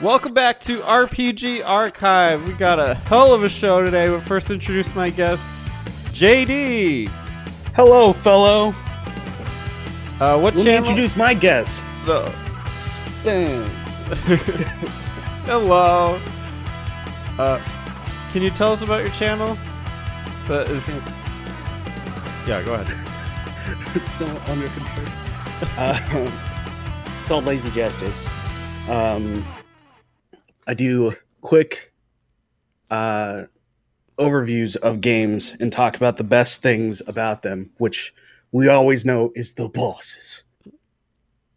Welcome back to RPG Archive. We got a hell of a show today, but first introduce my guest, JD. Hello, fellow. What Let channel? me introduce my guest. Spin. Hello. Can you tell us about your channel? That is. Yeah, go ahead. It's still under control. It's called LazyJustice. I do quick overviews of games and talk about the best things about them, which we always know is the bosses.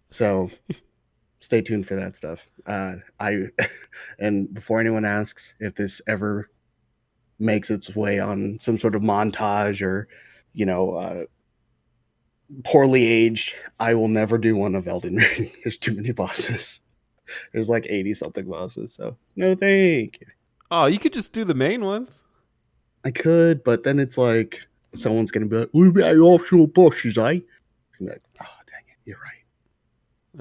So stay tuned for that stuff. And before anyone asks if this ever makes its way on some sort of montage or, poorly aged, I will never do one of Elden Ring. There's too many bosses. There's like 80 something bosses, so no thank you. Oh, you could just do the main ones. I could, but then it's like someone's gonna be like, "What about your optional bosses, eh?" I'm like, "Oh, dang it, you're right."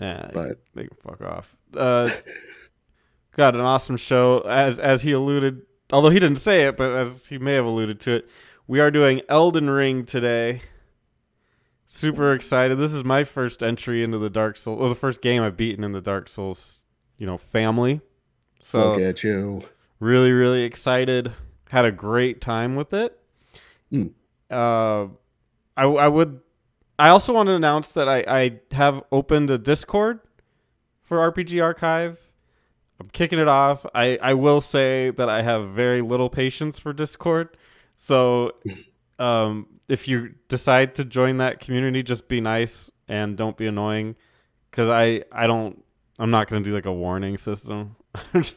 Yeah, But they can fuck off. Got an awesome show, as he alluded, although he didn't say it, but as he may have alluded to it, we are doing Elden Ring today. Super excited. This is my first entry into the Dark Souls, or the first game I've beaten in the Dark Souls, family. So look at you. Really, really excited. Had a great time with it. I also want to announce that I have opened a Discord for RPG Archive. I'm kicking it off. I will say that I have very little patience for Discord. So if you decide to join that community, just be nice and don't be annoying. Because I'm not going to do like a warning system. Nice.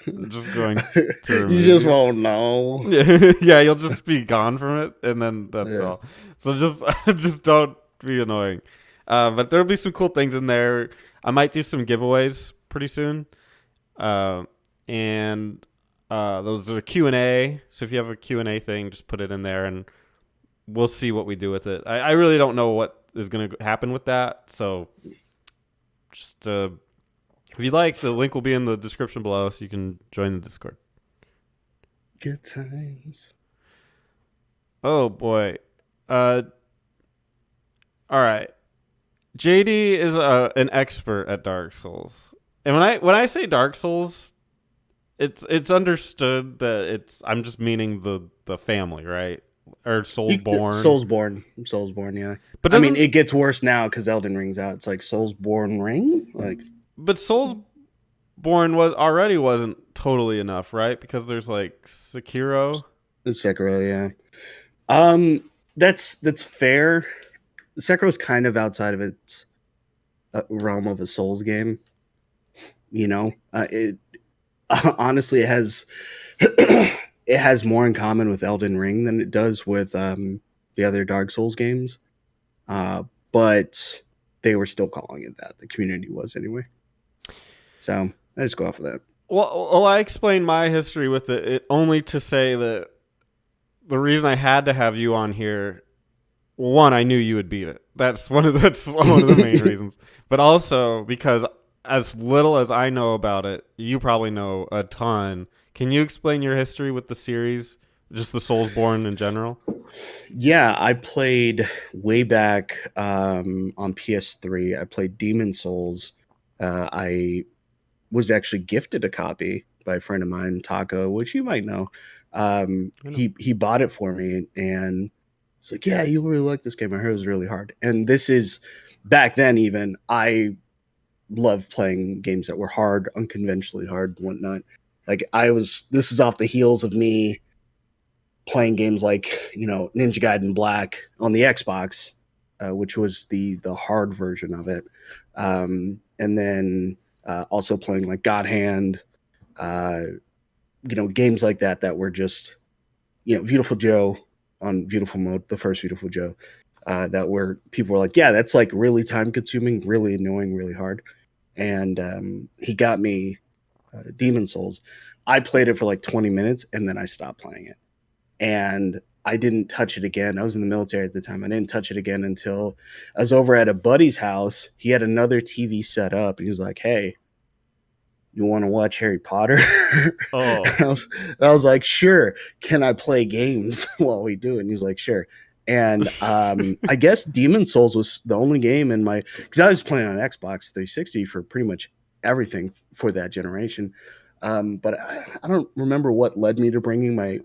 I'm just going to remove you just won't know. Yeah, you'll just be gone from it, and then that's all. So just don't be annoying. But there'll be some cool things in there. I might do some giveaways pretty soon. And those are Q&A. So if you have a Q&A thing, just put it in there, and we'll see what we do with it. I really don't know what is going to happen with that. So just if you like, the link will be in the description below, so you can join the Discord. Good times. Oh boy. All right. JD is an expert at Dark Souls, and when I say Dark Souls, it's understood that I'm just meaning the family, right? Or Soulsborne. Soulsborne, yeah. But I mean, it gets worse now because Elden Ring's out. It's like Soulsborne Ring, like. But Soulsborne wasn't totally enough, right? Because there's like Sekiro. Sekiro, yeah. That's fair. Sekiro's kind of outside of its realm of a Souls game. It honestly it has more in common with Elden Ring than it does with the other Dark Souls games. But they were still calling it that. The community was anyway. So I just go off of that. Well, I explained my history with it only to say that the reason I had to have you on here, one, I knew you would beat it. That's one of the main reasons. But also because as little as I know about it, you probably know a ton. Can you explain your history with the series, just the Soulsborne in general? Yeah, I played way back on PS3. I played Demon Souls. I was actually gifted a copy by a friend of mine, Taco, which you might know. He bought it for me, and it's like, yeah, you really like this game. I heard it was really hard. And this is back then. Even I loved playing games that were hard, unconventionally hard, and whatnot. Like this is off the heels of me playing games like Ninja Gaiden Black on the Xbox, which was the hard version of it, and then also playing like God Hand, games like that were just Beautiful Joe on Beautiful Mode, the first Beautiful Joe, that were people were like, yeah, that's like really time consuming, really annoying, really hard, and he got me Demon Souls. I played it for like 20 minutes and then I stopped playing it. And I didn't touch it again. I was in the military at the time. I didn't touch it again until I was over at a buddy's house. He had another TV set up. And he was like, "Hey, you want to watch Harry Potter?" Oh. I was like, "Sure. Can I play games while we do it?" And he's like, "Sure." And I guess Demon Souls was the only game in my, because I was playing on Xbox 360 for pretty much everything for that generation. But I don't remember what led me to bringing my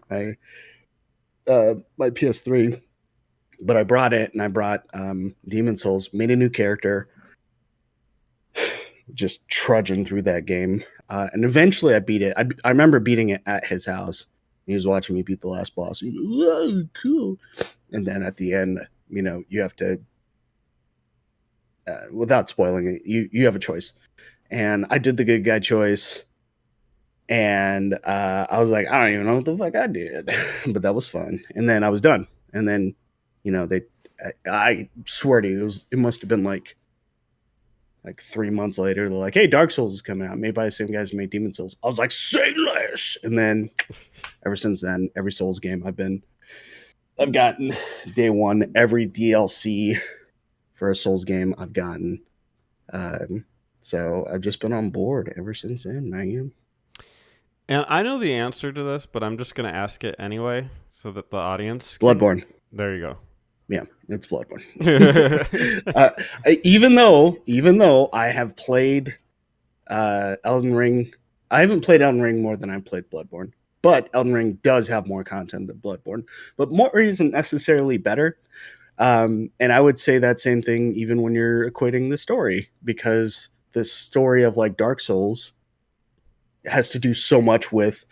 PS3, but I brought it and I brought Demon Souls, made a new character, just trudging through that game. And eventually I beat it. I remember beating it at his house. He was watching me beat the last boss. He goes, "Whoa, cool." And then at the end, you have to, without spoiling it, you have a choice. And I did the good guy choice. And I was like, I don't even know what the fuck I did, but that was fun. And then I was done. And then, I swear to you, it must have been like 3 months later. They're like, "Hey, Dark Souls is coming out, made by the same guys who made Demon Souls." I was like, "Say less." And then, ever since then, every Souls game I've gotten day one, every DLC for a Souls game I've gotten. So I've just been on board ever since then, man. And I know the answer to this, but I'm just going to ask it anyway so that the audience Bloodborne. There you go. Yeah, it's Bloodborne. Even though I have played Elden Ring, I haven't played Elden Ring more than I played Bloodborne. But Elden Ring does have more content than Bloodborne. But more isn't necessarily better. And I would say that same thing even when you're equating the story, because the story of like Dark Souls has to do so much with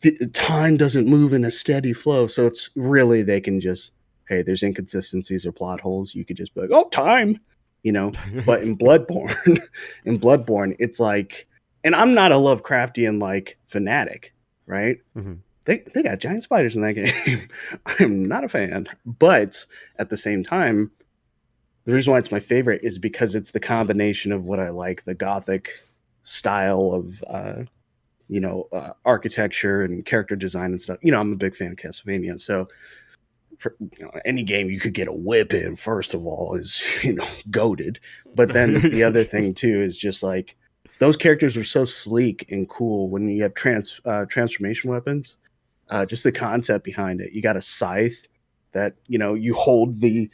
the time doesn't move in a steady flow. So it's really, they can just, hey, there's inconsistencies or plot holes. You could just be like, "Oh, time," But in Bloodborne, it's like, and I'm not a Lovecraftian like fanatic, right? Mm-hmm. They got giant spiders in that game. I'm not a fan, but at the same time, the reason why it's my favorite is because it's the combination of what I like, the Gothic style of architecture and character design and stuff. I'm a big fan of Castlevania, so for any game you could get a whip in, first of all, is goated. But then the other thing too is just like those characters are so sleek and cool when you have transformation weapons. Just the concept behind it. You got a scythe that you hold the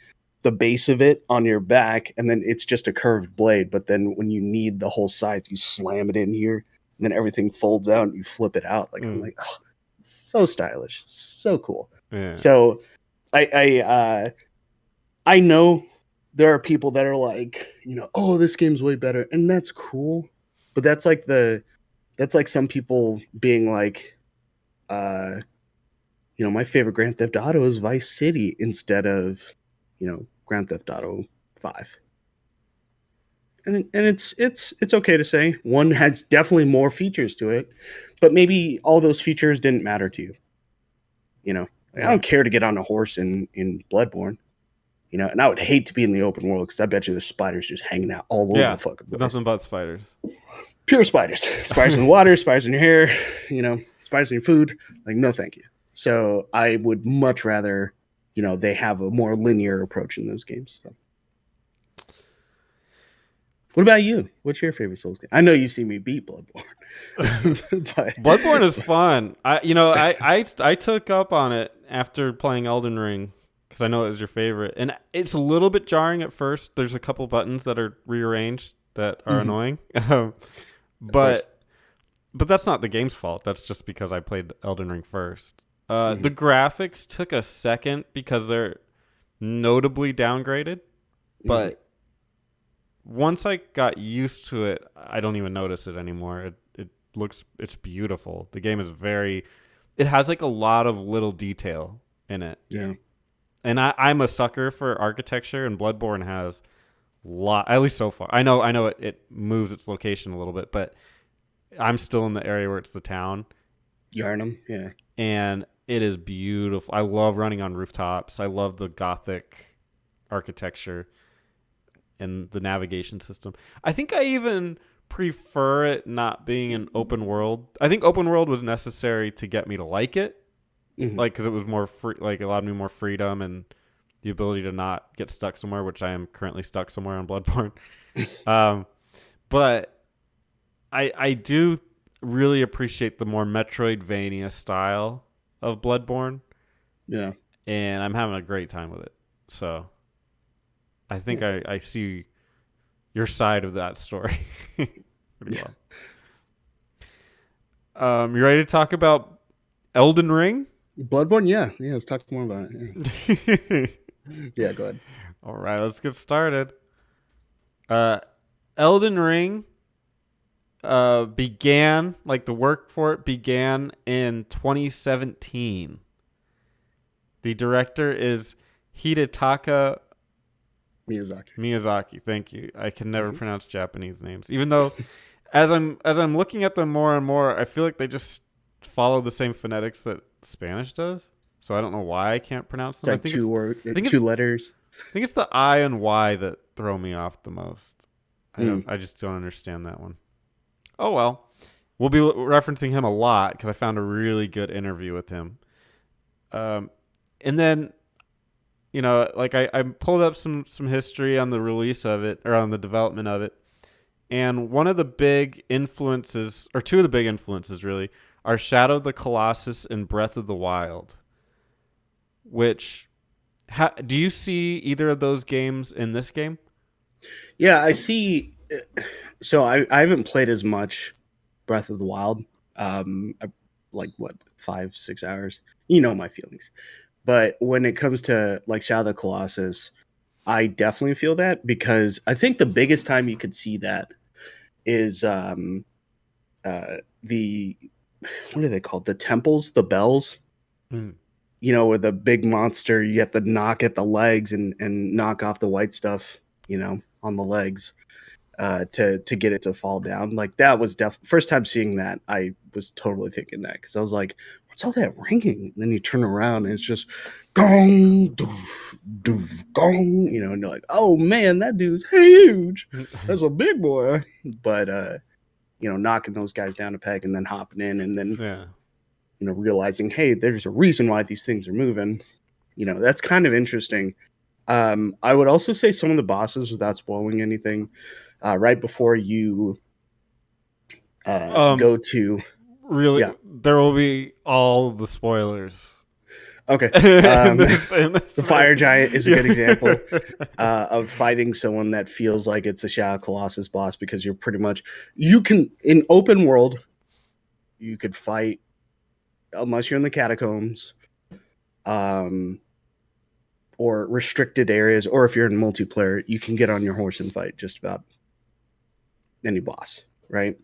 base of it on your back, and then it's just a curved blade. But then when you need the whole scythe, you slam it in here, and then everything folds out and you flip it out. I'm like, oh, so stylish, so cool. Yeah. So I know there are people that are like, "Oh, this game's way better," and that's cool. But that's like some people being like, my favorite Grand Theft Auto is Vice City instead of, Grand Theft Auto 5. And it's okay to say one has definitely more features to it, but maybe all those features didn't matter to you. I don't care to get on a horse in Bloodborne, and I would hate to be in the open world because I bet you there's spiders just hanging out all over the fucking place. Nothing but spiders. Pure spiders. Spiders in the water, spiders in your hair, spiders in your food. Like, no, thank you. So I would much rather, they have a more linear approach in those games. So. What about you? What's your favorite Souls game? I know you've seen me beat Bloodborne. But Bloodborne is fun. I took up on it after playing Elden Ring because I know it was your favorite, and it's a little bit jarring at first. There's a couple buttons that are rearranged that are annoying, but that's not the game's fault. That's just because I played Elden Ring first. The graphics took a second because they're notably downgraded, but once I got used to it, I don't even notice it anymore. It's beautiful. The game is it has like a lot of little detail in it. Yeah. And I'm a sucker for architecture, and Bloodborne has at least so far. I know it moves its location a little bit, but I'm still in the area where it's the town. Yarnum, yeah. And it is beautiful. I love running on rooftops. I love the Gothic architecture and the navigation system. I think I even prefer it not being an open world. I think open world was necessary to get me to like it. Mhm. like because it was more free, like allowed me more freedom and the ability to not get stuck somewhere, which I am currently stuck somewhere on Bloodborne. Um, but I do really appreciate the more Metroidvania style of Bloodborne, Yeah. and I'm having a great time with it. So I think Yeah. I see your side of that story pretty Yeah. well. You ready to talk about Elden Ring? Bloodborne. Yeah. Yeah. Let's talk more about it. Yeah. Yeah. Go ahead. All right, let's get started. Uh, Elden Ring began, like the work for it began in 2017. The director is Hidetaka Miyazaki. Miyazaki. Thank you. I can never Mhm. pronounce Japanese names, even though as I'm looking at them more and more, I feel like they just follow the same phonetics that Spanish does. So I don't know why I can't pronounce It's them. like I think two it's letters. I think it's the I and Y that throw me off the most. Mm. I just don't understand that one. Oh well. We'll be referencing him a lot because I found a really good interview with him. And then like I pulled up some history on the release of it or on the development of it, and one of the big influences, or two of the big influences, really, are Shadow of the Colossus and Breath of the Wild. Which, do you see either of those games in this game? Yeah, I see. So I haven't played as much Breath of the Wild. I, like what 5 6 hours. You know my feelings. But when it comes to like Shadow of the Colossus, I definitely feel that because I think the biggest time you could see that is the what are they called? The temples, the bells. Mm. You know, with the big monster, you have to knock at the legs and knock off the white stuff. You know, on the legs to get it to fall down. Like that was first time seeing that. I was totally thinking that because I was like, "What's all that ringing?" And then you turn around and it's just gong, doof, doof, gong. You know, and you're like, "Oh man, that dude's huge. That's a big boy." But knocking those guys down a peg and then hopping in and then Yeah. realizing, hey, there's a reason why these things are moving. That's kind of interesting. I would also say some of the bosses, without spoiling anything, right before you Um. go to, Really, yeah, there will be all the spoilers. okay. in Um, this the fire giant is a yeah. good example of fighting someone that feels like it's a Shadow Colossus boss because you're pretty much you can in open world you could fight unless you're in the catacombs, um, or restricted areas, or if you're in multiplayer, you can get on your horse and fight just about any boss, right?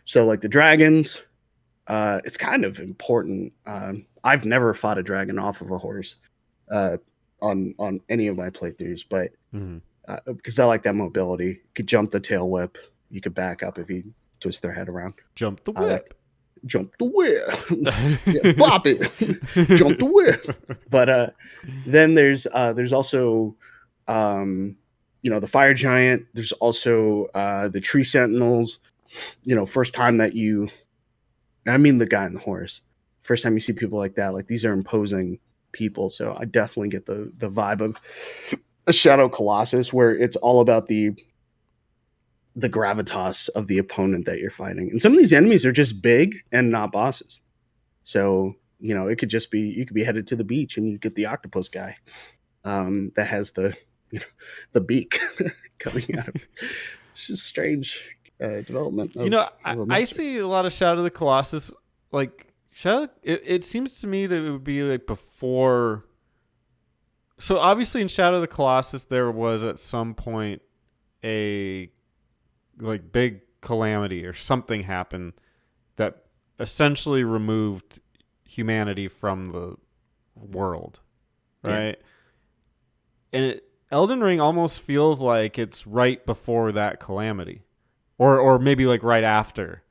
So like the dragons, it's kind of important. I've never fought a dragon off of a horse uh, on any of my playthroughs, but Mhm. because I like that mobility, you could jump the tail whip, you could back up if you twist their head around. Jump the That whip. jump the whip, yeah, bop it, jump the whip. But then there's also the fire giant. There's also the tree sentinels. First time that I mean the guy on the horse. First time you see people like that, like these are imposing people. So I definitely get the vibe of a Shadow Colossus, where it's all about the gravitas of the opponent that you're fighting. And some of these enemies are just big and not bosses. So it could just be you could be headed to the beach and you get the octopus guy that has the the beak coming out of it. It's just strange development of a I monster. see a lot of Shadow of the Colossus. Like Shadow, it seems to me that it would be like before. So obviously, in Shadow of the Colossus, there was at some point a like big calamity or something happened that essentially removed humanity from the world, Yeah. right? And Elden Ring almost feels like it's right before that calamity, or maybe like right after,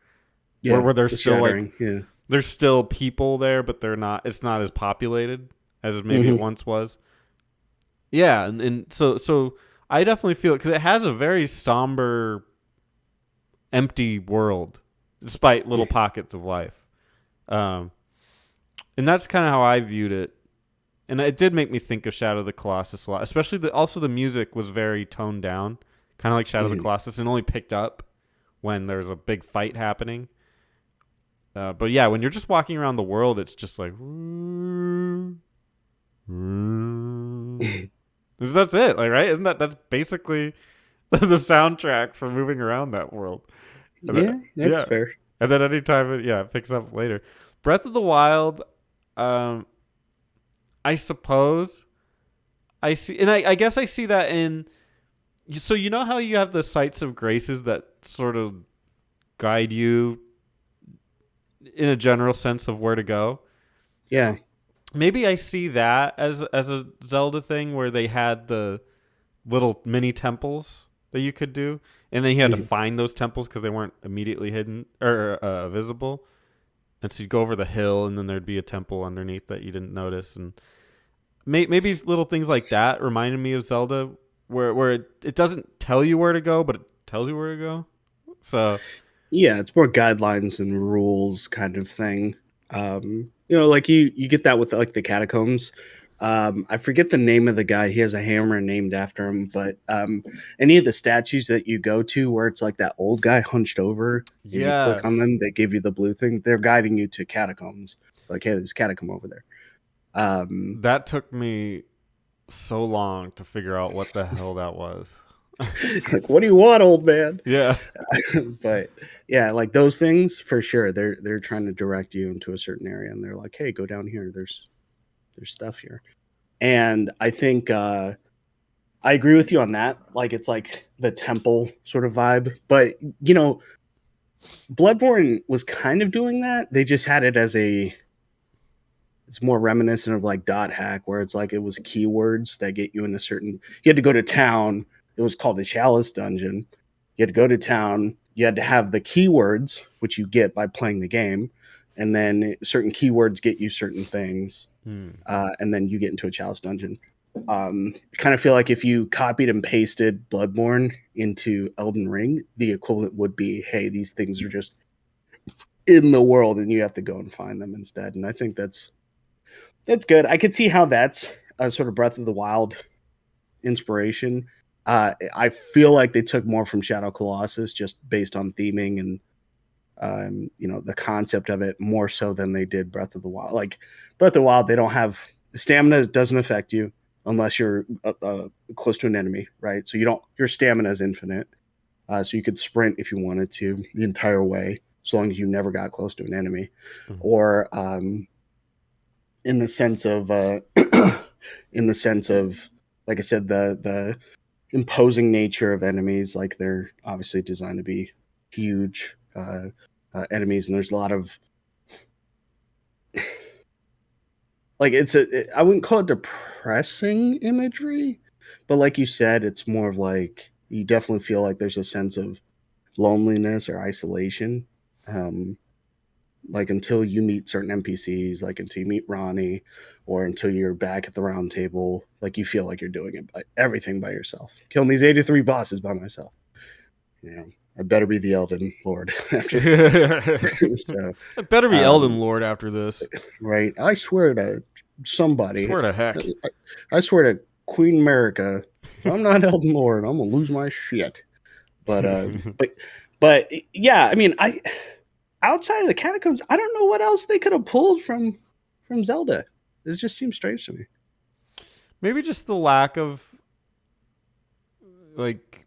Yeah. where there's The still like shattering. Yeah. there's still people there, but they're not. It's not as populated as maybe it Hmm. once was. Yeah, and so I definitely feel it because it has a very somber, empty world, despite little pockets of life. Um, And that's kind of how I viewed it. And it did make me think of Shadow of the Colossus a lot, especially also the music was very toned down, kind of like Shadow of the Mhm. Colossus, and only picked up when there's a big fight happening. But yeah, when you're just walking around the world, it's just like, that's it, like, right? Isn't that's basically the soundtrack for moving around that world? And Yeah, that's yeah, fair. and then anytime it picks up later. Breath of the Wild, um, I suppose I see, and I guess I see that in. So you know how you have the sites of graces that sort of guide you in a general sense of where to go. Yeah. Maybe I see that as a Zelda thing where they had the little mini temples that you could do, and then you had to Mhm. find those temples because they weren't immediately hidden or visible. And so you'd go over the hill, and then there'd be a temple underneath that you didn't notice, and maybe little things like that reminded me of Zelda, where it doesn't tell you where to go, but it tells you where to go. So Yeah, it's more guidelines and rules kind of thing. Like you get that with like the catacombs. I forget the name of the guy. He has a hammer named after him, but any of the statues that you go to where it's like that old guy hunched over, if you click on yes, them, they give you the blue thing. They're guiding you to catacombs. Like, hey, there's a catacomb over there. Um, that took me so long to figure out what the hell that was. like, what do you want, old man? Yeah. But yeah, like those things for sure. They're trying to direct you into a certain area, and they're like, hey, go down here. There's stuff here. And I think I agree with you on that. Like it's like the temple sort of vibe. But you know, Bloodborne was kind of doing that. They just had it as a it's more reminiscent of like dot hack where it's like it was keywords that get you in a certain you had to go to town. It was called the Chalice Dungeon. You had to go to town. You had to have the keywords, which you get by playing the game, and then certain keywords get you certain things, Hmm. and then you get into a Chalice Dungeon. Kind of feel like if you copied and pasted Bloodborne into Elden Ring, the equivalent would be, hey, these things are just in the world, and you have to go and find them instead. And I think that's good. I could see how that's a sort of Breath of the Wild inspiration. I feel like they took more from Shadow Colossus just based on theming and the concept of it more so than they did Breath of the Wild. Like Breath of the Wild, they don't have stamina doesn't affect you unless you're close to an enemy, right? So you don't your stamina is infinite, so you could sprint if you wanted to the entire way, so long as you never got close to an enemy, Mhm. or in the sense of in the sense of like I said, the imposing nature of enemies, like they're obviously designed to be huge enemies, and there's a lot of like I wouldn't call it depressing imagery, but like you said, it's more of like you definitely feel like there's a sense of loneliness or isolation. Um, like until you meet certain NPCs, like until you meet Ronnie, or until you're back at the round table, like you feel like you're doing it by everything by yourself. Killing these 83 bosses by myself. You know, I better be the Elden Lord after so It better be Elden um Lord after this. right. I swear to I somebody, swear to heck. I swear to Queen America, if I'm not Elden Lord, I'm gonna lose my shit. But but yeah, I mean, I outside of the catacombs, I don't know what else they could have pulled from Zelda. It just seems strange to me. Maybe just the lack of like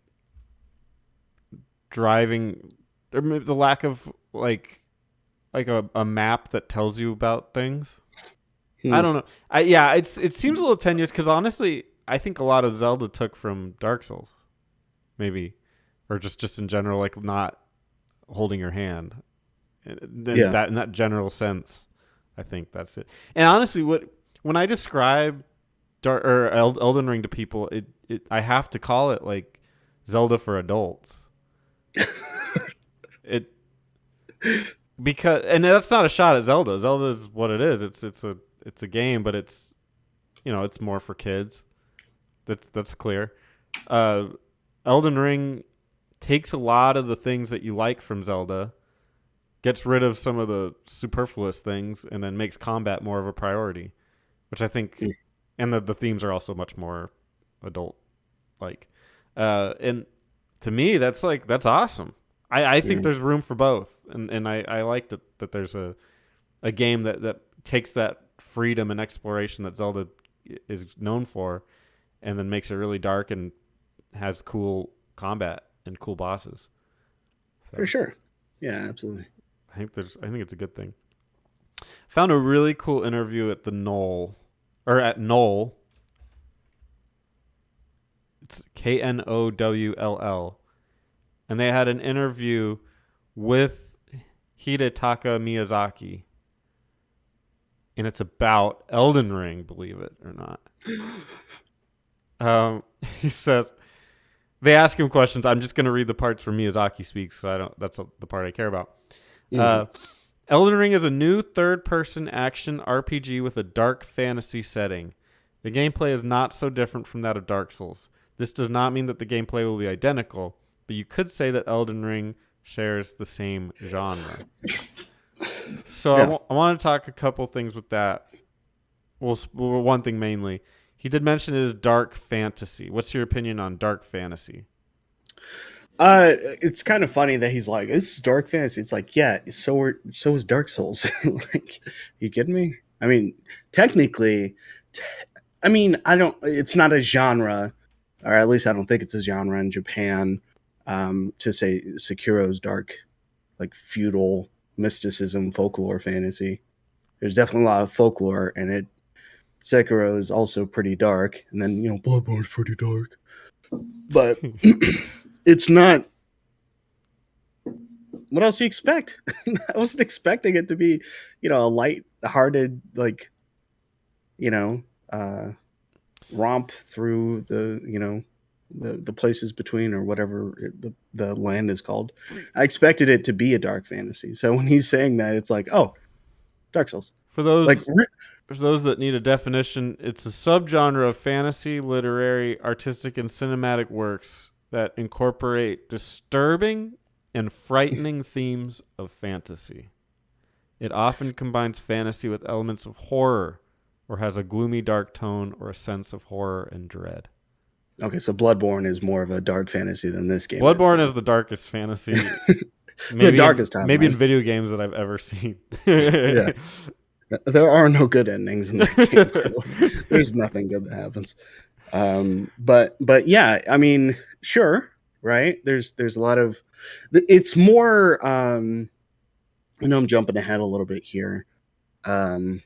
driving, or maybe the lack of like a map that tells you about things. I Hmm. don't know. It seems a little tenuous because honestly, I think a lot of Zelda took from Dark Souls, maybe, or just in general, like not holding your hand. In Yeah. that general sense, I think that's it. And honestly, when I describe Elden Ring to people, I have to call it like Zelda for adults. It because and that's not a shot at Zelda. Zelda is what it is. It's a game, but it's more for kids. That's clear. Uh, Elden Ring takes a lot of the things that you like from Zelda gets rid of some of the superfluous things and then makes combat more of a priority, which I think, and the themes are also much more adult like. And to me, that's awesome. I think there's room for both, and I like that there's a game that takes that freedom and exploration that Zelda is known for, and then makes it really dark and has cool combat and cool bosses. So For sure. Yeah, absolutely. I think it's a good thing. Found a really cool interview at at Knoll. It's Knowll, and they had an interview with Hidetaka Miyazaki, and it's about Elden Ring, believe it or not. He says they ask him questions. I'm just going to read the parts where Miyazaki speaks, so I don't. That's the part I care about. Elden Ring is a new third-person action RPG with a dark fantasy setting. The gameplay is not so different from that of Dark Souls. This does not mean that the gameplay will be identical, but you could say that Elden Ring shares the same genre. So I want to talk a couple things with that. Well, one thing mainly. He did mention it is dark fantasy. What's your opinion on dark fantasy? It's kind of funny that he's like, "This is dark fantasy." It's like, yeah, so is Dark Souls. Like, you kidding me? I mean, technically, I don't. It's not a genre, or at least I don't think it's a genre in Japan. To say Sekiro's dark, like feudal mysticism, folklore, fantasy. There's definitely a lot of folklore in it. Sekiro is also pretty dark, and then Bloodborne's pretty dark, but it's not. What else do you expect? I wasn't expecting it to be, a light-hearted, like, romp through the places between, or whatever the land is called. I expected it to be a dark fantasy. So when he's saying that, it's like, oh, Dark Souls. For those that need a definition, it's a subgenre of fantasy, literary, artistic, and cinematic works that incorporate disturbing and frightening themes of fantasy. It often combines fantasy with elements of horror, or has a gloomy, dark tone, or a sense of horror and dread. Okay, so Bloodborne is more of a dark fantasy than this game. Bloodborne is the darkest fantasy. The darkest time. Maybe in video games that I've ever seen. Yeah. There are no good endings in that game. There's nothing good that happens. But yeah, I mean, sure, right? There's a lot of. It's more. I know I'm jumping ahead a little bit here, but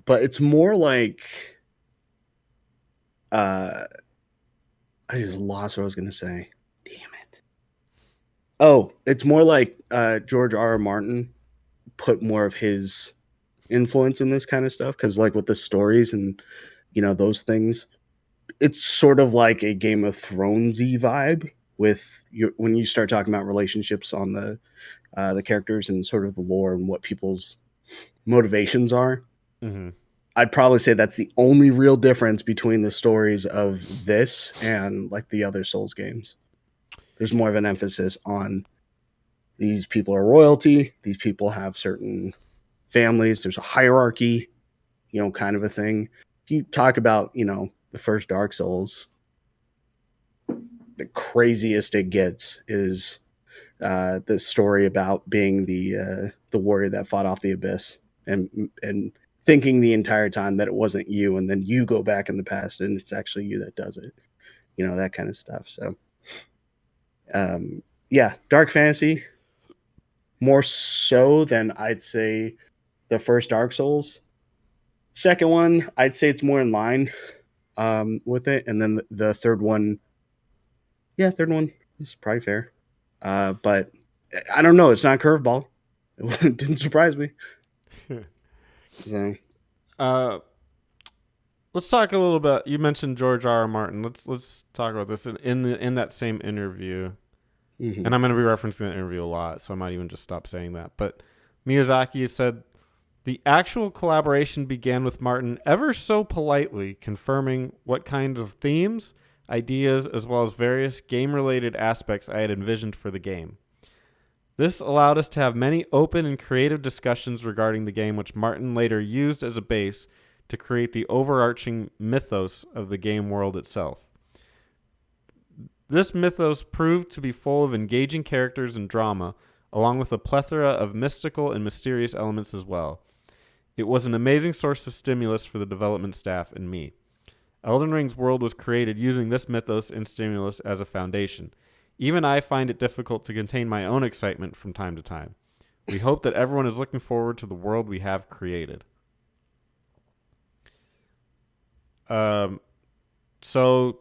it's more like. I just lost what I was going to say. Damn it. Oh, it's more like George R. R. Martin put more of his influence in this kind of stuff, because like with the stories and those things, it's sort of like a Game of Thronesy vibe with when you start talking about relationships on the characters and sort of the lore and what people's motivations are. Mm-hmm. I'd probably say that's the only real difference between the stories of this and like the other Souls games. There's more of an emphasis on these people are royalty. These people have certain families. There's a hierarchy, kind of a thing. If you talk about, the first Dark Souls, the craziest it gets is the story about being the warrior that fought off the abyss and thinking the entire time that it wasn't you, and then you go back in the past and it's actually you that does it. That kind of stuff. So, yeah, dark fantasy, more so than I'd say the first Dark Souls. Second one, I'd say it's more in line with it. And then the third one is probably fair. But I don't know. It's not a curveball. It didn't surprise me. So. Let's talk a little bit. You mentioned George R. R. Martin. Let's talk about this in that same interview. Mm-hmm. And I'm going to be referencing that interview a lot, so I might even just stop saying that. But Miyazaki said the actual collaboration began with Martin ever so politely confirming what kinds of themes, ideas, as well as various game-related aspects I had envisioned for the game. This allowed us to have many open and creative discussions regarding the game, which Martin later used as a base to create the overarching mythos of the game world itself. This mythos proved to be full of engaging characters and drama, along with a plethora of mystical and mysterious elements as well. It was an amazing source of stimulus for the development staff and me. Elden Ring's world was created using this mythos and stimulus as a foundation. Even I find it difficult to contain my own excitement from time to time. We hope that everyone is looking forward to the world we have created. So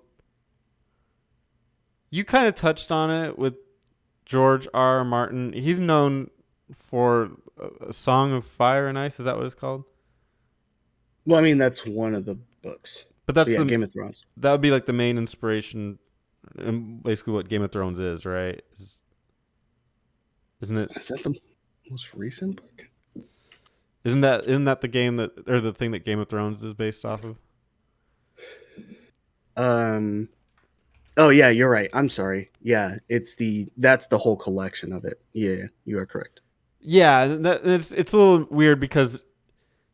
you kind of touched on it with George R. R. Martin. He's known for a Song of Fire and Ice. Is that what it's called? Well, I mean, that's one of the books. But that's the Game of Thrones. That would be like the main inspiration, and basically what Game of Thrones is, right? Isn't it? Is that the most recent book? Isn't that the game that, or the thing that Game of Thrones is based off of? Oh yeah, you're right. I'm sorry. Yeah, that's the whole collection of it. Yeah, you are correct. Yeah, it's a little weird because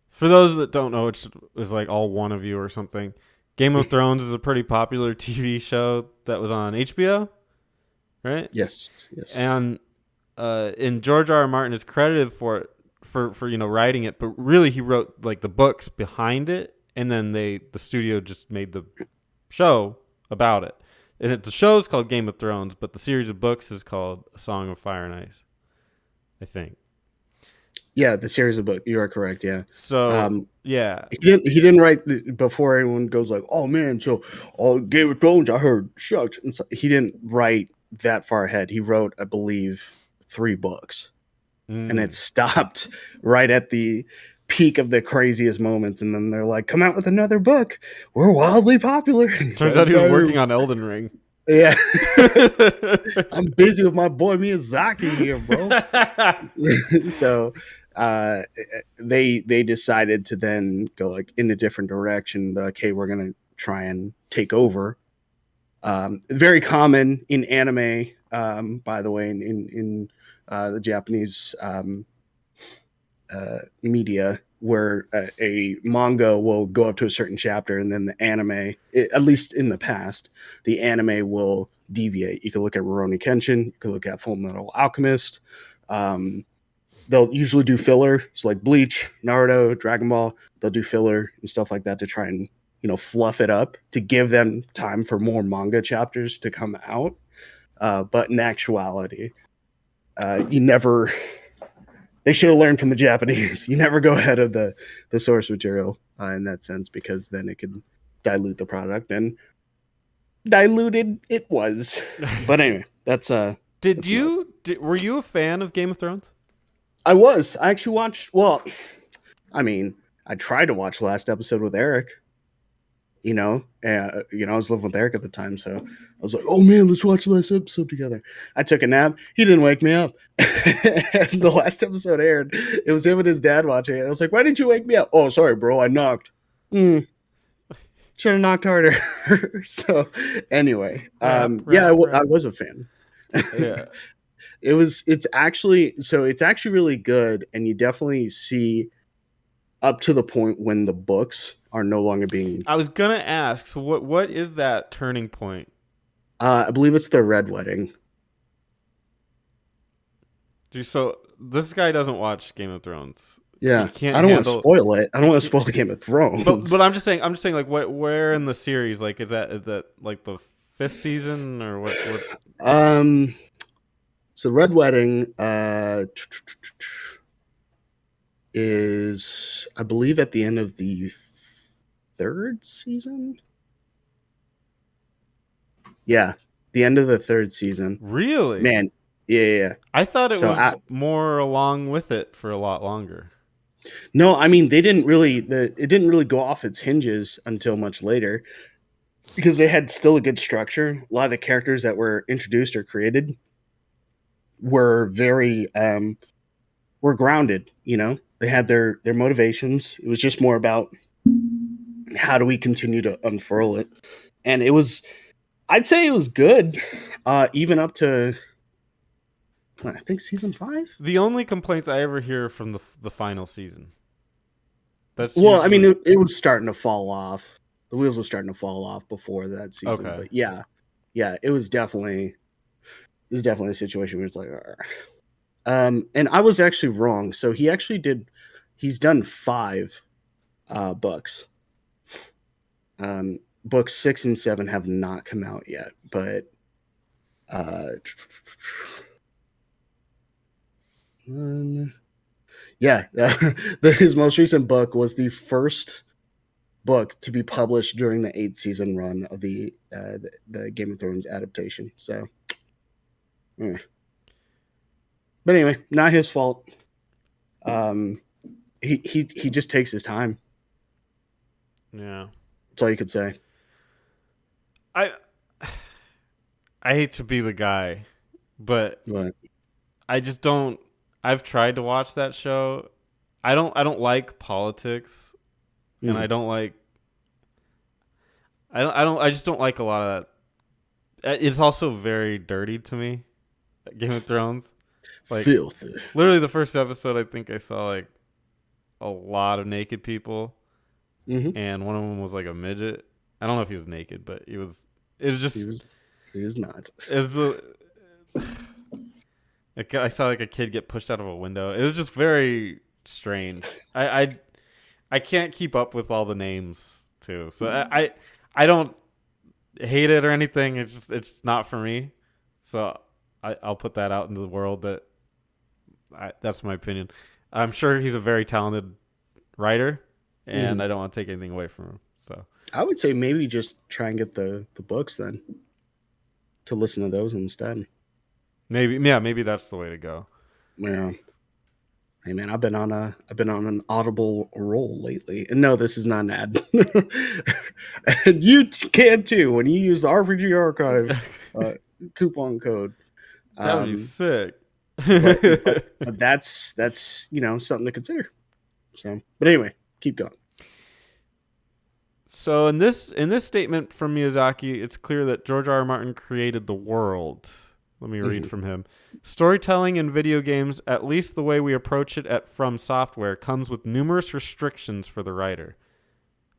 for those that don't know, it's like all one of you or something. Game of Thrones is a pretty popular TV show that was on HBO, right? Yes. And George R. R. Martin is credited for it for writing it, but really he wrote like the books behind it, and then the studio just made the show about it. And the show's called Game of Thrones, but the series of books is called A Song of Fire and Ice, I think. Yeah, the series of books. You are correct. Yeah. So yeah, he didn't write before anyone goes like, oh man, so Game of Thrones, I heard such. And so, he didn't write that far ahead. He wrote, I believe, 3 books, and it stopped right at the peak of the craziest moments. And then they're like, come out with another book. We're wildly popular. Turns out he was working on Elden Ring. Yeah. I'm busy with my boy Miyazaki here, bro. So they decided to then go like in a different direction. Like, hey, we're gonna try and take over. Very common in anime, by the way, in the Japanese media, where a manga will go up to a certain chapter, and then the anime, at least in the past, the anime will deviate. You can look at Rurouni Kenshin, you can look at Full Metal Alchemist. They'll usually do filler, so like Bleach, Naruto, Dragon Ball. They'll do filler and stuff like that to try and fluff it up to give them time for more manga chapters to come out. But in actuality, they should have learned from the Japanese. You never go ahead of the source material in that sense, because then it could dilute the product, and diluted it was. But anyway, that's were you a fan of Game of Thrones? I was. I actually watched. Well, I mean, I tried to watch the last episode with Eric. I was living with Eric at the time, so I was like, "Oh man, let's watch the last episode together." I took a nap. He didn't wake me up. And the last episode aired. It was him and his dad watching it. I was like, "Why didn't you wake me up?" "Oh, sorry, bro. I knocked." Should have knocked harder. So, anyway, I was a fan. Yeah. It's actually really good, and you definitely see up to the point when the books are no longer being. I was gonna ask, so what is that turning point? I believe it's the Red Wedding. So this guy doesn't watch Game of Thrones. Yeah, I don't want to spoil it. I don't want to spoil the Game of Thrones. But I'm just saying, like, where in the series, like, is that like the 5th season or what? So Red Wedding is, I believe, at the end of the 3rd season. Yeah, the end of the 3rd season. Really? Man, yeah. I thought it was more along with it for a lot longer. No, I mean, it didn't really go off its hinges until much later, because they had still a good structure. A lot of the characters that were introduced or created were very were grounded. They had their motivations. It was just more about how do we continue to unfurl it, and I'd say it was good, even up to I think season 5. The only complaints I ever hear from the final season. That's Well, I mean, usually it was starting to fall off. The wheels were starting to fall off before that season. okay. But yeah, yeah, it was definitely a situation where it's like, "Arr." And I was actually wrong. So he's done 5 books. Books 6 and 7 have not come out yet, but uh, yeah, his most recent book was the first book to be published during the 8th season run of the Game of Thrones adaptation. So, eh. But anyway, not his fault. Um, he just takes his time. Yeah. That's all you could say. I I hate to be the guy, but But I just don't. I've tried to watch that show. I don't like politics, and I mm, don't like. I just don't like a lot of that. It's also very dirty to me. Game of Thrones. Like filthy. literally the first episode, I think I saw like a lot of naked people, Mm-hmm. and one of them was like a midget. I don't know if he was naked, but he was. It was He just. was. He is not. It's a. I saw like a kid get pushed out of a window. It was just very strange. I can't keep up with all the names too, so I don't hate it or anything. It's not for me. So I'll put that out into the world that that's my opinion. I'm sure he's a very talented writer, and Mhm. I don't want to take anything away from him. So I would say maybe just try and get the books then to listen to those instead. maybe that's the way to go. Yeah. Hey man, I've been on an Audible roll lately, and no, this is not an ad. And you can too when you use the RPG Archive uh, coupon code. That would be Um, sick. but that's something to consider. So, but anyway, keep going. So in this statement from Miyazaki, it's clear that George R. R. Martin created the world. Let me read Mhm. from him. Storytelling in video games, at least the way we approach it at From Software, comes with numerous restrictions for the writer.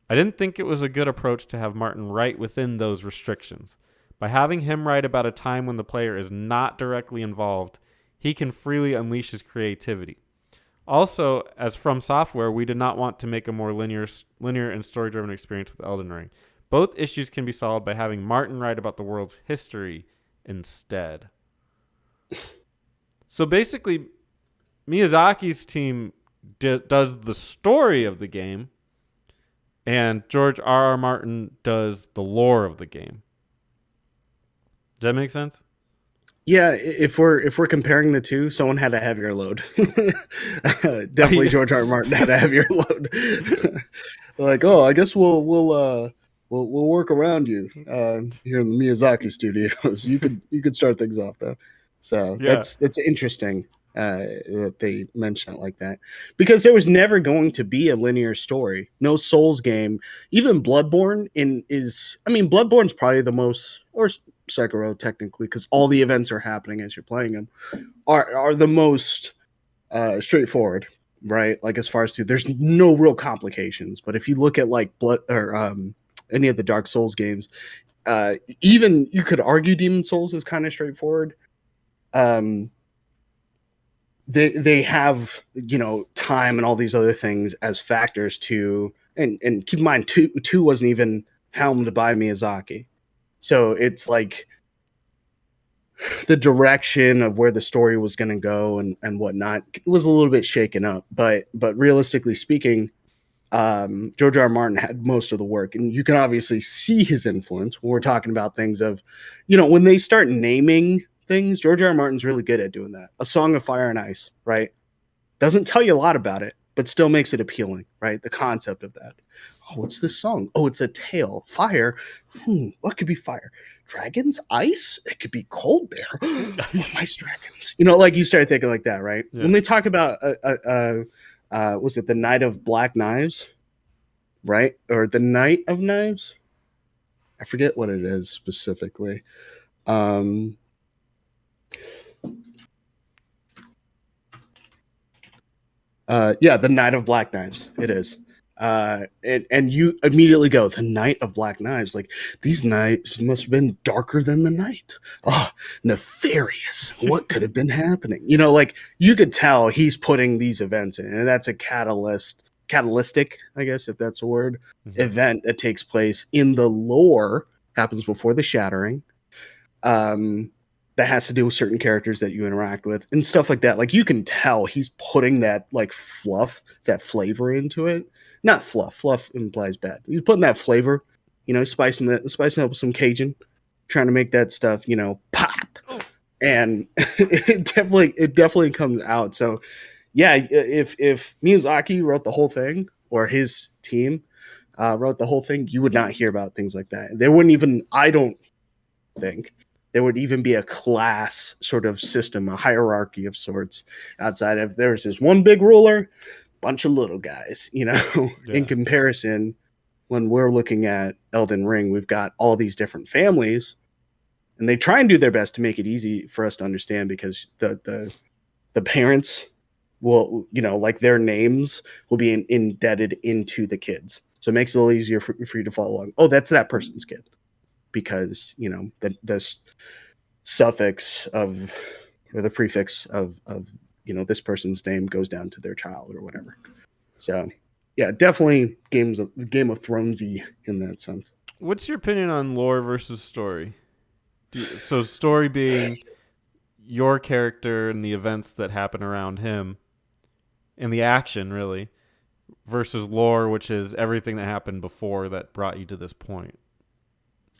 I didn't think it was a good approach to have Martin write within those restrictions. By having him write about a time when the player is not directly involved, he can freely unleash his creativity. Also, as From Software, we did not want to make a more linear and story-driven experience with Elden Ring. Both issues can be solved by having Martin write about the world's history instead. So basically, Miyazaki's team does the story of the game, and George R. R. Martin does the lore of the game. Does that make sense? Yeah, if we're comparing the two, someone had a heavier load. Definitely, George R. R. Martin had a heavier load. Like, oh, I guess we'll work around you here in the Miyazaki studios. You could start things off though. So Yeah. that's interesting that they mention it like that because there was never going to be a linear story. No Souls game, even Bloodborne Bloodborne's probably the most, or Sekiro technically, because all the events are happening as you're playing them, are the most straightforward, right? Like as far as to there's no real complications. But if you look at like Blood or any of the Dark Souls games, even you could argue Demon Souls is kind of straightforward. Um, they have time and all these other things as factors to and keep in mind two wasn't even helmed by Miyazaki, so it's like the direction of where the story was going to go and whatnot was a little bit shaken up. But realistically speaking, George R. R. Martin had most of the work, and you can obviously see his influence when we're talking about things of, when they start naming things. George R. R. Martin's really good at doing that. A Song of Fire and Ice, right? Doesn't tell you a lot about it, but still makes it appealing, right? The concept of that. Oh, what's this song? Oh, it's a tale. Fire. What could be fire? Dragons? Ice? It could be cold bear. Ice dragons. Like you start thinking like that, right? Yeah. When they talk about, was it the Night of Black Knives, right? Or the Night of Knives? I forget what it is specifically. Um, Yeah, the Night of Black Knives. It is. And you immediately go, the Night of Black Knives. Like, these nights must have been darker than the night. Oh, nefarious. What could have been happening? Like, you could tell he's putting these events in, and that's a catalytic, I guess, if that's a word, event that takes place in the lore, happens before the shattering. That has to do with certain characters that you interact with and stuff like that. Like, you can tell he's putting that like fluff, that flavor into it. Not fluff. Fluff implies bad. He's putting that flavor, spicing up with some Cajun, trying to make that stuff, pop. And it definitely comes out. So yeah, if Miyazaki wrote the whole thing, or his team wrote the whole thing, you would not hear about things like that. There wouldn't even, I don't think there would even be a class sort of system, a hierarchy of sorts, outside of there's this one big ruler, bunch of little guys, In comparison, when we're looking at Elden Ring, we've got all these different families, and they try and do their best to make it easy for us to understand, because the parents will, like, their names will be indebted into the kids. So it makes it a little easier for you to follow along. Oh, that's that person's kid, because the suffix of, or the prefix of this person's name goes down to their child or whatever. So yeah, definitely Game of Thronesy in that sense. What's your opinion on lore versus story? So story being your character and the events that happen around him and the action, really, versus lore, which is everything that happened before that brought you to this point.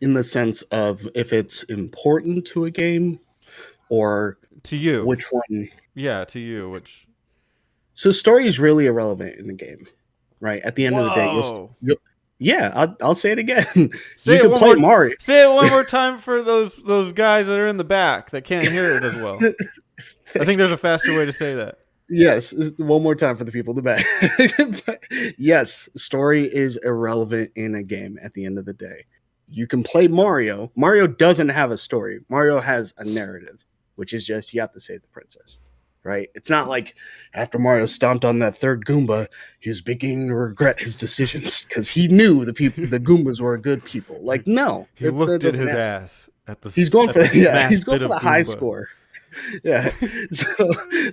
In the sense of if it's important to a game, or to you, which one? Yeah, to you, which. So story is really irrelevant in the game, right? At the end of the day, I'll say it again. Say you it can play Mario. Say it one more time for those guys that are in the back that can't hear it as well. I think there's a faster way to say that. Yes, one more time for the people in the back. Yes, story is irrelevant in a game at the end of the day. You can play Mario. Mario doesn't have a story. Mario has a narrative, which is just you have to save the princess, right? It's not like after Mario stomped on that third Goomba, he's beginning to regret his decisions because he knew the Goombas were good people. Like, no, he looked at his ass at the. He's going for he's going for the high Goomba. score. Yeah. So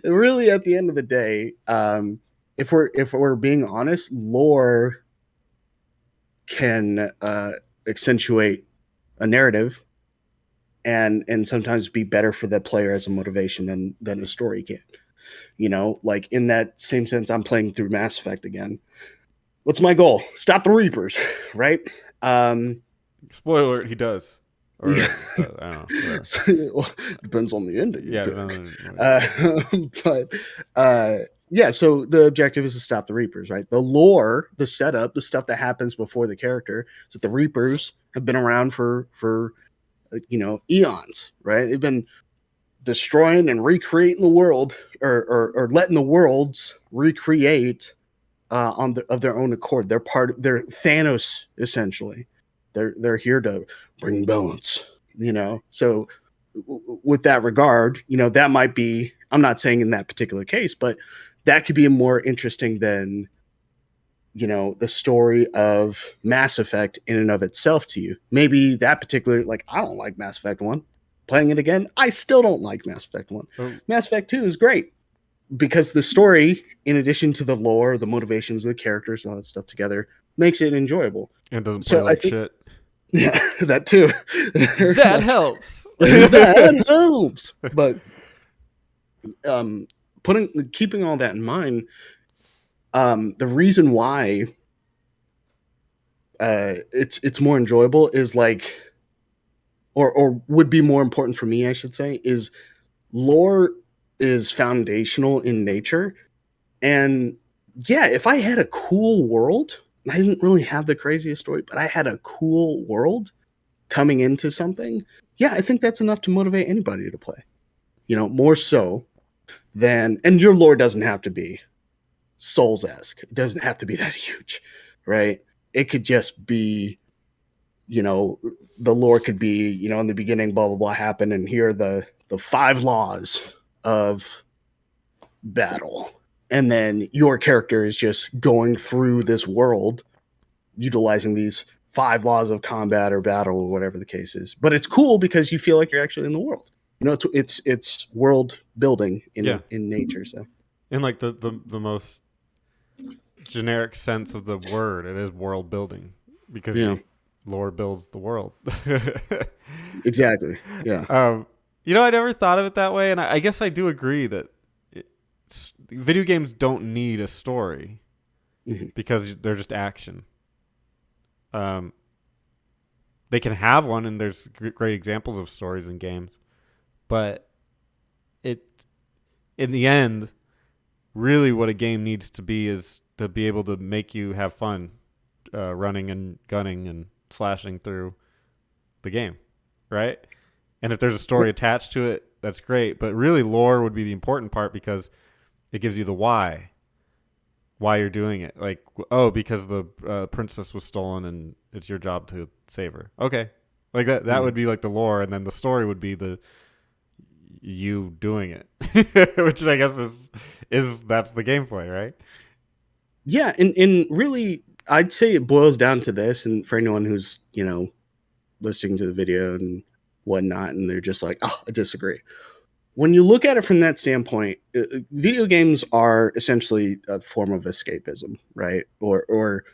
really, at the end of the day, if we're being honest, lore can accentuate a narrative and sometimes be better for the player as a motivation than a story can. Like, in that same sense, I'm playing through Mass Effect again. What's my goal? Stop the Reapers, right? Spoiler alert, he does. Or, yeah. I don't know. Well, depends on the ending. Yeah. Yeah, so the objective is to stop the Reapers, right? The lore, the setup, the stuff that happens before the character, so the Reapers have been around for eons, right? They've been destroying and recreating the world, or letting the worlds recreate of their own accord. They're Thanos, essentially. They're here to bring balance, So with that regard, that might be, I'm not saying in that particular case, but that could be more interesting than, the story of Mass Effect in and of itself to you. Maybe that particular, like, I don't like Mass Effect 1. Playing it again, I still don't like Mass Effect 1. Oh. Mass Effect 2 is great because the story, in addition to the lore, the motivations of the characters, all that stuff together, makes it enjoyable. And doesn't play like shit. Yeah, that too. That helps. That helps. But keeping all that in mind, the reason why it's more enjoyable is like, or would be more important for me, I should say, is lore is foundational in nature. And yeah, if I had a cool world, I didn't really have the craziest story, but I had a cool world coming into something. Yeah, I think that's enough to motivate anybody to play. More so than, and your lore doesn't have to be Souls-esque. It doesn't have to be that huge, right? It could just be, the lore could be, in the beginning, blah, blah, blah happened, and here are the 5 laws of battle. and then your character is just going through this world utilizing these 5 laws of combat or battle or whatever the case is. But it's cool because you feel like you're actually in the world. It's world building Yeah. in nature. So In like the most generic sense of the word, it is world building because yeah, lore builds the world. exactly. Yeah, I never thought of it that way, and I guess I do agree that video games don't need a story mm-hmm. because they're just action. They can have one, and there's great examples of stories in games, but it, in the end, really what a game needs to be is to be able to make you have fun, running and gunning and slashing through the game, right? And if there's a story attached to it, that's great. But really, lore would be the important part because it gives you the why you're doing it. Like, oh, because the princess was stolen and it's your job to save her. Okay, like that would be like the lore, and then the story would be the you doing it, which I guess is that's the gameplay, right? Yeah, and really, I'd say it boils down to this. And for anyone who's listening to the video and whatnot, and they're just like, oh, I disagree. When you look at it from that standpoint, video games are essentially a form of escapism, right? Or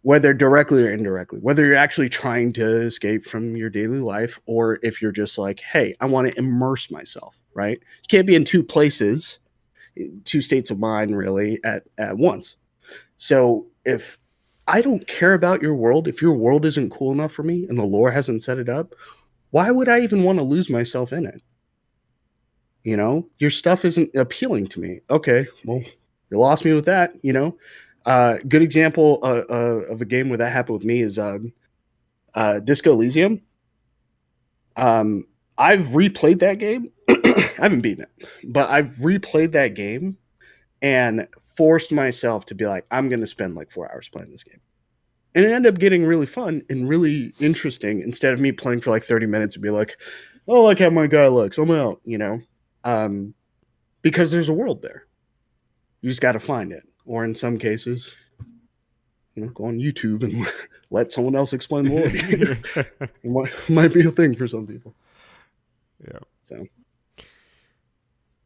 whether directly or indirectly, whether you're actually trying to escape from your daily life, or if you're just like, hey, I want to immerse myself, right? You can't be in two places, two states of mind, really, at once. So if I don't care about your world, if your world isn't cool enough for me and the lore hasn't set it up, why would I even want to lose myself in it? Your stuff isn't appealing to me. Okay, well, you lost me with that. Good example of a game where that happened with me is Disco Elysium. I've replayed that game. I haven't beaten it, but I've replayed that game and forced myself to be like, I'm going to spend like 4 hours playing this game. And it ended up getting really fun and really interesting instead of me playing for like 30 minutes and be like, oh, I like how my guy looks. I'm out, because there's a world there. You just got to find it. Or in some cases, go on YouTube and let someone else explain the lore. It might be a thing for some people. Yeah. So.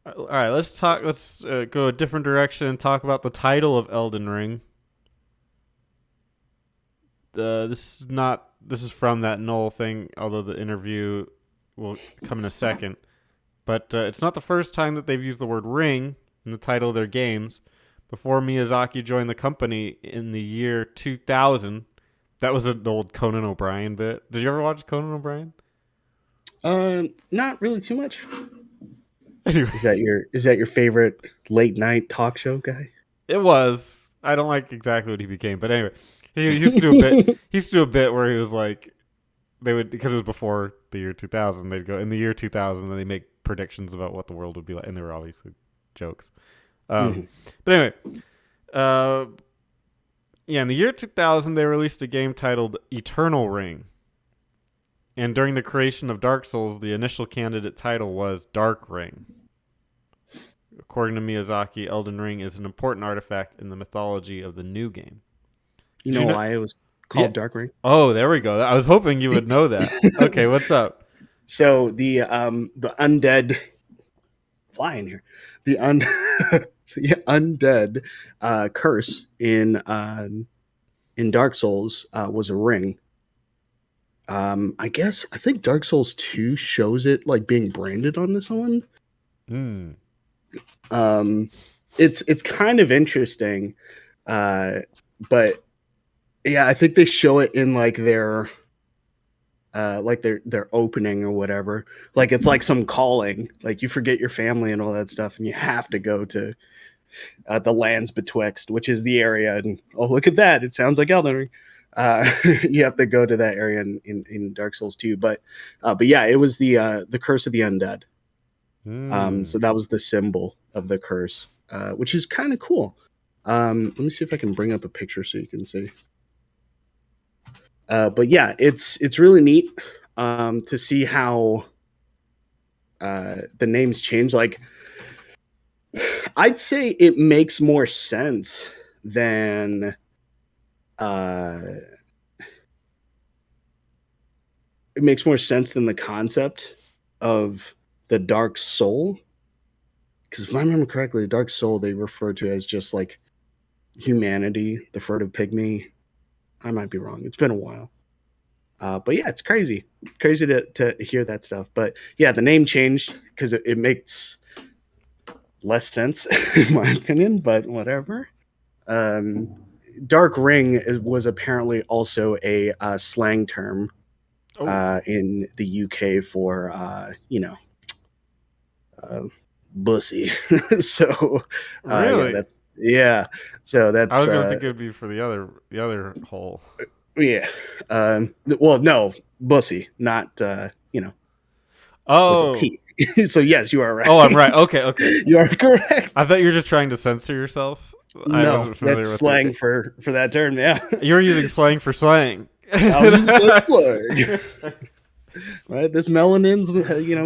All right, let's go a different direction and talk about the title of Elden Ring. This is from that Null thing, although the interview will come in a second. But it's not the first time that they've used the word ring in the title of their games. Before Miyazaki joined the company in the year 2000, that was an old Conan O'Brien bit. Did you ever watch Conan O'Brien? Not really too much. Anyway. Is that your favorite late night talk show guy? It was. I don't like exactly what he became, but anyway, he used to do a bit. He used to do a bit where he was like, they would, because it was before the year 2000. They'd go in the year 2000, and they make predictions about what the world would be like, and they were obviously jokes. But anyway, in the year 2000, they released a game titled Eternal Ring. And during the creation of Dark Souls, the initial candidate title was Dark Ring. According to Miyazaki, Elden Ring is an important artifact in the mythology of the new game. You know why it was called Dark Ring? Oh, there we go. I was hoping you would know that. Okay, what's up? So the undead flying here, the undead curse in Dark Souls was a ring. I think Dark Souls 2 shows it like being branded onto someone. It's kind of interesting, but yeah, I think they show it in like their opening or whatever. Like it's like some calling, like you forget your family and all that stuff, and you have to go to the lands betwixt, which is the area. And oh, look at that! It sounds like Elden Ring. You have to go to that area in Dark Souls 2. But yeah, it was the curse of the undead. So that was the symbol of the curse, which is kind of cool. Let me see if I can bring up a picture so you can see. But yeah, it's really neat to see how the names change. Like I'd say it makes more sense than uh it makes more sense than the concept of the dark soul. Because if I remember correctly, the dark soul they refer to as just like humanity, the furtive pygmy. I might be wrong. It's been a while. But yeah, it's crazy to hear that stuff. But yeah, the name changed because it makes less sense in my opinion. But whatever. Um, Dark Ring was apparently also a slang term Oh, in the UK for uh, bussy. So yeah, really? yeah. So I that's was gonna think it'd be for the other hole. yeah. Well, no, bussy, not with a Oh, P. So yes, you are oh, I'm right. right. Okay, okay. You are I correct. thought you were just trying to censor yourself. I No, wasn't that's familiar with it. slang for that term. Yeah, You were using slang for slang. I was using slang. Right, this melanin's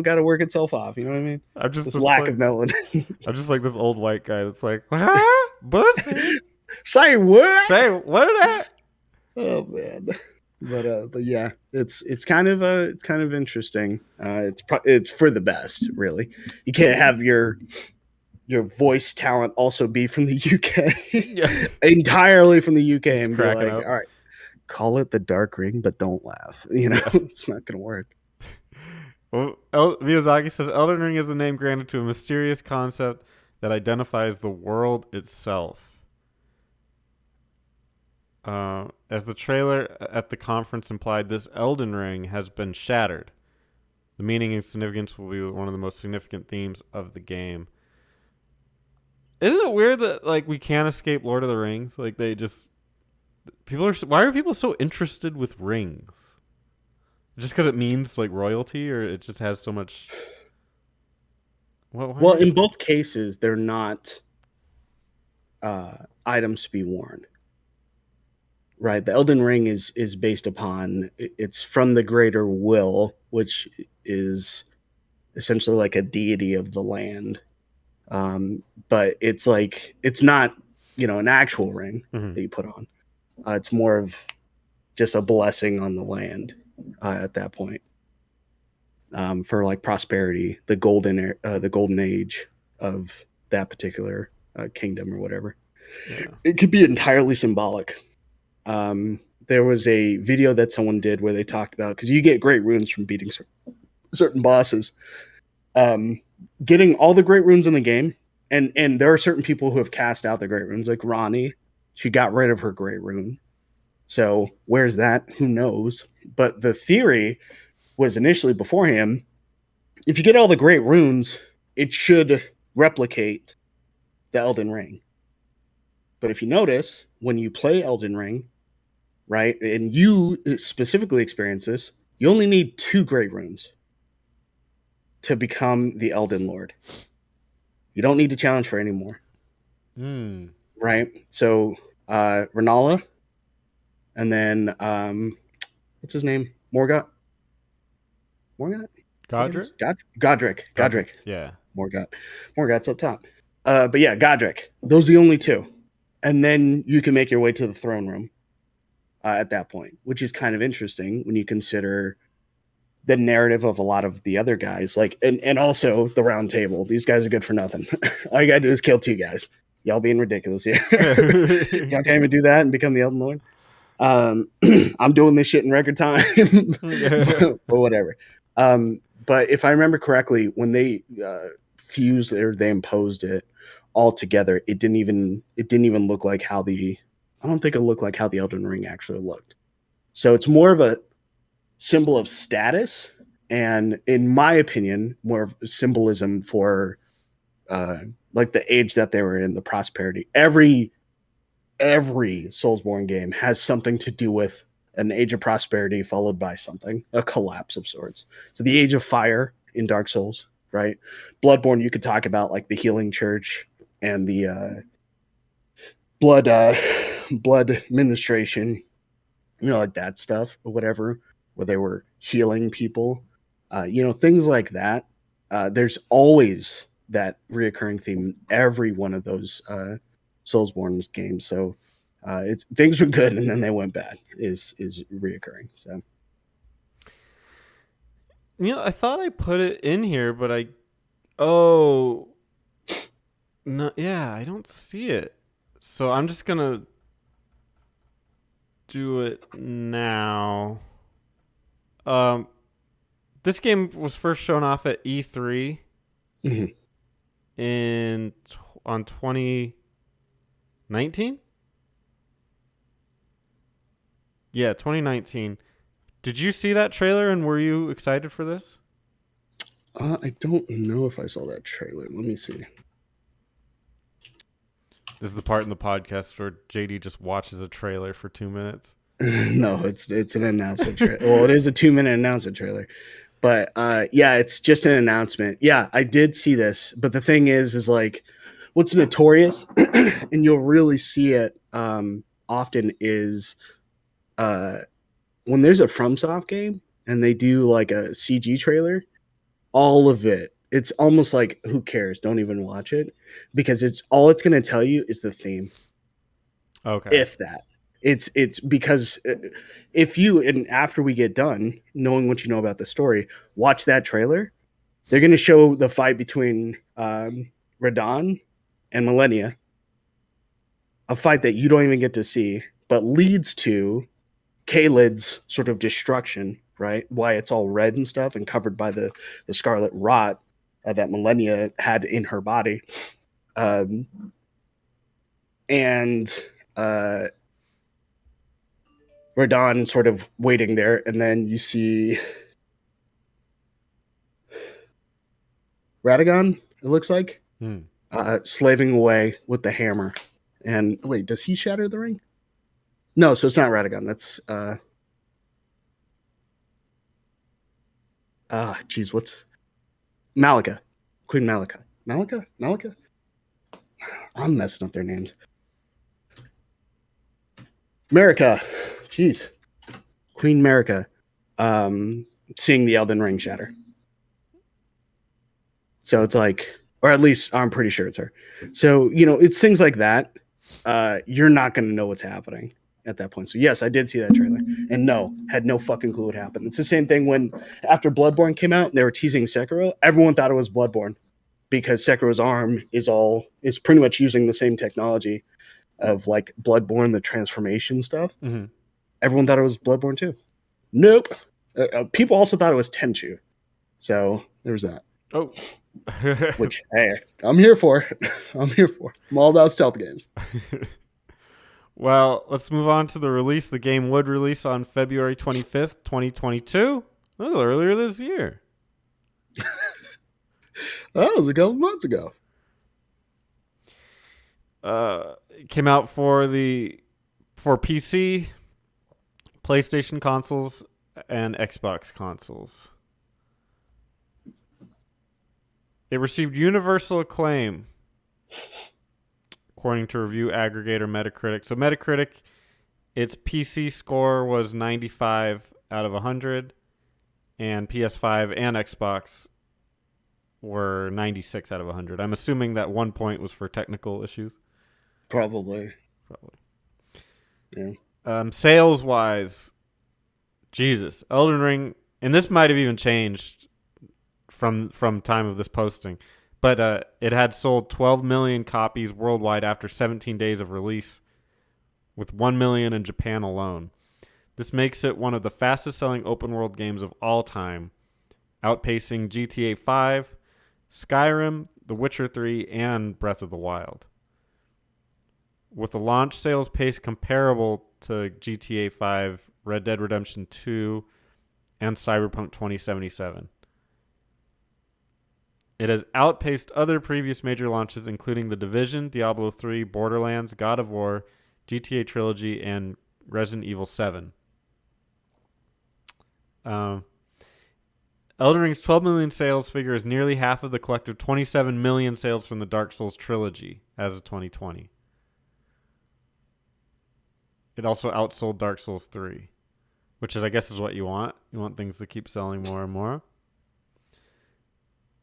got to work itself off. You know what I mean? I'm just This this lack like of melanin. I'm just like this old white guy that's like, huh? Bussy? Say what? Say what is that? Oh man. But yeah, it's kind of interesting. It's for the best, really. You can't have your voice talent also be from the UK, Yeah. entirely from the UK, Just and be cracking like, up. all right, call it the Dark Ring, but don't laugh. Yeah. It's not gonna work. Well, Miyazaki says Elden Ring is the name granted to a mysterious concept that identifies the world itself. As the trailer at the conference implied, this Elden Ring has been shattered. The meaning and significance will be one of the most significant themes of the game. Isn't it weird that like we can't escape Lord of the Rings? Like they just people are. Why are people so interested with rings? Just because it means like royalty, or it just has so much. What? Why Well, are in people? both cases, they're not items to be worn. Right, the Elden Ring is based upon it's from the greater will, which is essentially like a deity of the land. But it's like it's not an actual ring Mhm. that you put on. It's more of just a blessing on the land at that point, for like prosperity, the golden age of that particular kingdom or whatever. Yeah. It could be entirely symbolic. Um, there was a video that someone did where they talked about because you get great runes from beating certain bosses. Um, Getting all the great runes in the game, and there are certain people who have cast out the great runes, like Ronnie. She got rid of her great rune. So where's that? Who knows? But the theory was initially beforehand, if you get all the great runes, it should replicate the Elden Ring. But if you notice, when you play Elden Ring, right, and you specifically experience this, you only need 2 great runes to become the Elden Lord. You don't need to challenge for any more, Hmm. right? So Renala, and then what's his name? Morgot? Morgot? I think it Godric. is. Godric. Godric. Godric. Yeah. Morgot. Morgot's up top. But yeah, Godric. Those are the only 2. And then you can make your way to the throne room at that point, which is kind of interesting when you consider the narrative of a lot of the other guys, like and also the round table. These guys are good for nothing. All you gotta do is kill 2 guys. Y'all being ridiculous here. Y'all can't even do that and become the Elden Lord. I'm doing this shit in record time, but whatever. But if I remember correctly, when they fused or they imposed it all together, it didn't even look like how the I don't think it looked like how the Elden Ring actually looked. So it's more of a symbol of status, and in my opinion, more of symbolism for uh, like the age that they were in, the prosperity. Every Soulsborne game has something to do with an age of prosperity followed by something, a collapse of sorts. So the age of fire in Dark Souls, right? Bloodborne, you could talk about like the healing church and the blood blood ministration, like that stuff or whatever, where they were healing people, things like that. There's always that reoccurring theme in every one of those Soulsborne games. So things were good and then they went bad. Is reoccurring. So I thought I put it in here, but oh no, yeah, I don't see it. So I'm just gonna do it now. Um, this game was first shown off at E3 mhm. on 2019. Yeah, 2019. Did you see that trailer and were you excited for this? I don't know if I saw that trailer. Let me see. This is the part in the podcast where JD just watches a trailer for 2 minutes. No, it's an announcement trailer. Well, it is a 2-minute announcement trailer. But yeah, it's just an announcement. Yeah, I did see this. But the thing is like what's notorious, and you'll really see it often, is when there's a FromSoft game and they do like a CG trailer, all of it, it's almost like who cares? Don't even watch it, because it's going to tell you is the theme. Okay. If that. It's because if you, and after we get done knowing what you know about the story, watch that trailer, they're going to show the fight between Radon and Millennia, a fight that you don't even get to see, but leads to Kalid's sort of destruction, right? Why it's all red and stuff and covered by the scarlet rot that Millennia had in her body. And Radon sort of waiting there, and then you see Radagon, it looks like, slaving away with the hammer. And wait, does he shatter the ring? No, so it's not Radagon. That's what's Malika, Queen Malika, Malika. I'm messing up their names. Marika, jeez, Queen Marika, seeing the Elden Ring shatter. So it's like, or at least I'm pretty sure it's her. So, it's things like that. You're not going to know what's happening at that point. So yes, I did see that trailer, and no, had no fucking clue what happened. It's the same thing when after Bloodborne came out, they were teasing Sekiro. Everyone thought it was Bloodborne because Sekiro's arm is pretty much using the same technology of like Bloodborne, the transformation stuff. Mm-hmm. Everyone thought it was Bloodborne too. Nope. People also thought it was Tenchu. So there was that. Oh. Which, hey, I'm here for. I'm all about stealth games. Well, let's move on to the release. The game would release on February 25th, 2022. A little earlier this year. That was a couple months ago. It came out for PC, PlayStation consoles, and Xbox consoles. It received universal acclaim, according to review aggregator Metacritic. So Metacritic, its PC score was 95 out of 100, and PS5 and Xbox were 96 out of 100. I'm assuming that 1 point was for technical issues. Probably. Yeah. Sales-wise, Jesus, Elden Ring, and this might have even changed from time of this posting, but it had sold 12 million copies worldwide after 17 days of release, with 1 million in Japan alone. This makes it one of the fastest selling open world games of all time, outpacing GTA 5, Skyrim, The Witcher 3, and Breath of the Wild. With a launch sales pace comparable to GTA 5, Red Dead Redemption 2, and Cyberpunk 2077. It has outpaced other previous major launches, including The Division, Diablo 3, Borderlands, God of War, GTA Trilogy, and Resident Evil 7. Elden Ring's 12 million sales figure is nearly half of the collective 27 million sales from the Dark Souls trilogy as of 2020. It also outsold Dark Souls 3, which I guess is what you want. You want things to keep selling more and more.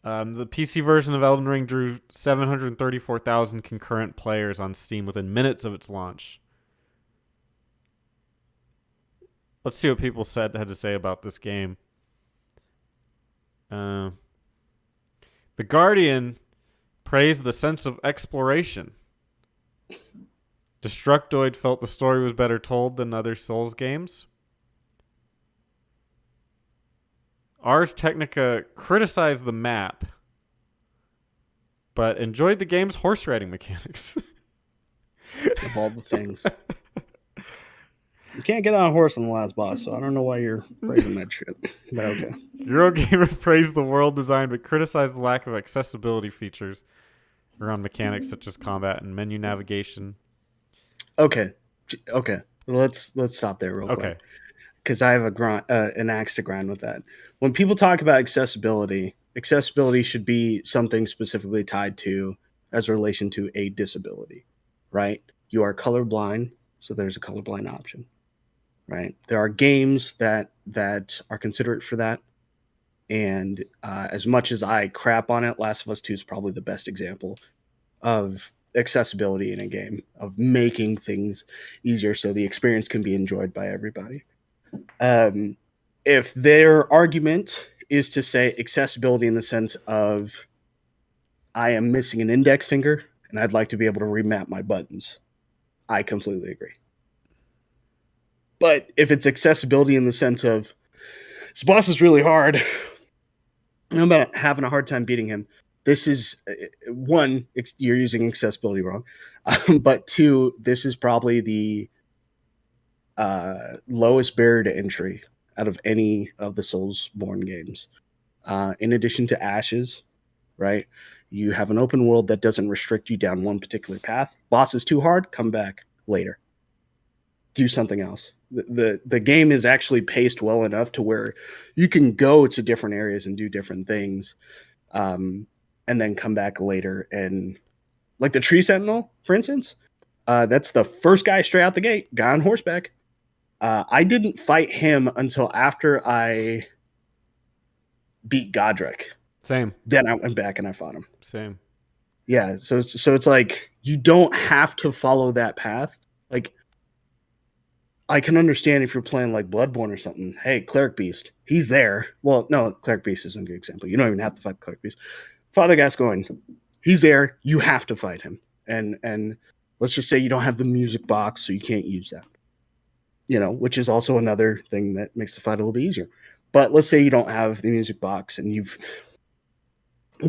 The PC version of Elden Ring drew 734,000 concurrent players on Steam within minutes of its launch. Let's see what people had to say about this game. The Guardian praised the sense of exploration. Destructoid felt the story was better told than other Souls games. Ars Technica criticized the map, but enjoyed the game's horse riding mechanics. Of all the things. You can't get on a horse in the last boss, so I don't know why you're praising that shit. But okay. Eurogamer praised the world design, but criticized the lack of accessibility features around mechanics such as combat and menu navigation. Okay. Let's stop there real quick. Okay. Because I have an axe to grind with that. When people talk about accessibility should be something specifically tied to as a relation to a disability, right? You are colorblind, so there's a colorblind option, right? There are games that are considerate for that. And as much as I crap on it, Last of Us 2 is probably the best example of accessibility in a game, of making things easier so the experience can be enjoyed by everybody. If their argument is to say accessibility in the sense of I am missing an index finger and I'd like to be able to remap my buttons, I completely agree. But if it's accessibility in the sense of this boss is really hard, I'm having a hard time beating him, this is one, you're using accessibility wrong. But two, this is probably the lowest barrier to entry out of any of the Soulsborne games. In addition to Ashes, right? You have an open world that doesn't restrict you down one particular path. Boss is too hard, come back later. Do something else. The game is actually paced well enough to where you can go to different areas and do different things, and then come back later. And like the Tree Sentinel, for instance, that's the first guy straight out the gate, guy on horseback. I didn't fight him until after I beat Godric. Same. Then I went back and I fought him. Same. Yeah, so it's like you don't have to follow that path. Like, I can understand if you're playing like Bloodborne or something. Hey, Cleric Beast, he's there. Well, no, Cleric Beast isn't a good example. You don't even have to fight Cleric Beast. Father Gascoigne, he's there. You have to fight him. And let's just say you don't have the music box, so you can't use that. You know, which is also another thing that makes the fight a little bit easier. But let's say you don't have the music box and you've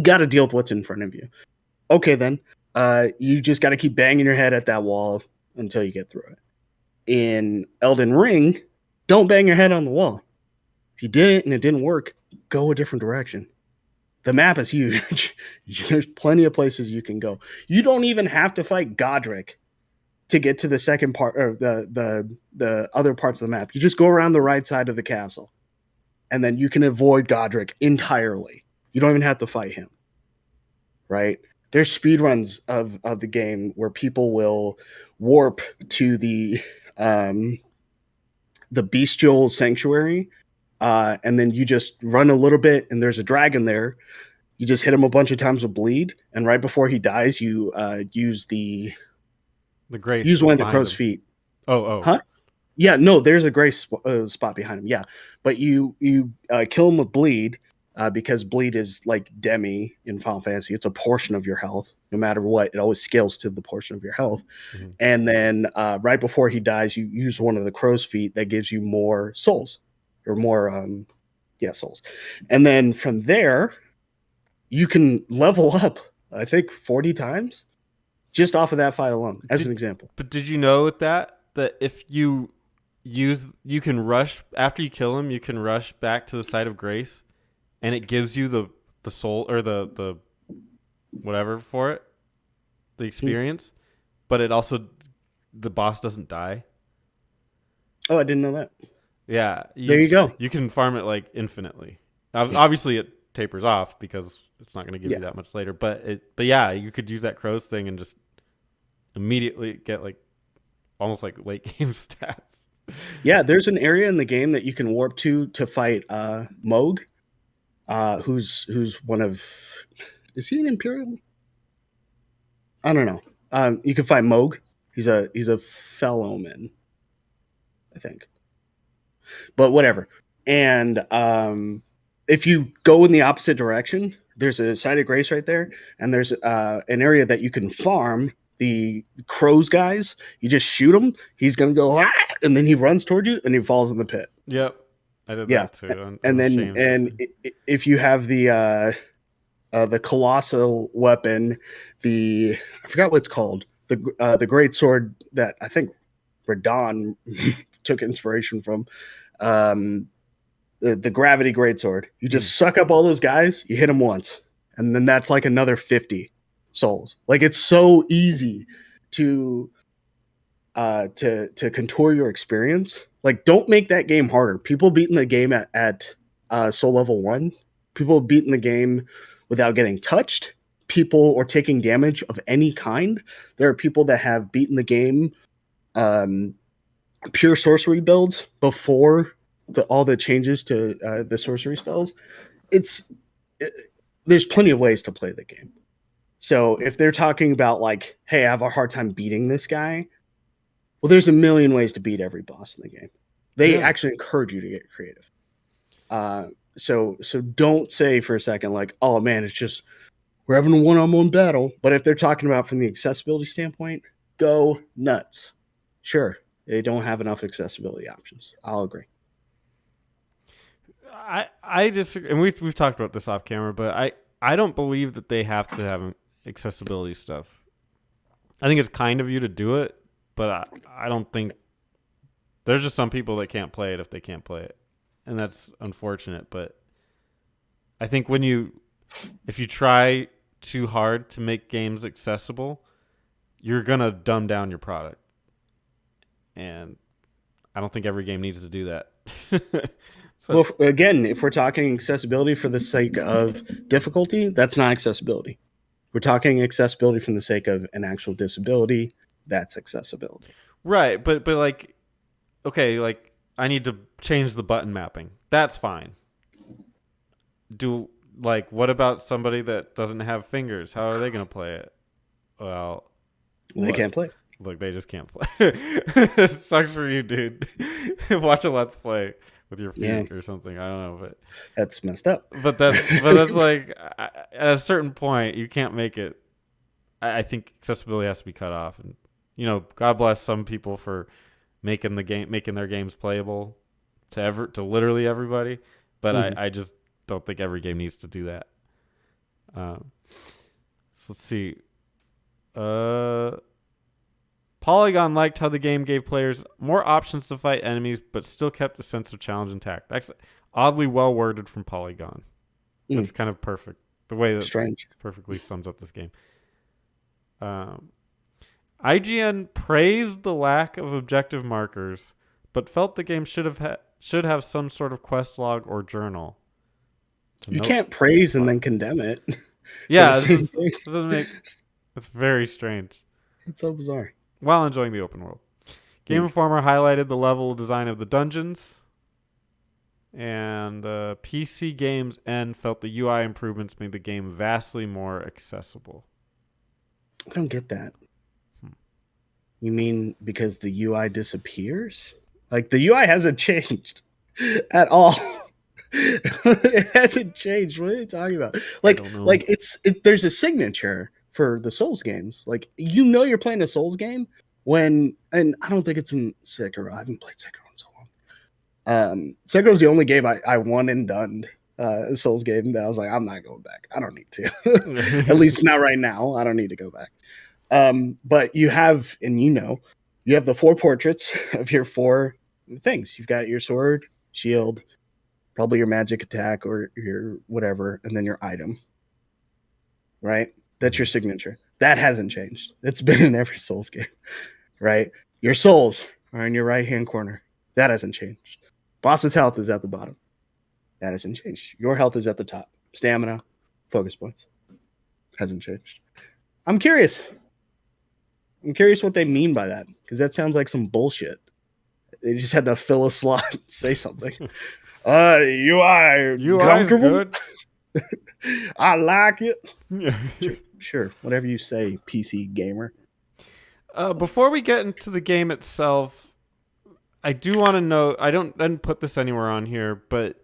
got to deal with what's in front of you. Okay, then you just got to keep banging your head at that wall until you get through it. In Elden Ring, don't bang your head on the wall. If you did it and it didn't work, go a different direction. The map is huge. There's plenty of places you can go. You don't even have to fight Godric to get to the second part, or the other parts of the map. You just go around the right side of the castle, and then you can avoid Godric entirely. You don't even have to fight him, right? There's speedruns of the game where people will warp to the bestial sanctuary, and then you just run a little bit, and there's a dragon there. You just hit him a bunch of times with bleed, and right before he dies, you use grace. Use one of the crow's feet. Oh. Huh? Yeah, no, there's a grace spot behind him. Yeah, but you kill him with bleed, because bleed is like Demi in Final Fantasy. It's a portion of your health. No matter what, it always scales to the portion of your health. Mm-hmm. And then right before he dies, you use one of the crow's feet that gives you more souls. Or more, souls. And then from there, you can level up, I think, 40 times just off of that fight alone, as an example. But did you know that if you can rush, after you kill him, you can rush back to the site of grace, and it gives you the soul, or the whatever for it, the experience, but it also, the boss doesn't die. Oh, I didn't know that. Yeah. There you go. You can farm it like infinitely. Obviously it tapers off because it's not going to give you that much later, but yeah, you could use that crow's thing and just immediately get like almost like late game stats. Yeah, there's an area in the game that you can warp to fight Moog. who's one of, is he an Imperial? I don't know. You can find Moog. He's a Fellowman, I think. But whatever. And if you go in the opposite direction, there's a site of grace right there, and there's an area that you can farm the crows guys. You just shoot him. He's gonna go, "Ah!" And then he runs toward you, and he falls in the pit. Yep, I did Yeah, that too. I'm and then ashamed to say. if you have the colossal weapon, I forgot what it's called, the great sword that I think Radon took inspiration from. Um, the gravity greatsword. You just suck up all those guys, you hit them once, and then that's like another 50 souls. Like, it's so easy to to contour your experience. Like, don't make that game harder. People beating the game at soul level 1, people beating the game without getting touched, people or taking damage of any kind. There are people that have beaten the game pure sorcery builds before all the changes to the sorcery spells. There's plenty of ways to play the game. So if they're talking about like, hey, I have a hard time beating this guy, well, there's a million ways to beat every boss in the game. They actually encourage you to get creative. So don't say for a second like, oh man, it's just we're having a one-on-one battle. But if they're talking about from the accessibility standpoint, go nuts. Sure, they don't have enough accessibility options. I'll agree. I disagree, and we've talked about this off camera, but I don't believe that they have to have accessibility stuff. I think it's kind of you to do it, but I don't think there's just some people that can't play it if they can't play it, and that's unfortunate. But I think if you try too hard to make games accessible, you're gonna dumb down your product, and I don't think every game needs to do that. So, well, again, if we're talking accessibility for the sake of difficulty, that's not accessibility. We're talking accessibility from the sake of an actual disability. That's accessibility. Right, but like, okay, like I need to change the button mapping. That's fine. What about somebody that doesn't have fingers? How are they going to play it? Well, they can't play. Look, they just can't play. It sucks for you, dude. Watch a let's play with your feet or something. I don't know, but that's messed up. But that's like at a certain point you can't make it. I think accessibility has to be cut off, and God bless some people for making their games playable to literally everybody. But I just don't think every game needs to do that. So let's see. Polygon liked how the game gave players more options to fight enemies, but still kept the sense of challenge intact. That's oddly well worded from Polygon. It's kind of perfect. The way that perfectly sums up this game. IGN praised the lack of objective markers, but felt the game should have some sort of quest log or journal. You can't praise and then condemn it. Yeah, it doesn't make. It's very strange. It's so bizarre. While enjoying the open world, Game Informer highlighted the level design of the dungeons, and PC Games N felt the UI improvements made the game vastly more accessible. I don't get that. You mean because the UI disappears? Like, the UI hasn't changed at all. It hasn't changed. What are you talking about? Like there's a signature for the Souls games. Like, you're playing a Souls game and I don't think it's in Sekiro. I haven't played Sekiro in so long. Sekiro's the only game I won and done a Souls game that I was like, I'm not going back. I don't need to. At least not right now. I don't need to go back. But you have the 4 portraits of your 4 things. You've got your sword, shield, probably your magic attack or your whatever, and then your item. Right? That's your signature. That hasn't changed. It's been in every Souls game. Right? Your souls are in your right-hand corner. That hasn't changed. Boss's health is at the bottom. That hasn't changed. Your health is at the top. Stamina, focus points. Hasn't changed. I'm curious what they mean by that, because that sounds like some bullshit. They just had to fill a slot and say something. UI UI is comfortable? good. I like it. Yeah. Sure, whatever you say, PC gamer. Before we get into the game itself, I do want to note I didn't put this anywhere on here, but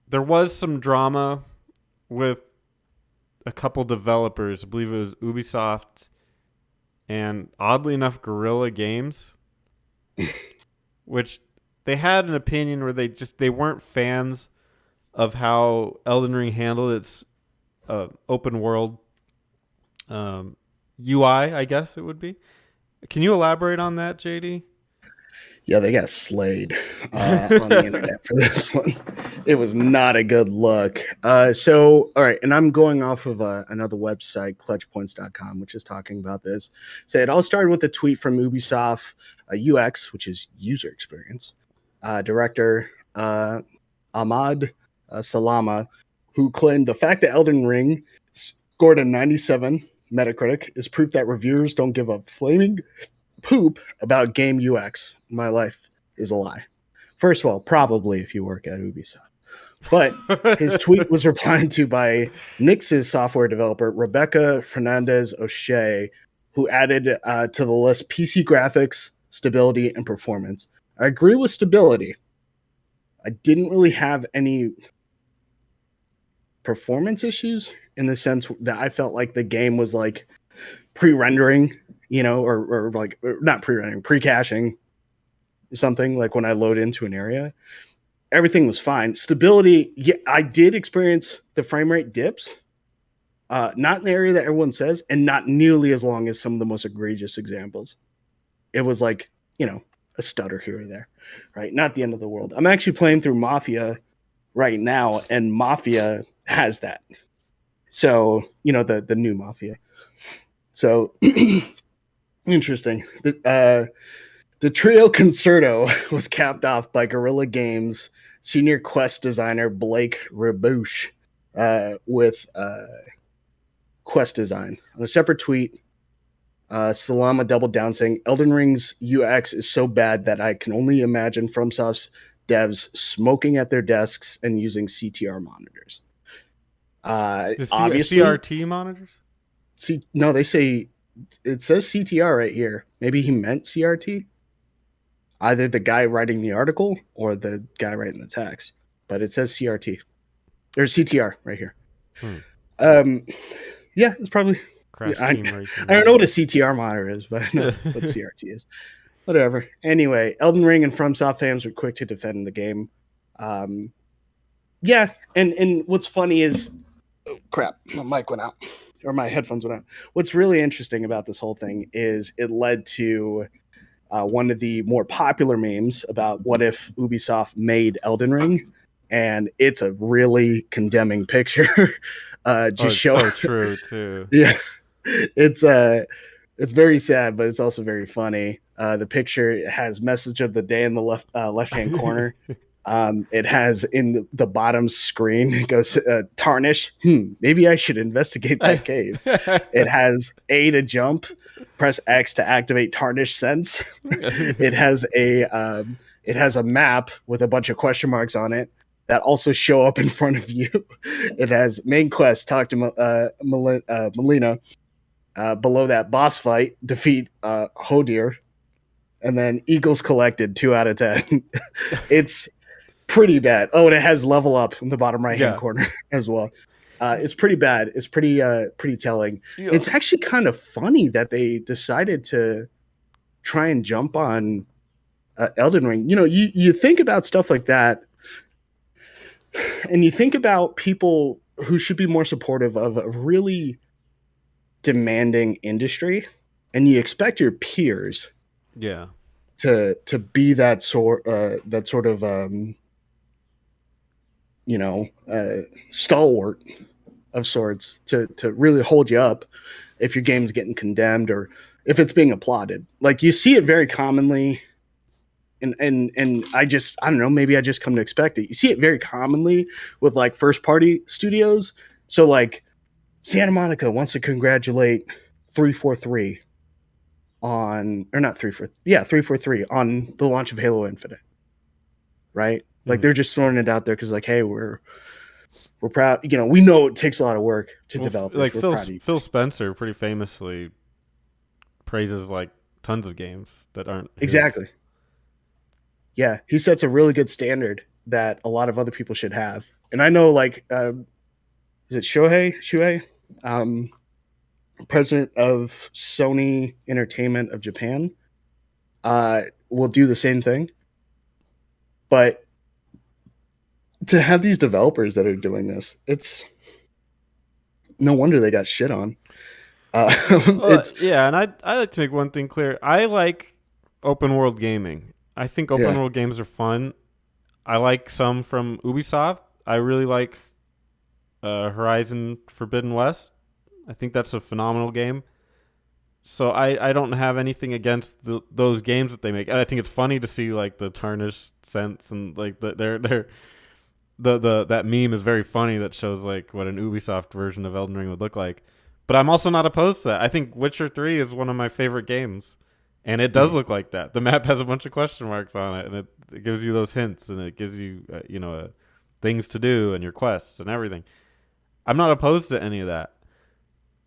there was some drama with a couple developers. I believe it was Ubisoft and oddly enough Guerrilla Games, which they had an opinion where they weren't fans of how Elden Ring handled its open world UI, I guess it would be. Can you elaborate on that, JD? Yeah, they got slayed on the internet for this one. It was not a good look. So, all right, and I'm going off of another website, clutchpoints.com, which is talking about this. So it all started with a tweet from Ubisoft UX, which is user experience, director Ahmad Salama, who claimed the fact that Elden Ring scored a 97 Metacritic is proof that reviewers don't give a flaming poop about game UX. My life is a lie. First of all, probably if you work at Ubisoft. But his tweet was replied to by Nix's software developer, Rebecca Fernandez O'Shea, who added to the list PC graphics, stability, and performance. I agree with stability. I didn't really have any performance issues in the sense that I felt like the game was like pre-rendering, or like not pre-rendering, pre-caching something like when I load into an area. Everything was fine. Stability, yeah, I did experience the frame rate dips, not in the area that everyone says, and not nearly as long as some of the most egregious examples. It was like, a stutter here or there, right? Not the end of the world. I'm actually playing through Mafia right now, and Mafia has that. So, the new Mafia. So interesting. The trio concerto was capped off by Guerrilla Games senior quest designer Blake Rabouche with quest design. On a separate tweet, Salama doubled down saying, Elden Ring's UX is so bad that I can only imagine FromSoft's devs smoking at their desks and using CTR monitors. Obviously, CRT monitors? no, they say it says CTR right here. Maybe he meant CRT. Either the guy writing the article or the guy writing the text, but it says CRT or CTR right here. Yeah, it's probably Crash I Team Racing. don't know what a CTR monitor is, but I know what CRT is. Whatever. Anyway, Elden Ring and FromSoft fans were quick to defend the game. Yeah, and what's funny is, crap, my mic went out or my headphones went out. What's really interesting about this whole thing is it led to one of the more popular memes about what if Ubisoft made Elden Ring, and it's a really condemning picture. So true too. Yeah, it's very sad, but it's also very funny. The picture has message of the day in the left hand corner. It has in the bottom screen, it goes tarnish. Maybe I should investigate that cave. It has A to jump, press X to activate tarnish sense. It has a map with a bunch of question marks on it that also show up in front of you. It has main quest, talk to Melina. Below that, boss fight, defeat Hodir, and then Eagles collected, 2 out of 10. It's pretty bad. Oh, and it has level up in the bottom right hand corner as well. It's pretty bad. It's pretty telling. Yeah. It's actually kind of funny that they decided to try and jump on Elden Ring. You think about stuff like that, and you think about people who should be more supportive of a really demanding industry, and you expect your peers, to be that sort of stalwart of sorts to really hold you up if your game's getting condemned or if it's being applauded. Like, you see it very commonly, and I don't know, maybe I just come to expect it. You see it very commonly with like first party studios. So like Santa Monica wants to congratulate 343 on, or not 343, 343 on the launch of Halo Infinite, right? Like And they're just throwing it out there because like, hey, we're proud. You know, we know it takes a lot of work to well, develop this. like We're proud of you. Phil Spencer pretty famously praises like tons of games that aren't his. Exactly. Yeah, he sets a really good standard that a lot of other people should have. And I know, like, is it Shuhei, um, president of Sony Entertainment of Japan, will do the same thing. But to have these developers that are doing this, it's no wonder they got shit on. It's Yeah, and I like to make one thing clear. I like open world gaming. I think open yeah, world games are fun. I like some from Ubisoft. I really like Horizon Forbidden West. I think that's a phenomenal game. So I don't have anything against those games that they make. And I think it's funny to see like the tarnished sense and like the that meme is very funny that shows like what an Ubisoft version of Elden Ring would look like. But I'm also not opposed to that. I think Witcher 3 is one of my favorite games. And it does look like that. The map has a bunch of question marks on it, and it gives you those hints, and it gives you, things to do and your quests and everything. I'm not opposed to any of that.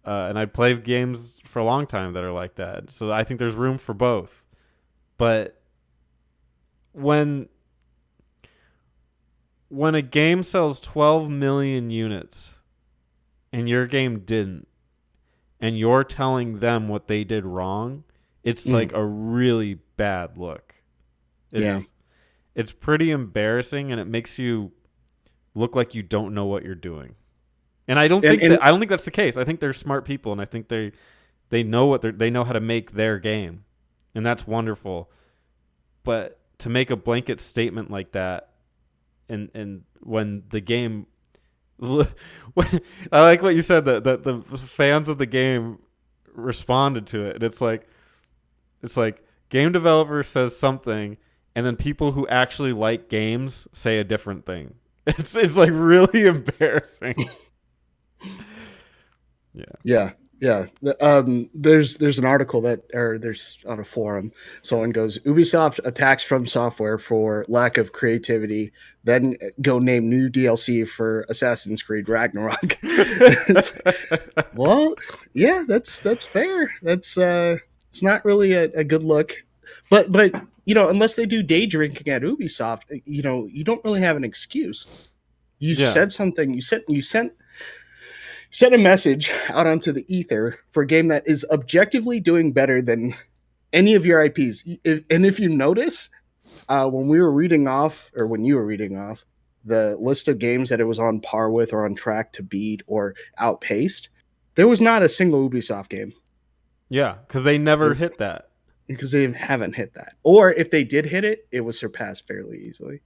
And I played games for a long time that are like that. So I think there's room for both. But when when a game sells 12 million units and your game didn't, and you're telling them what they did wrong, it's like a really bad look. yeah. It's pretty embarrassing, and it makes you look like you don't know what you're doing. And I don't think that's the case. I think they're smart people, and I think they know they know how to make their game, and that's wonderful. But to make a blanket statement like that, and when the game, I like what you said that the fans of the game responded to it, and it's like game developer says something, and then people who actually like games say a different thing. It's like really embarrassing. Yeah. Yeah, yeah. There's an article there's on a forum. Someone goes, Ubisoft attacks From Software for lack of creativity. Then go name new DLC for Assassin's Creed Ragnarok. Well, yeah, that's fair. That's it's not really a good look. But you know, unless they do day drinking at Ubisoft, you know, you don't really have an excuse. You Yeah. said something. You sent a message out onto the ether for a game that is objectively doing better than any of your IPs. And if you notice, when we were reading off, or when you were reading off, the list of games that it was on par with or on track to beat or outpaced, there was not a single Ubisoft game. Yeah, because they never hit that. Because they haven't hit that. Or if they did hit it, it was surpassed fairly easily.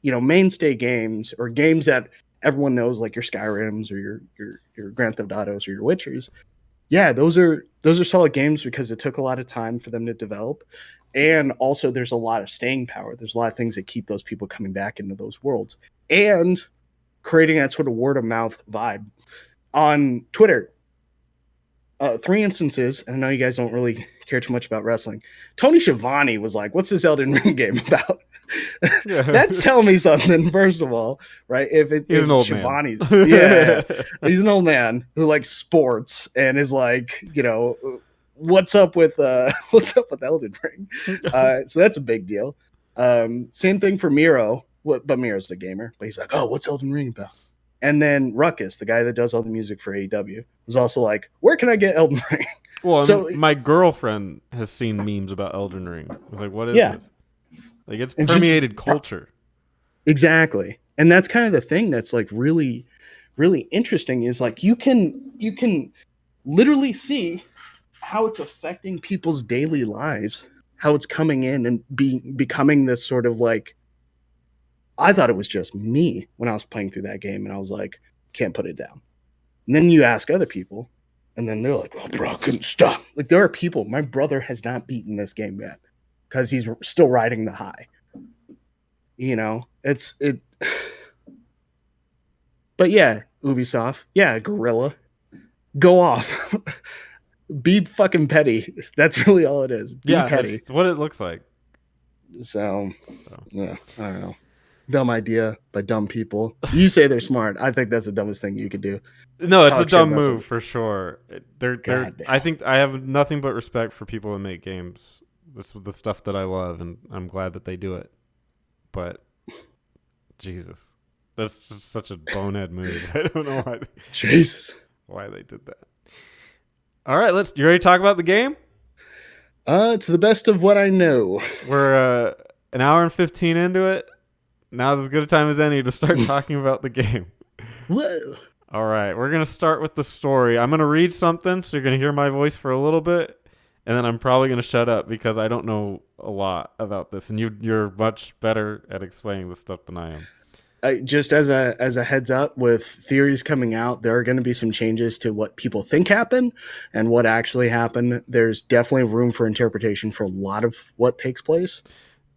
You know, mainstay games or games that everyone knows, like your Skyrims or your Grand Theft Autos or your Witchers. Yeah, those are solid games because it took a lot of time for them to develop, and also there's a lot of staying power. There's a lot of things that keep those people coming back into those worlds and creating that sort of word of mouth vibe. On Twitter, 3 instances, and I know you guys don't really care too much about wrestling. Tony Schiavone was like, "What's this Elden Ring game about?" Yeah. That's telling me something, first of all, right? He's an old Schiavone's, man. yeah, he's an old man who likes sports and is like, you know, what's up with Elden Ring? So that's a big deal. Same thing for Miro, but Miro's the gamer, but he's like, oh, what's Elden Ring about? And then Ruckus, the guy that does all the music for AEW, was also like, where can I get Elden Ring? Well, So my girlfriend has seen memes about Elden Ring. I was like, what is yeah, this? Like, it's and permeated culture. exactly. And that's kind of the thing that's like really, really interesting is like you can literally see how it's affecting people's daily lives, how it's coming in and becoming this sort of like, I thought it was just me when I was playing through that game and I was like, can't put it down. And then you ask other people and then they're like, oh bro, I couldn't stop. Like there are people, my brother has not beaten this game yet because he's still riding the high. You know, it. But yeah, Ubisoft, yeah, Gorilla, go off, be fucking petty. That's really all it is. Be petty. That's what it looks like. So So yeah, I don't know. Dumb idea by dumb people. You say they're smart. I think that's the dumbest thing you could do. No, it's a Talk shit dumb about move something. for sure. They're. God I damn. think I have nothing but respect for people that make games. This is the stuff that I love, and I'm glad that they do it. But Jesus, that's just such a bonehead move. I don't know Jesus. why they did that. All right, you ready to talk about the game? To the best of what I know. We're an hour and 15 into it. Now's as good a time as any to start talking about the game. Whoa. All right, we're going to start with the story. I'm going to read something, so you're going to hear my voice for a little bit, and then I'm probably going to shut up because I don't know a lot about this, and you're much better at explaining this stuff than I am. Just as a heads up, with theories coming out, there are going to be some changes to what people think happened and what actually happened. There's definitely room for interpretation for a lot of what takes place.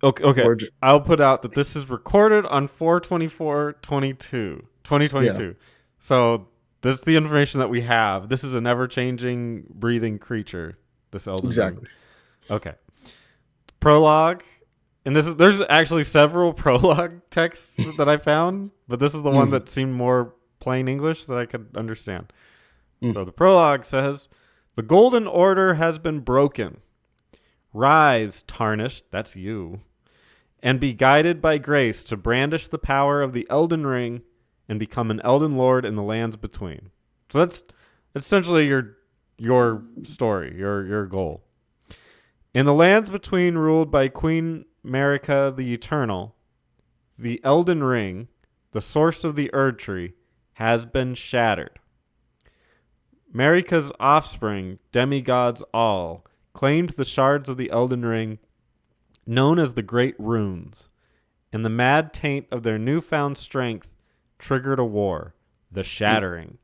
Okay. I'll put out that this is recorded on 4/24/2022. Yeah. So this is the information that we have. This is an ever-changing, breathing creature, this Elden Exactly. Ring. Okay. Prologue. And there's actually several prologue texts that I found, but this is the one that seemed more plain English that I could understand. So the prologue says, "The Golden Order has been broken. Rise, tarnished," that's you, "and be guided by grace to brandish the power of the Elden Ring and become an Elden Lord in the lands between." So that's essentially your story, your goal. "In the lands between, ruled by Queen Marika the Eternal, the Elden Ring, the source of the Erd Tree, has been shattered. Marika's offspring, demigods all, claimed the shards of the Elden Ring, known as the Great Runes, and the mad taint of their newfound strength triggered a war, the Shattering.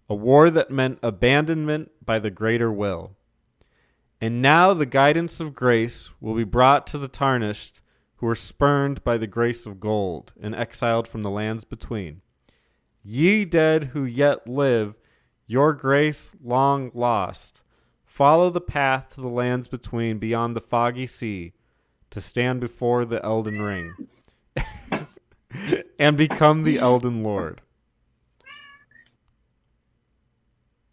A war that meant abandonment by the greater will. And now the guidance of grace will be brought to the tarnished who were spurned by the grace of gold and exiled from the lands between. Ye dead who yet live, your grace long lost, follow the path to the lands between beyond the foggy sea to stand before the Elden Ring and become the Elden Lord."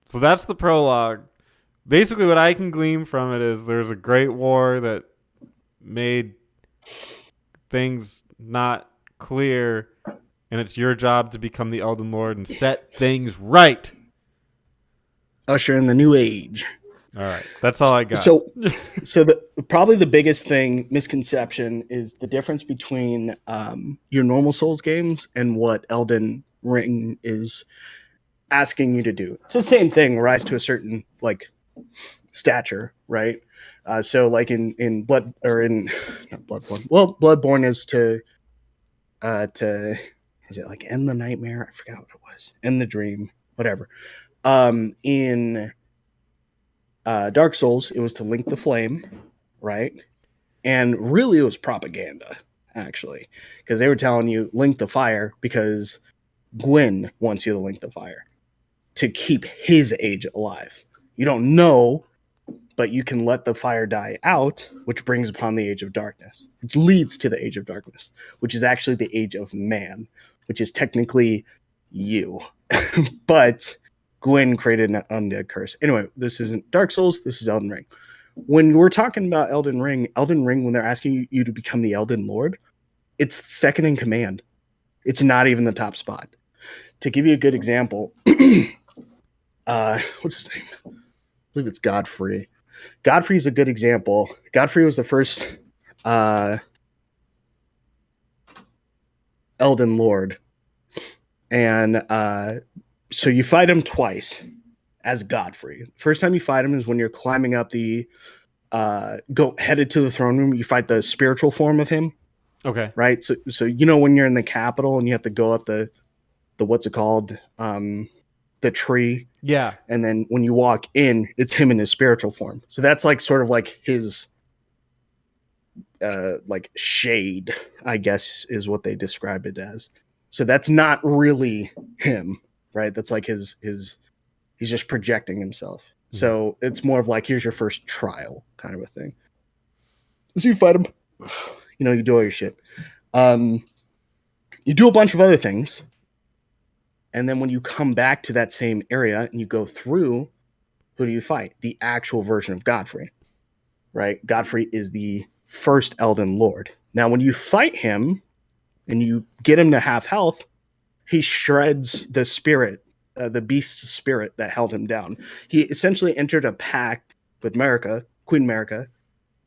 So that's the prologue. Basically, what I can glean from it is there's a great war that made things not clear, and it's your job to become the Elden Lord and set things right. Usher in the new age. All right, that's all I got. So probably the biggest misconception is the difference between your normal Souls games and what Elden Ring is asking you to do. It's the same thing, rise to a certain stature, right? So like in Blood or in not Bloodborne. Well, Bloodborne is to is it like end the nightmare? I forgot what it was. End the dream, whatever. In Dark Souls, it was to link the flame, right? And really, it was propaganda, actually, because they were telling you link the fire because Gwyn wants you to link the fire to keep his age alive. You don't know, but you can let the fire die out, which brings upon the age of darkness, which leads to the age of darkness, which is actually the age of man, which is technically you. But Gwyn created an undead curse. Anyway, this isn't Dark Souls. This is Elden Ring. When we're talking about Elden Ring, when they're asking you to become the Elden Lord, it's second in command. It's not even the top spot. To give you a good example, what's his name? I believe it's Godfrey. Godfrey is a good example. Godfrey was the first Elden Lord. And so you fight him twice as Godfrey. First time you fight him is when you're climbing up the headed to the throne room. You fight the spiritual form of him. Okay. Right? So you know when you're in the capital and you have to go up the what's it called? The tree. Yeah. And then when you walk in, it's him in his spiritual form. So that's like sort of like his like shade, I guess is what they describe it as. So that's not really him, right? That's like his he's just projecting himself. Mm-hmm. So it's more of like, here's your first trial kind of a thing. So you fight him, you know, you do all your shit. You do a bunch of other things, and then when you come back to that same area and you go through, who do you fight? The actual version of Godfrey, right? Godfrey is the first Elden Lord. Now, when you fight him and you get him to half health, he shreds the spirit, the beast's spirit that held him down. He essentially entered a pact with Marika, Queen Marika,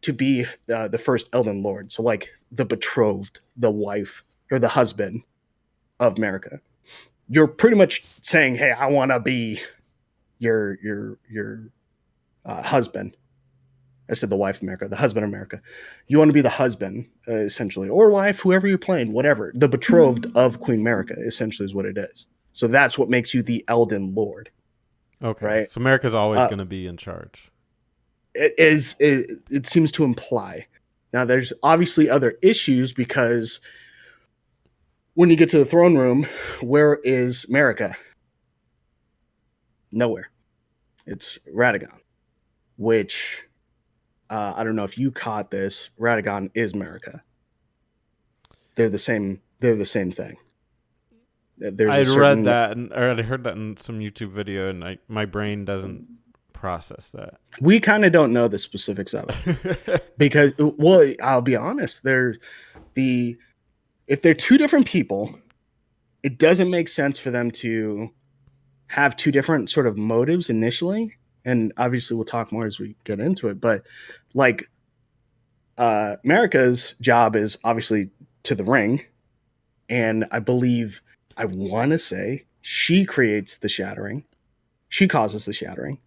to be the first Elden Lord. So, like the betrothed, the wife, or the husband of Marika. You're pretty much saying, "Hey, I want to be your husband." I said the wife of America, the husband of America. You want to be the husband, essentially, or wife, whoever you're playing, whatever. The betrothed of Queen America, essentially, is what it is. So that's what makes you the Elden Lord. Okay. Right? So America's always going to be in charge. It seems to imply. Now, there's obviously other issues because when you get to the throne room, where is America? Nowhere. It's Radagon, which I don't know if you caught this. Radagon is America. They're the same. They're the same thing. I had read that, or I heard that in some YouTube video, and my brain doesn't process that. We kind of don't know the specifics of it because, well, I'll be honest. If they're two different people, it doesn't make sense for them to have two different sort of motives initially. And obviously, we'll talk more as we get into it. But like, Marika's job is obviously to the ring, and I believe I want to say she creates the shattering, she causes the shattering,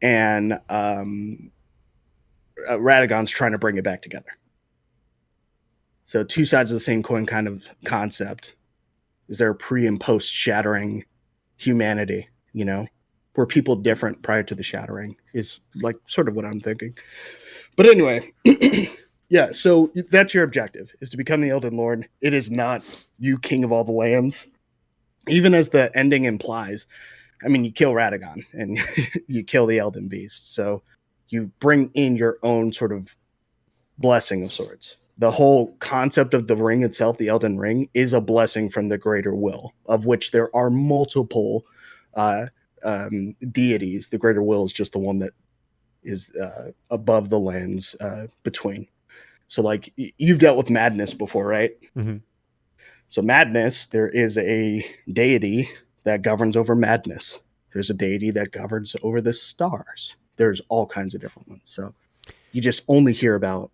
and Radagon's trying to bring it back together. So two sides of the same coin kind of concept. Is there a pre and post shattering humanity? You know, were people different prior to the shattering? Is like sort of what I'm thinking. But anyway, yeah. So that's your objective: is to become the Elden Lord. It is not you, king of all the lands. Even as the ending implies, I mean, you kill Radagon and you kill the Elden Beast. So you bring in your own sort of blessing of sorts. The whole concept of the ring itself, the Elden Ring, is a blessing from the greater will, of which there are multiple deities. The greater will is just the one that is above the lands between. So, like, you've dealt with madness before, right? Mm-hmm. So madness, there is a deity that governs over madness. There's a deity that governs over the stars. There's all kinds of different ones. So you just only hear about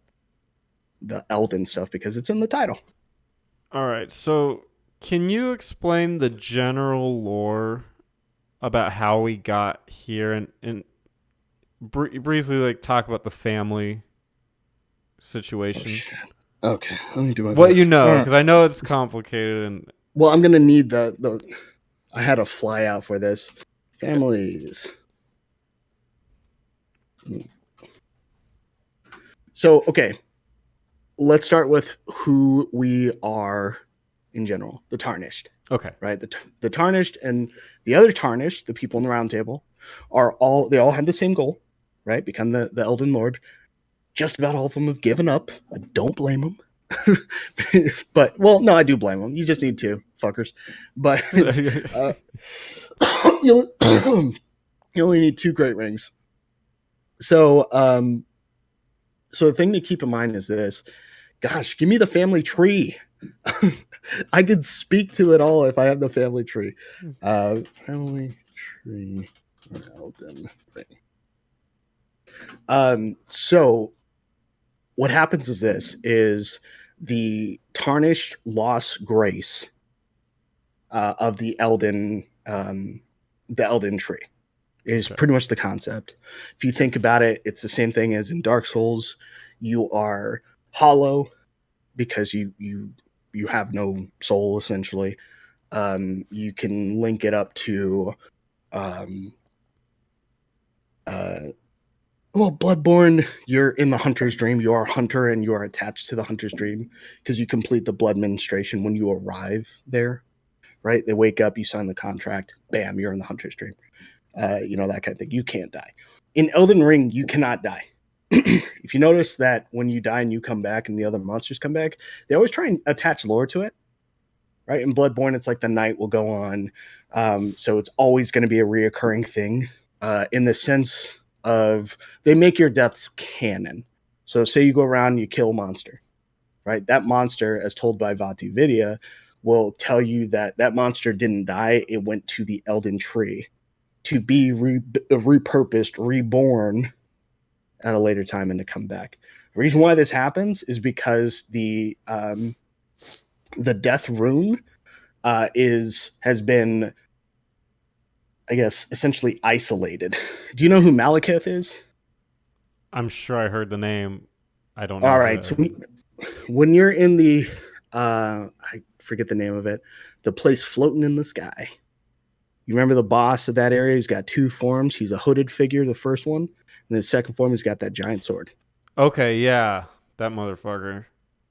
the Elden stuff because it's in the title. All right. So can you explain the general lore about how we got here and briefly like talk about the family situation? Oh, okay, let me do my what best. You know, because I know it's complicated. And well, I'm gonna need the. I had a fly out for this. Families. So okay, let's start with who we are in general. The Tarnished. Okay. Right. The Tarnished and the other Tarnished, the people in the round table, they all have the same goal, right? Become the Elden Lord. Just about all of them have given up. I don't blame them. But, well, no, I do blame them. You just need two fuckers. But you only need two great rings. So, so the thing to keep in mind is this. Gosh, give me the family tree. I could speak to it all if I have the family tree. Family tree Elden Ring. So what happens is this is the Tarnished lost grace of the Elden tree is pretty much the concept. If you think about it, it's the same thing as in Dark Souls. You are hollow because you have no soul, essentially. You can link it up to Bloodborne. You're in the Hunter's Dream. You are a hunter and you are attached to the Hunter's Dream because you complete the blood ministration when you arrive there, right? They wake up, you sign the contract, bam, you're in the Hunter's Dream. That kind of thing. You can't die. In Elden Ring, you cannot die. If you notice that when you die and you come back and the other monsters come back, they always try and attach lore to it. right? In Bloodborne, it's like the night will go on. So it's always going to be a reoccurring thing in the sense of they make your deaths canon. So say you go around and you kill a monster, right? That monster, as told by Vati Vidya, will tell you that that monster didn't die. It went to the Elden tree to be repurposed, reborn at a later time and to come back. The reason why this happens is because the death rune has been, I guess, essentially isolated. Do you know who Malekith is? I'm sure I heard the name. I don't know All if right. So I. when you're in the, I forget the name of it, the place floating in the sky. You remember the boss of that area? He's got two forms. He's a hooded figure, the first one, and the second form, he's got that giant sword. Okay, yeah, that motherfucker.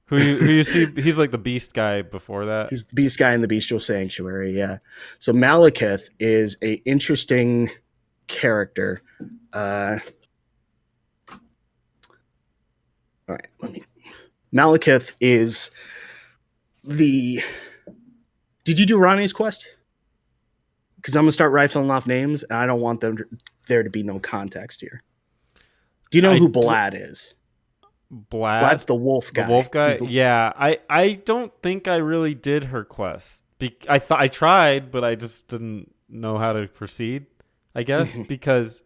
Who you see? He's like the beast guy before that. He's the beast guy in the bestial sanctuary. Yeah. So Malekith is a interesting character. All right. Malekith is the. Did you do Ronnie's quest? Because I'm gonna start rifling off names, and I don't want there to be no context here. Do you know who Blad is? Blad, Blad's the wolf the guy. wolf guy. Yeah, I don't think I really did her quest. I thought I tried, but I just didn't know how to proceed. I guess because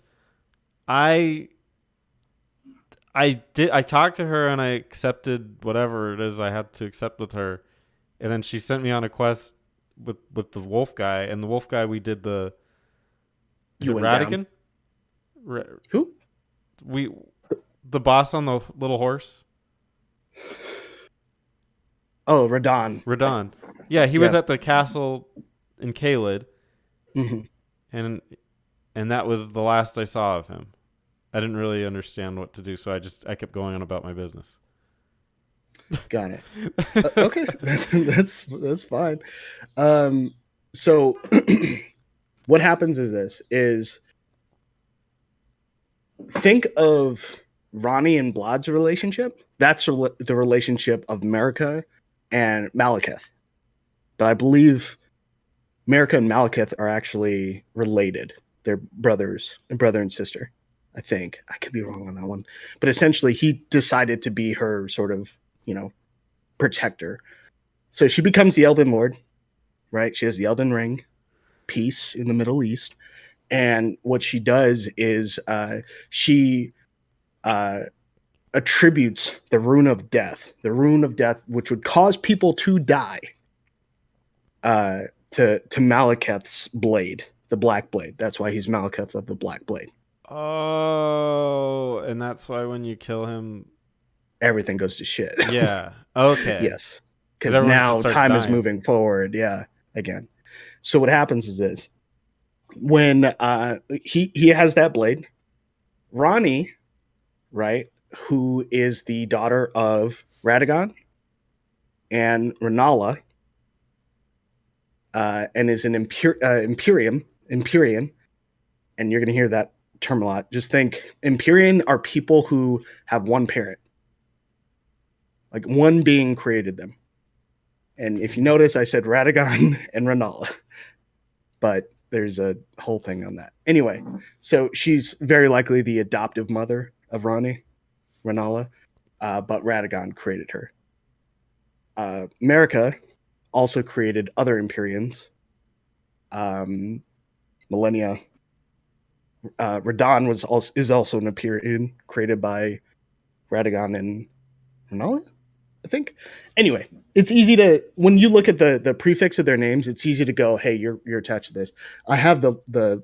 I I talked to her and I accepted whatever it is I had to accept with her, and then she sent me on a quest with the wolf guy, and the wolf guy we did the. Is You it went down. Radigan? Who? We the boss on the little horse. Oh, Radon. Radon. Yeah, he was Yeah. at the castle in Caelid, hmm and that was the last I saw of him. I didn't really understand what to do, so I kept going on about my business. Got it. Okay, that's fine. So what happens is this is think of Ronnie and Blad's relationship. That's the relationship of America and Malekith. But I believe America and Malekith are actually related. They're brothers and brother and sister. I think I could be wrong on that one, but essentially he decided to be her sort of, protector. So she becomes the Elden Lord, right? She has the Elden Ring, peace in the Middle East, and what she does is she attributes the rune of death, which would cause people to die, to Malekith's blade, the Black Blade. That's why he's Malekith of the Black Blade. Oh, and that's why when you kill him, Everything goes to shit. yeah. Okay. Yes, Because because everyone just now starts time is dying. moving forward. Yeah, again. So what happens is this: when he has that blade, Ronnie, right, who is the daughter of Radagon and Renala, and is an Imperium, and you're going to hear that term a lot. Just think Empyrean are people who have one parent, like one being created them. And if you notice, I said Radagon and Renala, but there's a whole thing on that. Anyway, so she's very likely the adoptive mother of Renala, but Radagon created her. America also created other Empyreans. Millennia. Radon is also an Empyrean created by Radagon and Renala, I think. Anyway, it's easy to, when you look at the prefix of their names, it's easy to go, hey, you're attached to this. I have the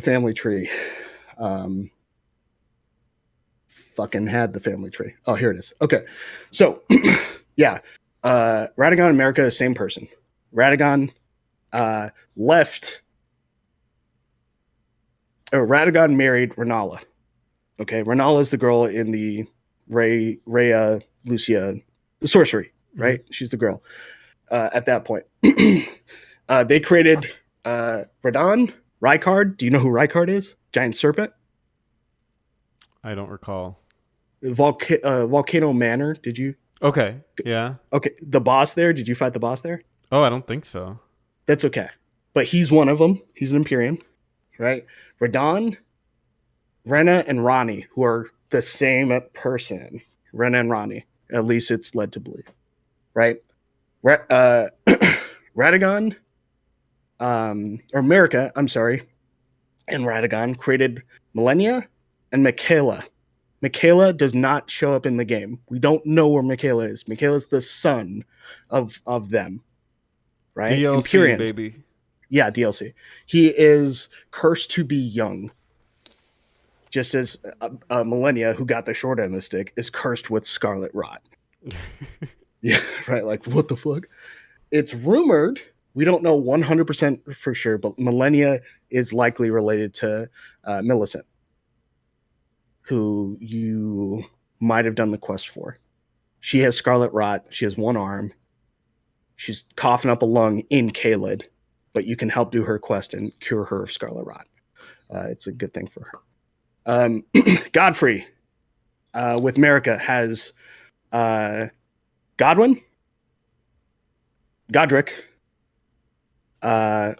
family tree. Fucking had the family tree. Oh, here it is. Okay. So yeah. Radagon and America, same person. Radagon left, or Radagon married Renala. Okay, Renala is the girl in the Rhea Lucia, the sorcery, right? Mm-hmm. She's the girl. At that point, they created Radon, Rykard. Do you know who Rykard is? Giant serpent. I don't recall. Volcano Manor. Did you? Okay. Yeah. Okay. The boss there. Did you fight the boss there? Oh, I don't think so. That's okay. But he's one of them. He's an Empyrean, right? Radon, Rena, and Ronnie, who are the same person. Rena and Ronnie. At least it's led to believe, right? Radagon, or America, I'm sorry, and Radagon created Millennia and Michaela. Michaela does not show up in the game. We don't know where Michaela is. Michaela's the son of them, right? DLC, Empyrean. baby. Yeah, DLC. He is cursed to be young, just as Millennia, who got the short end of the stick, is cursed with scarlet rot. Yeah, right. Like, what the fuck? It's rumored, we don't know 100% for sure, but Millennia is likely related to Millicent, who you might have done the quest for. She has scarlet rot. She has one arm. She's coughing up a lung in Caelid, but you can help do her quest and cure her of scarlet rot. It's a good thing for her. Godfrey with Marika has Godwin, Godric, and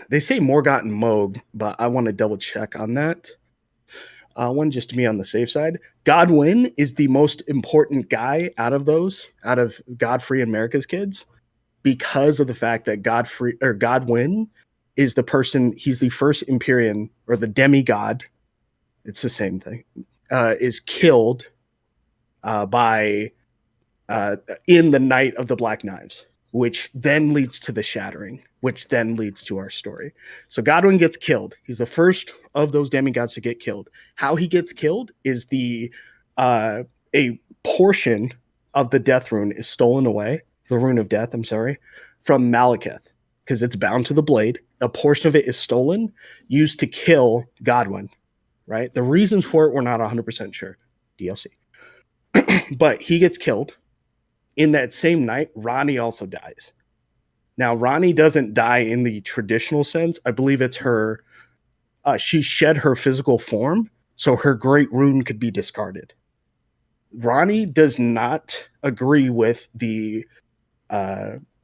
they say Morgott and Moog, but I want to double check on that. One just to be on the safe side. Godwin is the most important guy out of those, out of Godfrey and Marika's kids, because of the fact that Godwin is the person. He's the first Empyrean or the demigod. It's the same thing. Is killed by in the Night of the Black Knives, which then leads to the Shattering, which then leads to our story. So Godwin gets killed. He's the first of those demigods to get killed. How he gets killed is a portion of the death rune is stolen away, the rune of death, I'm sorry, from Malekith, because it's bound to the blade. A portion of it is stolen, used to kill Godwin, right? The reasons for it, we're not 100% sure. DLC. But he gets killed. In that same night, Ronnie also dies. Now, Ronnie doesn't die in the traditional sense. I believe it's her. She shed her physical form, so her great rune could be discarded. Ronnie does not agree with the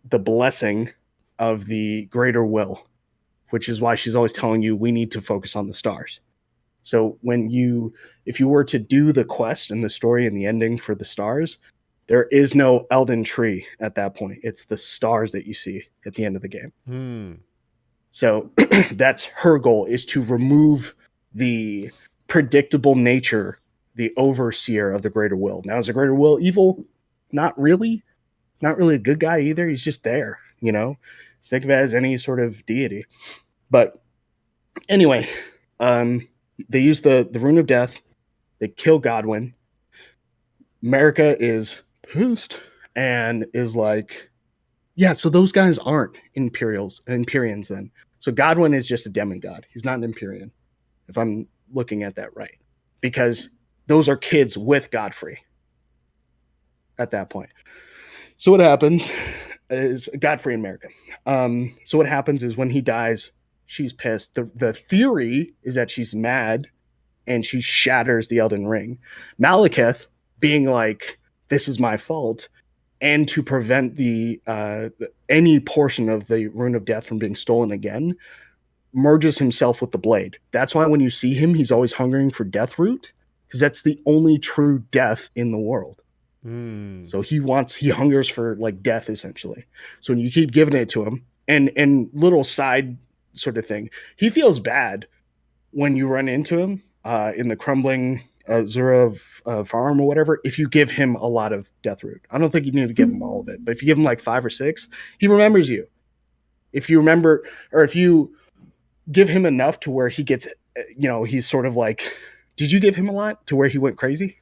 blessing of the greater will, which is why she's always telling you we need to focus on the stars. So if you were to do the quest and the story and the ending for the stars, there is no Elden tree at that point. It's the stars that you see at the end of the game. So that's her goal, is to remove the predictable nature, the overseer of the greater will. Now, is the greater will evil? Not really. Not really a good guy either. He's just there, Think of it as any sort of deity. But anyway, they use the rune of death. They kill Godwin. Marika is pissed and is like, yeah, so those guys aren't Imperians then. So Godwin is just a demigod. He's not an Empyrean, if I'm looking at that right. Because those are kids with Godfrey at that point. So what happens is Godfrey and Marika. So what happens is when he dies, she's pissed. The theory is that she's mad and she shatters the Elden Ring. Malekith, being like, this is my fault, and to prevent any portion of the rune of death from being stolen again, merges himself with the blade. That's why when you see him, he's always hungering for death root, because that's the only true death in the world. So he hungers for like death essentially. So when you keep giving it to him, and little side sort of thing, he feels bad when you run into him in the crumbling Zura farm or whatever, if you give him a lot of death root. I don't think you need to give him all of it, but if you give him like 5 or 6, he remembers you. If you remember, or if you give him enough to where he gets, he's sort of like, did you give him a lot to where he went crazy?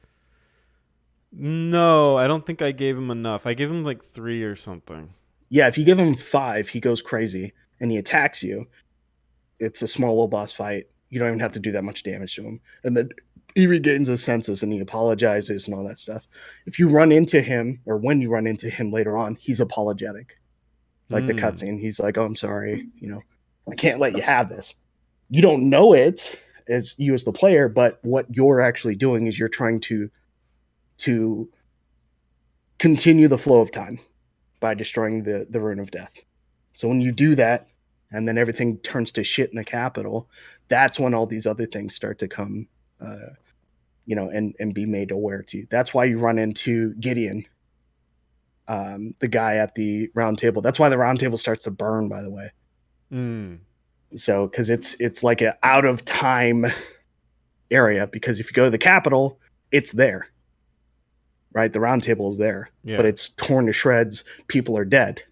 No, I don't think I gave him enough. I gave him like 3 or something. Yeah, if you give him 5, he goes crazy and he attacks you. It's a small little boss fight. You don't even have to do that much damage to him. And then he regains his senses and he apologizes and all that stuff. If you run into him, or when you run into him later on, he's apologetic. Like the cutscene, he's like, oh, I'm sorry. I can't let you have this. You don't know it as the player, but what you're actually doing is you're trying to continue the flow of time. by destroying the Rune of Death. So when you do that, and then everything turns to shit in the capital, that's when all these other things start to come, and be made aware to you. That's why you run into Gideon, the guy at the round table. That's why the round table starts to burn, by the way. So, because it's like an out of time area, because if you go to the capital, it's there, right? The round table is there, but it's torn to shreds. People are dead.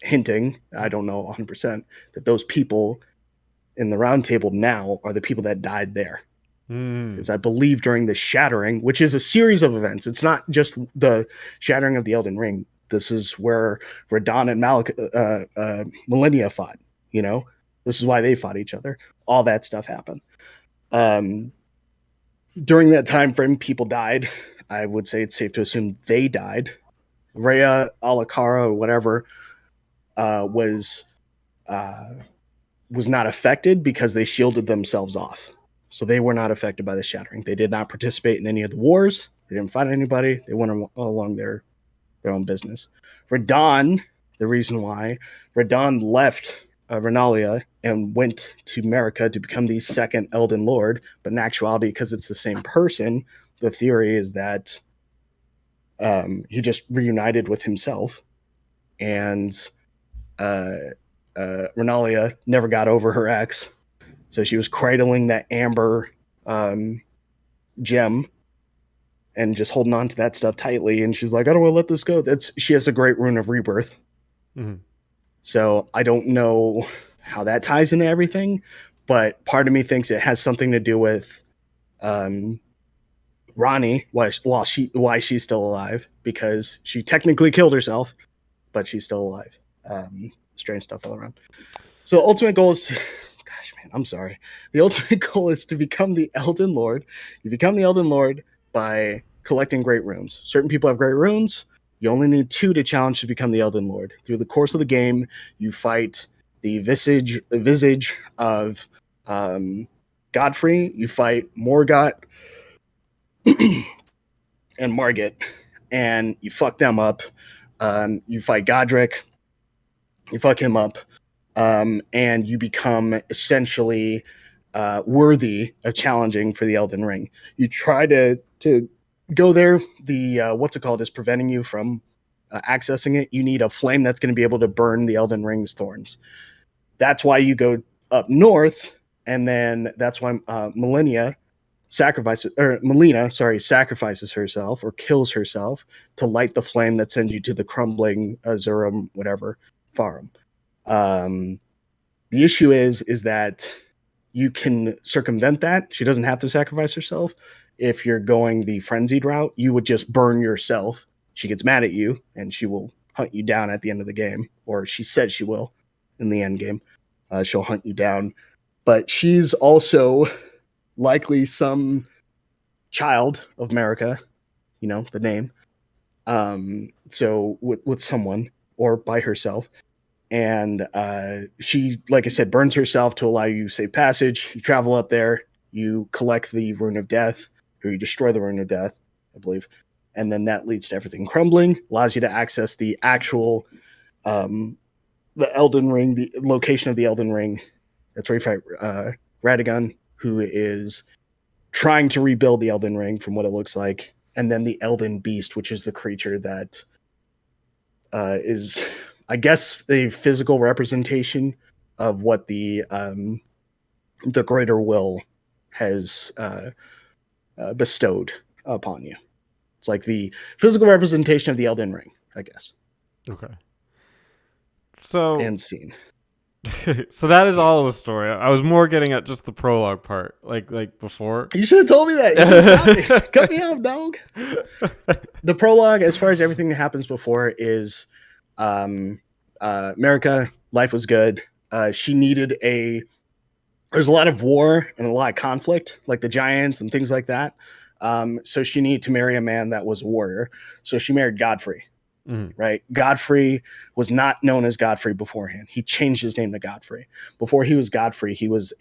Hinting, I don't know 100%, that those people in the round table now are the people that died there. Because I believe during the shattering, which is a series of events, it's not just the shattering of the Elden Ring. This is where Radon and Millennia fought. This is why they fought each other. All that stuff happened. During that time frame, people died. I would say it's safe to assume they died. Rhea, Alakara, or whatever, was not affected because they shielded themselves off. So they were not affected by the shattering. They did not participate in any of the wars. They didn't fight anybody. They went along their own business. Radon, the reason why, Radon left Renalia and went to America to become the second Elden Lord, but in actuality, because it's the same person, the theory is that he just reunited with himself, and Renalia never got over her ex, so she was cradling that amber gem and just holding on to that stuff tightly. And she's like, I don't want to let this go. She has a great rune of rebirth. So I don't know how that ties into everything, but part of me thinks it has something to do with Ronnie, why she's still alive, because she technically killed herself, but she's still alive. Strange stuff all around. So ultimate goal is gosh, man, I'm sorry. The ultimate goal is to become the Elden Lord. You become the Elden Lord by collecting great runes. Certain people have great runes. You only need 2 to challenge to become the Elden Lord. Through the course of the game, you fight the visage of Godfrey. You fight Morgott and Margit, and you fuck them up. You fight Godric. You fuck him up. And you become essentially worthy of challenging for the Elden Ring. You try to go there. The what's it called is preventing you from accessing it. You need a flame that's going to be able to burn the Elden Ring's thorns. That's why you go up north, and then that's why Melina sacrifices herself or kills herself to light the flame that sends you to the crumbling Azurum, whatever, farm. The issue is that you can circumvent that. She doesn't have to sacrifice herself. If you're going the frenzied route, you would just burn yourself. She gets mad at you, and she will hunt you down at the end of the game, or she said she will in the end game. She'll hunt you down. But she's also likely some child of America, the name. So with someone or by herself. And she, like I said, burns herself to allow you safe passage. You travel up there, you collect the Rune of Death, or you destroy the Rune of Death, I believe. And then that leads to everything crumbling, allows you to access the actual, the Elden Ring, the location of the Elden Ring. That's where you fight Radagon, who is trying to rebuild the Elden Ring from what it looks like. And then the Elden Beast, which is the creature that is, I guess, a physical representation of what the greater will has bestowed upon you. It's like the physical representation of the Elden Ring, I guess. Okay. So end scene. So that is all of the story. I was more getting at just the prologue part, like before. You should have told me that. You should have cut me off, dog. The prologue, as far as everything that happens before, is America. Life was good. She needed there's a lot of war and a lot of conflict, like the giants and things like that. So she needed to marry a man that was a warrior. So she married Godfrey. Right? Godfrey was not known as Godfrey beforehand. He changed his name to Godfrey. Before he was Godfrey, he was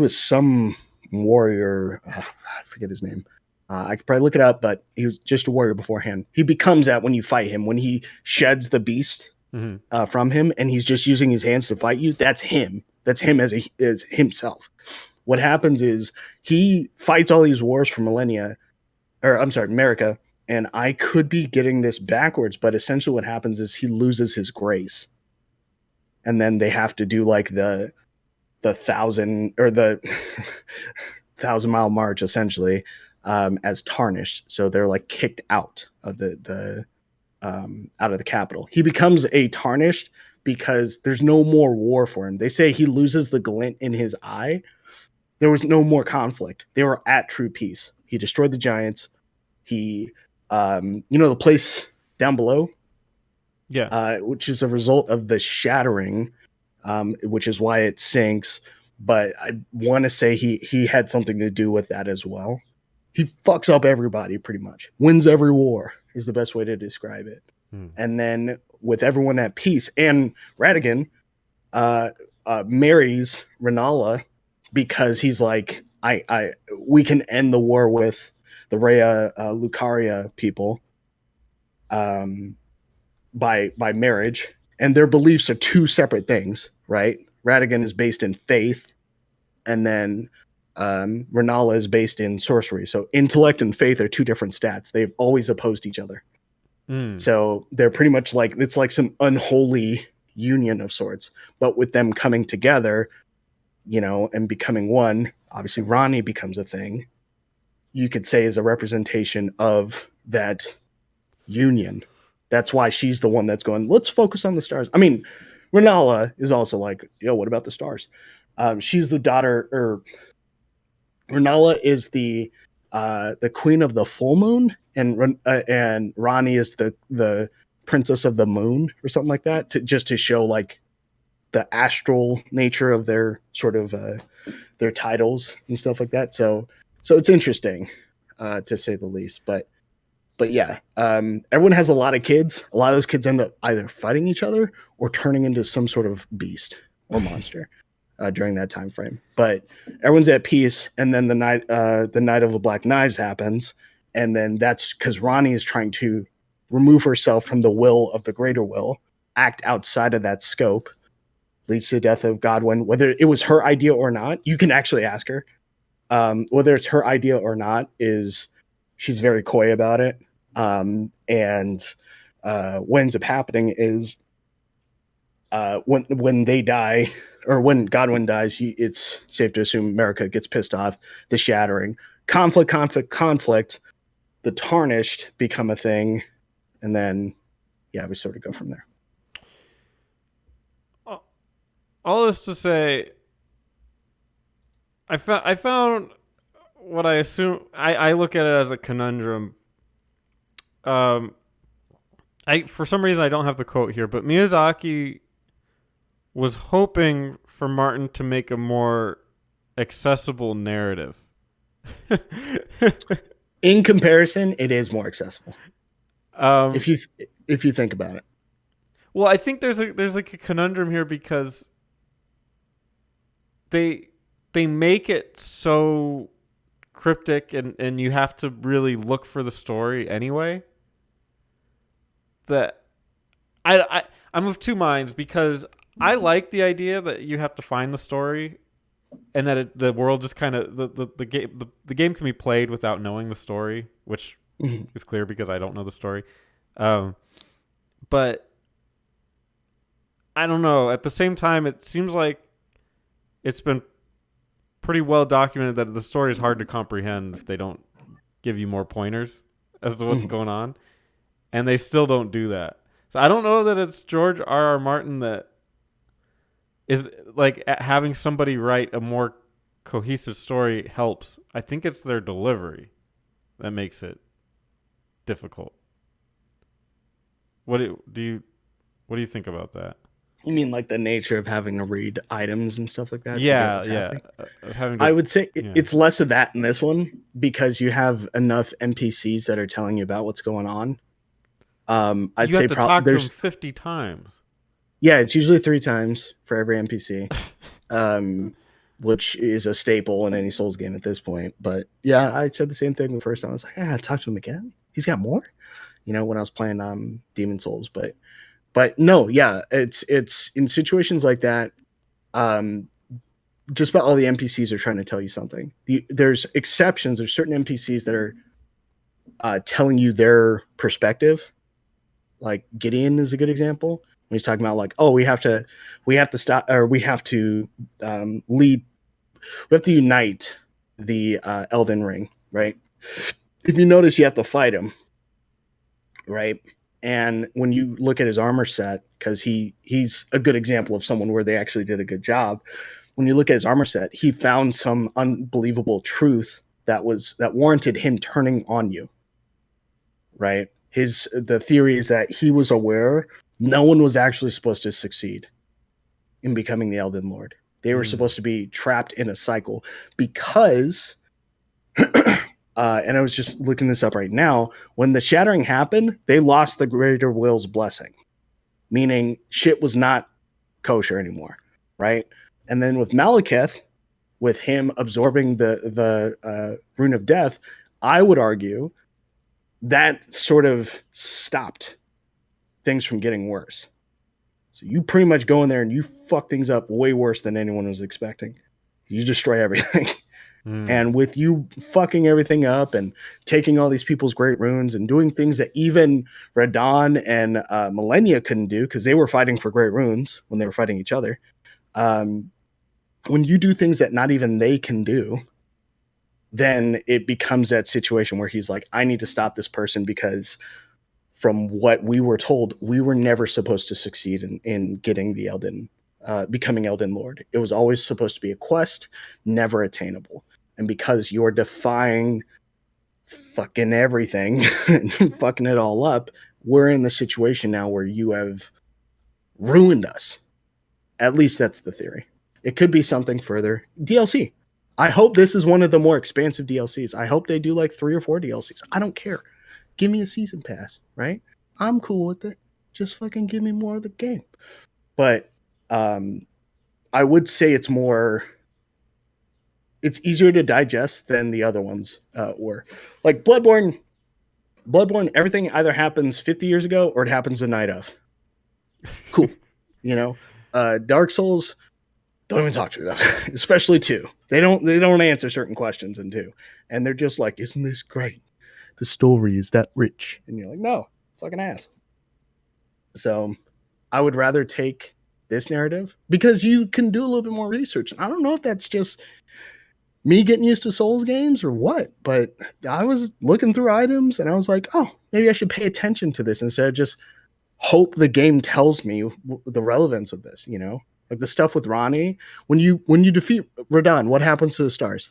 some warrior. I forget his name. I could probably look it up, but he was just a warrior beforehand. He becomes that when you fight him, when he sheds the beast Mm-hmm. from him, and he's just using his hands to fight you. That's him. That's him as himself. What happens is he fights all these wars for millennia, or I'm sorry, America. And I could be getting this backwards, but essentially what happens is he loses his grace, and then they have to do like the thousand or the 1,000-mile march essentially as tarnished. So they're like kicked out of the out of the capital. He becomes a tarnished because there's no more war for him. They say he loses the glint in his eye. There was no more conflict. They were at true peace. He destroyed the giants. He, the place down below, Yeah. which is a result of the shattering, which is why it sinks. But I want to say he had something to do with that as well. He fucks up everybody pretty much. Wins every war is the best way to describe it. And then with everyone at peace, and Radigan marries Renala because he's like, we can end the war with the Rhea Lucaria people by marriage, and their beliefs are two separate things, right? Radigan is based in faith, and then Renala is based in sorcery. So intellect and faith are two different stats. They've always opposed each other. So they're pretty much like, it's like some unholy union of sorts. But with them coming together, and becoming one, obviously Ronnie becomes a thing. You could say is a representation of that union. That's why she's the one that's going, let's focus on the stars. I mean, Renala is also like, yo, what about the stars? She's the daughter, or Renala is the queen of the full moon, and Ronnie is the princess of the moon, or something like that, just to show like the astral nature of their sort of their titles and stuff like that. So it's interesting to say the least. But yeah, everyone has a lot of kids. A lot of those kids end up either fighting each other or turning into some sort of beast or monster during that time frame. But everyone's at peace, and then the night of the Black Knives happens, and then that's because Ronnie is trying to remove herself from the will of the greater will, act outside of that scope, leads to the death of Godwin. Whether it was her idea or not, you can actually ask her. Whether it's her idea or not, is she's very coy about it. And what ends up happening is when they die, or when Godwin dies, it's safe to assume America gets pissed off. The shattering, conflict. The tarnished become a thing, and then we sort of go from there. All this to say, I found what I assume. I look at it as a conundrum. For some reason I don't have the quote here, but Miyazaki was hoping for Martin to make a more accessible narrative. In comparison, it is more accessible. If you think about it. Well, I think there's like a conundrum here because they make it so cryptic and you have to really look for the story anyway. That I'm of two minds, because I like the idea that you have to find the story, and that the world just kind of the game can be played without knowing the story, which is clear because I don't know the story. But I don't know. At the same time, it seems like it's been pretty well documented that the story is hard to comprehend if they don't give you more pointers as to what's going on, and they still don't do that. So I don't know that it's George R.R. Martin that is like having somebody write a more cohesive story helps. I think it's their delivery that makes it difficult. What do you think about that? You mean like the nature of having to read items and stuff like that? Yeah. I would say it's less of that in this one, because you have enough NPCs that are telling you about what's going on. I'd you say have to talk to them 50 times. Yeah, it's usually 3 times for every NPC. which is a staple in any Souls game at this point. But yeah, I said the same thing the first time. I was like, yeah, talk to him again. He's got more, when I was playing Demon Souls. But no, yeah, it's in situations like that. Um, just about all the NPCs are trying to tell you something. There's exceptions. There's certain NPCs that are telling you their perspective. Like Gideon is a good example. When he's talking about like, oh, we have to stop, or we have to lead, we have to unite the Elden Ring, right? If you notice, you have to fight him, right? And when you look at his armor set, because he's a good example of someone where they actually did a good job. When you look at his armor set, he found some unbelievable truth that warranted him turning on you, right? The theory is that he was aware no one was actually supposed to succeed in becoming the Elden Lord. They were supposed to be trapped in a cycle because, and I was just looking this up right now, when the shattering happened, they lost the greater will's blessing, meaning shit was not kosher anymore, right? And then with Malekith, with him absorbing the rune of death, I would argue that sort of stopped things from getting worse. So you pretty much go in there and you fuck things up way worse than anyone was expecting. You destroy everything. And with you fucking everything up and taking all these people's great runes and doing things that even Radon and Millennia couldn't do because they were fighting for great runes when they were fighting each other. When you do things that not even they can do, then it becomes that situation where he's like, I need to stop this person because from what we were told, we were never supposed to succeed in getting the Elden, becoming Elden Lord. It was always supposed to be a quest, never attainable. And because you're defying fucking everything and fucking it all up, we're in the situation now where you have ruined us. At least that's the theory. It could be something further. DLC. I hope this is one of the more expansive DLCs. I hope they do like 3 or 4 DLCs. I don't care. Give me a season pass, right? I'm cool with it. Just fucking give me more of the game. But I would say it's easier to digest than the other ones were. Like Bloodborne, everything either happens 50 years ago or it happens the night of. Cool. Dark Souls, don't even talk to me about it. Especially 2. They don't answer certain questions in 2. And they're just like, isn't this great? The story is that rich. And you're like, no, fucking ass. So I would rather take this narrative because you can do a little bit more research. I don't know if that's just me getting used to Souls games or what, but I was looking through items and I was like, oh, maybe I should pay attention to this instead of just hope the game tells me the relevance of this, like the stuff with Ronnie. When you defeat Radon, what happens to the stars?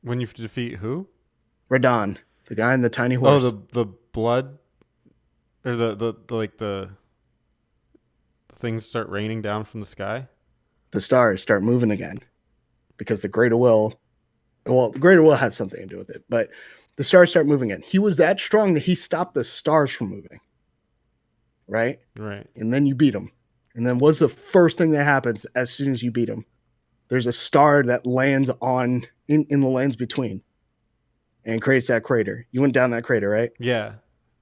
When you defeat who? Radon, the guy in the tiny horse. Oh, the blood, or the things start raining down from the sky. The stars start moving again because the greater will has something to do with it, but the stars start moving again. He was that strong that he stopped the stars from moving. Right. And then you beat him. And then what's the first thing that happens as soon as you beat him? There's a star that lands in the lands between and creates that crater. You went down that crater, right? Yeah.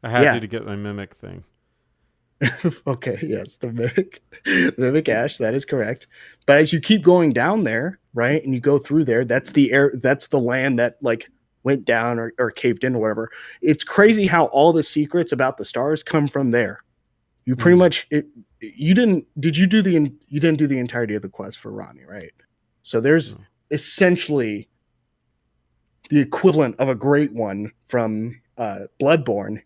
I had to get my mimic thing. Okay, yes, the mimic ash, that is correct. But as you keep going down there, right, and you go through there, that's the land that like went down or caved in or whatever. It's crazy how all the secrets about the stars come from there. You pretty much you didn't do the entirety of the quest for Ronnie, right? So there's essentially the equivalent of a great one from Bloodborne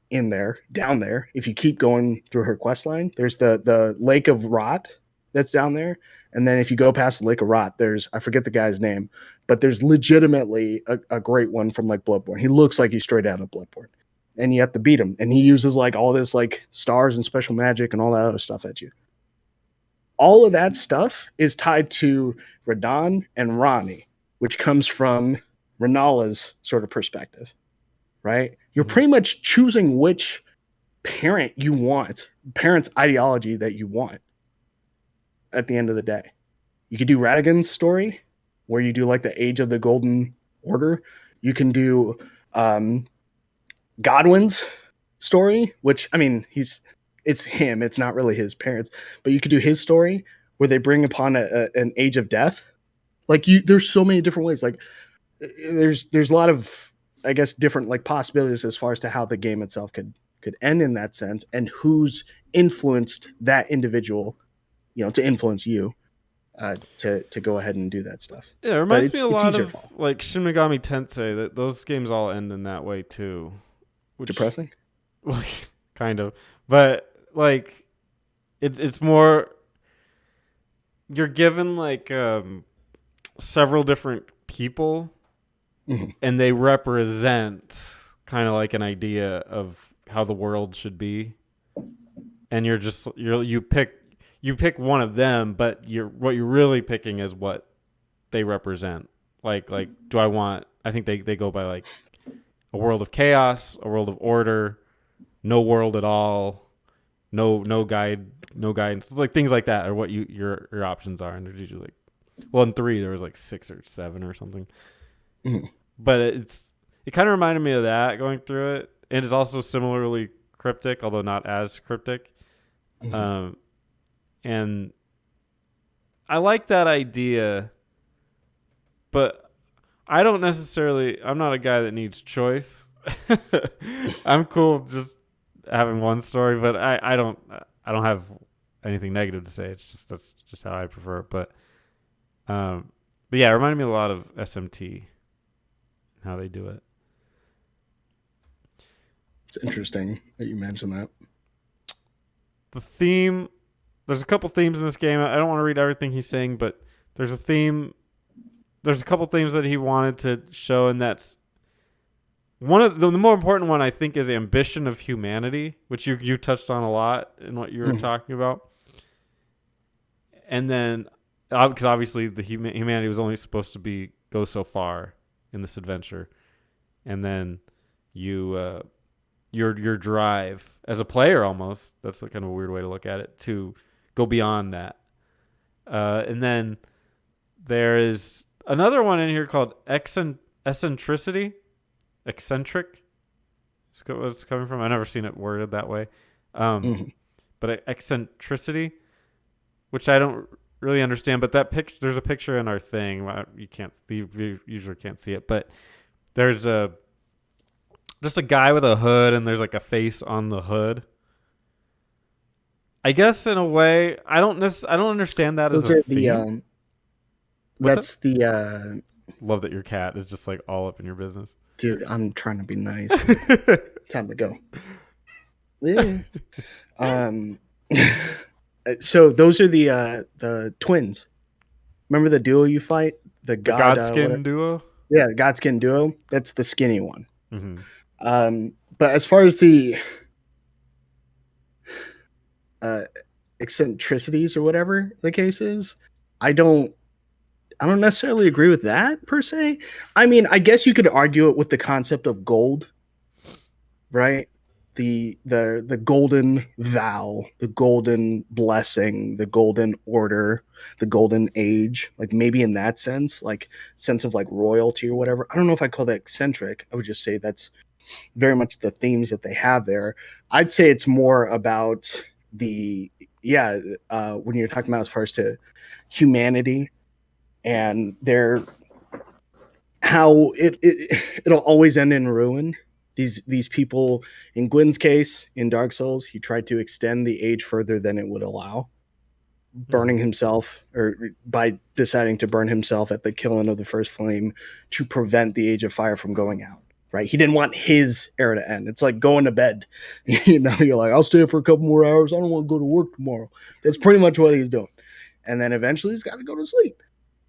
down there. If you keep going through her quest line, there's the Lake of Rot that's down there. And then if you go past the Lake of Rot, I forget the guy's name, but there's legitimately a great one from like Bloodborne. He looks like he's straight out of Bloodborne. And you have to beat him. And he uses like all this like stars and special magic and all that other stuff at you. All of that stuff is tied to Radon and Ronnie, which comes from Renala's sort of perspective, right? You're pretty much choosing which parent's ideology that you want at the end of the day. You could do Radigan's story, where you do like the Age of the Golden Order. You can do um, Godwin's story, which I mean, it's him. It's not really his parents, but you could do his story where they bring upon an age of death. Like there's so many different ways. Like there's a lot of, I guess, different like possibilities as far as to how the game itself could end in that sense, and who's influenced that individual, to influence you, to go ahead and do that stuff. Yeah, it But reminds me a it's lot easier of fall. like Shin Megami Tensei. That those games all end in that way too, which Depressing. kind of, but like it's more you're given like several different people, Mhm. and they represent kind of like an idea of how the world should be, and you pick one of them, but what you're really picking is what they represent. Like do I want? I think they go by like a world of chaos, a world of order, no world at all, no guide, no guidance. It's like things like that are what your options are, and there's usually like, well, in 3 there was like 6 or 7 or something. Mhm. But it kind of reminded me of that going through it, and it's also similarly cryptic, although not as cryptic. Mhm. And I like that idea, but I'm not a guy that needs choice. I'm cool just having one story, but I don't have anything negative to say. That's just how I prefer it. But yeah, it reminded me a lot of SMT and how they do it. It's interesting that you mentioned that. The theme, there's a couple themes in this game. I don't want to read everything he's saying, but there's a theme. There's a couple themes that he wanted to show, and that's one of the more important one, I think, is ambition of humanity, which you touched on a lot in what you were Mhm. talking about. And then, because obviously the humanity was only supposed to go so far in this adventure, and then you your drive as a player, almost, that's kind of a weird way to look at it, to go beyond that. And then there is another one in here called eccentricity. Eccentric is what it's coming from. I've never seen it worded that way. Mhm. But eccentricity, which I don't really understand. But that picture, there's a picture in our thing. You usually can't see it, but there's just a guy with a hood, and there's like a face on the hood. I guess in a way, I don't understand that as Those a are theme. What's it? that's the Love that your cat is just like all up in your business. dude. I'm trying to be nice. Time to go. Yeah. Um. So those are the twins. Remember the duo you fight? The The god, Godskin whatever. duo. Yeah, the Godskin duo. That's the skinny one. Mm-hmm. But as far as the uh, eccentricities or whatever the case is, I don't I don't necessarily agree with that per se. I mean, I guess you could argue it with the concept of gold, right? The golden vow, the golden blessing, the golden order, the golden age, like maybe in that sense, like sense of like royalty or whatever. I don't know if I call that eccentric. I would just say that's very much the themes that they have there. I'd say it's more about the yeah, when you're talking about as far as to humanity and their how it'll always end in ruin. These people, in Gwyn's case, in Dark Souls, he tried to extend the age further than it would allow, Mm-hmm. burning himself, or by deciding to burn himself at the killing of the first flame to prevent the Age of Fire from going out. Right? He didn't want his era to end. It's like going to bed. You're like, I'll stay for a couple more hours. I don't want to go to work tomorrow. That's pretty much what he's doing. And then eventually he's got to go to sleep.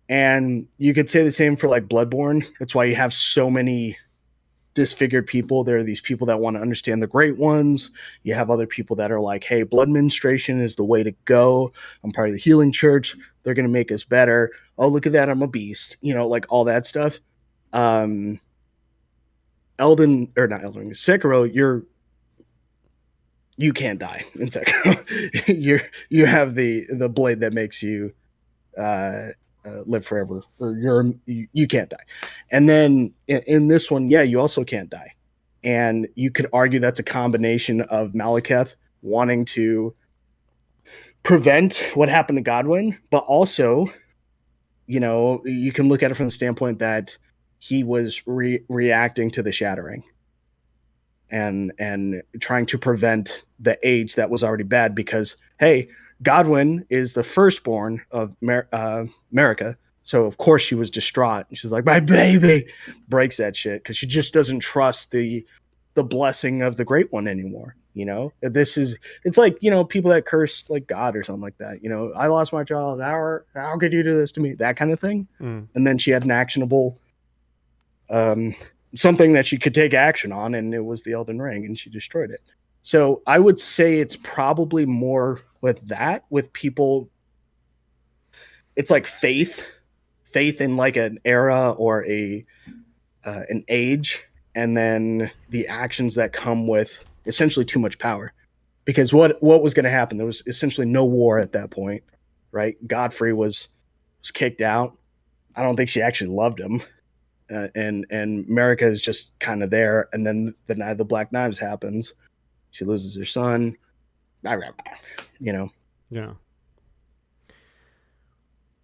And you could say the same for like Bloodborne. That's why you have so many disfigured people. There are these people that want to understand the great ones. You have other people that are like, hey, blood ministration is the way to go. I'm part of the healing church. They're going to make us better. Oh, look at that. I'm a beast. Like all that stuff. Um, Elden, or not Elden, Sekiro, you can't die in Sekiro. You have the blade that makes you live forever, or you can't die. And then in this one, yeah, you also can't die. And you could argue that's a combination of Malekith wanting to prevent what happened to Godwin, but also, you can look at it from the standpoint that he was reacting to the shattering and trying to prevent the age that was already bad, because hey, Godwin is the firstborn of America, so of course she was distraught. She's like, my baby, breaks that shit because she just doesn't trust the blessing of the Great One anymore. It's like, people that curse like God or something like that. I lost my child. How could you do this to me? That kind of thing. And then she had an actionable um, something that she could take action on, and it was the Elden Ring, and she destroyed it. So I would say it's probably more with people. It's like faith in like an era or an age, and then the actions that come with essentially too much power. Because what was going to happen? There was essentially no war at that point, right? Godfrey was kicked out. I don't think she actually loved him. And America is just kind of there, and then the Night of the Black Knives happens. She loses her son. You know. Yeah.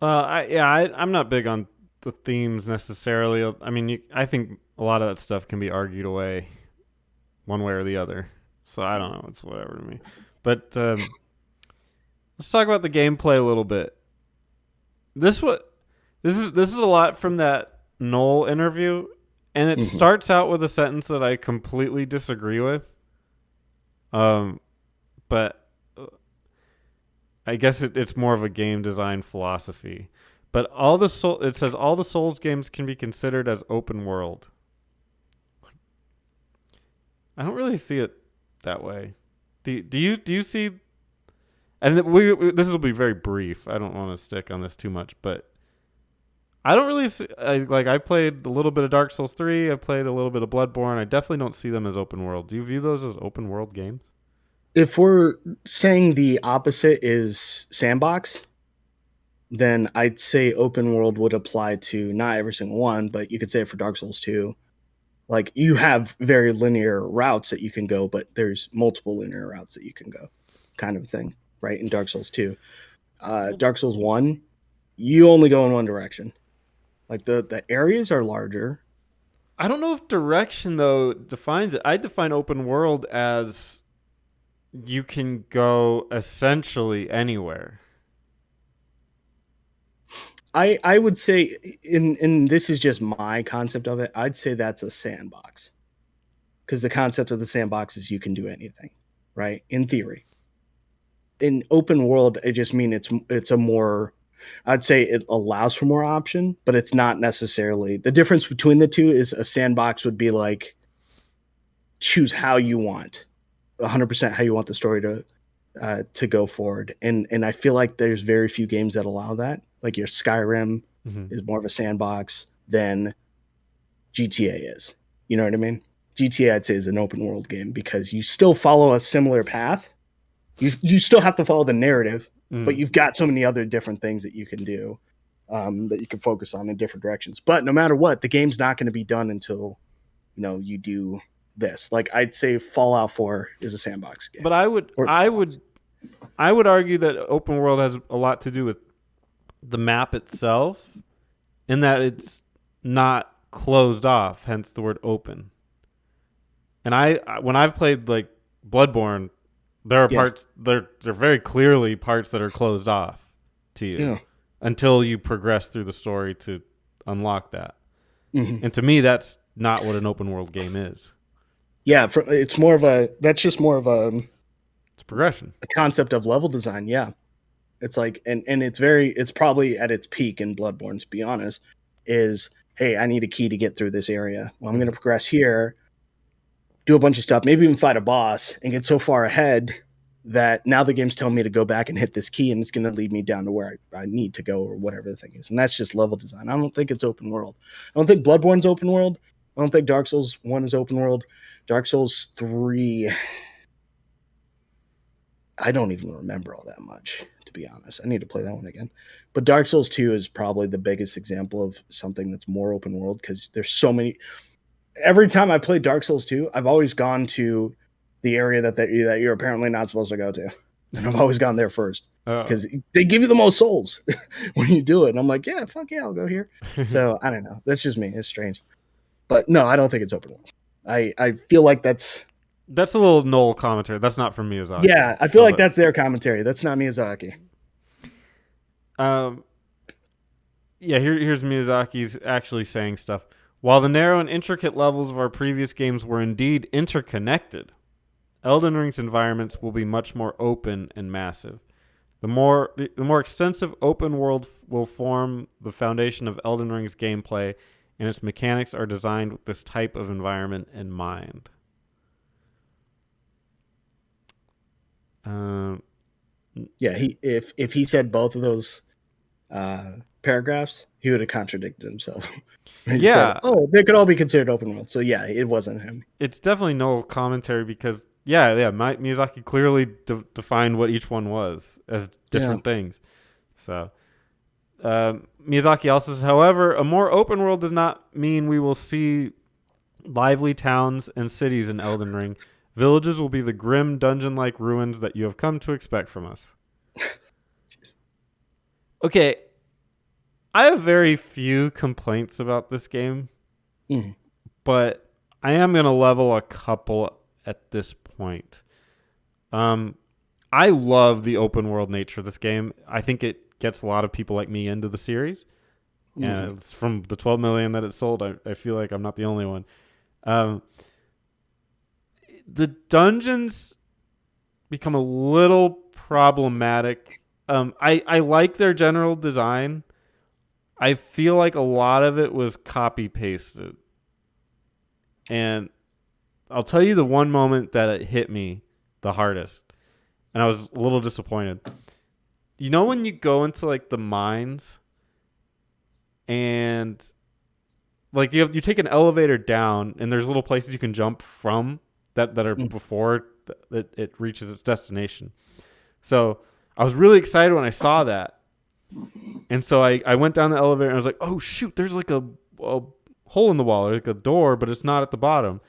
I'm not big on the themes necessarily. I mean, I think a lot of that stuff can be argued away, one way or the other. So I don't know. It's whatever to me. But let's talk about the gameplay a little bit. This is a lot from that Noel interview, and it starts out with a sentence that I completely disagree with. But I guess it's more of a game design philosophy. But it says all the Souls games can be considered as open world. I don't really see it that way. Do you see? And this will be very brief. I don't want to stick on this too much, but I don't really see. I played a little bit of Dark Souls 3. I played a little bit of Bloodborne. I definitely don't see them as open world. Do you view those as open world games? If we're saying the opposite is sandbox, then I'd say open world would apply to not every single one, but you could say it for Dark Souls 2. Like, you have very linear routes that you can go, but there's multiple linear routes that you can go, kind of thing, right? In Dark Souls 2. Dark Souls 1, you only go in one direction. Like, the areas are larger. I don't know if direction, though, defines it. I define open world as you can go essentially anywhere. I would say, in this is just my concept of it, I'd say that's a sandbox. Because the concept of the sandbox is you can do anything, right? In theory. In open world, it just means it's a more, I'd say it allows for more option, but it's not necessarily. The difference between the two is a sandbox would be like, choose how you want, 100% how you want the story to go forward. And I feel like there's very few games that allow that. Like your Skyrim is more of a sandbox than GTA is. You know what I mean? GTA, I'd say, is an open world game because you still follow a similar path. You still have to follow the narrative, but you've got so many other different things that you can do, that you can focus on in different directions. But no matter what, the game's not going to be done until you do this. Like, I'd say Fallout 4 is a sandbox game. But I would argue that open world has a lot to do with the map itself, in that it's not closed off, hence the word open. And when I've played like Bloodborne, there are parts they're very clearly parts that are closed off to you until you progress through the story to unlock that. And to me, that's not what an open world game is. Yeah, it's more of that's just more of it's progression. A concept of level design, yeah. It's like, and it's probably at its peak in Bloodborne, to be honest, is, hey, I need a key to get through this area. Well, I'm going to progress here, do a bunch of stuff, maybe even fight a boss, and get so far ahead that now the game's telling me to go back and hit this key, and it's going to lead me down to where I need to go, or whatever the thing is. And that's just level design. I don't think it's open world. I don't think Bloodborne's open world. I don't think Dark Souls 1 is open world. Dark Souls 3... I don't even remember all that much, to be honest. I need to play that one again. But Dark Souls 2 is probably the biggest example of something that's more open world because there's so many. Every time I play Dark Souls 2, I've always gone to the area that you're apparently not supposed to go to. And I've always gone there first because they give you the most souls when you do it. And I'm like, yeah, fuck yeah, I'll go here. So I don't know. That's just me. It's strange. But no, I don't think it's open world. I feel like that's a little Noel commentary. That's not from Miyazaki. yeah, I feel like that's their commentary. That's not Miyazaki. Yeah, here's Miyazaki's actually saying stuff. While the narrow and intricate levels of our previous games were indeed interconnected, Elden Ring's environments will be much more open and massive. The more extensive open world will form the foundation of Elden Ring's gameplay, and its mechanics are designed with this type of environment in mind. Yeah, if he said both of those paragraphs, he would have contradicted himself. Yeah. Said, they could all be considered open world. So yeah, it wasn't him. It's definitely no commentary because Miyazaki clearly defined what each one was as different things. So Miyazaki also says, however, a more open world does not mean we will see lively towns and cities in Elden Ring. Villages will be the grim dungeon-like ruins that you have come to expect from us. Okay, I have very few complaints about this game, but I am going to level a couple at this point. I love the open world nature of this game. I think it gets a lot of people like me into the series. And it's from the 12 million that it sold. I feel like I'm not the only one. The dungeons become a little problematic. I like their general design. I feel like a lot of it was copy pasted. And I'll tell you the one moment that it hit me the hardest. And I was a little disappointed. You know when you go into like the mines and like you take an elevator down and there's little places you can jump from that are before it reaches its destination. So I was really excited when I saw that. And so I went down the elevator and I was like, oh shoot, there's like a hole in the wall, like a door, but it's not at the bottom.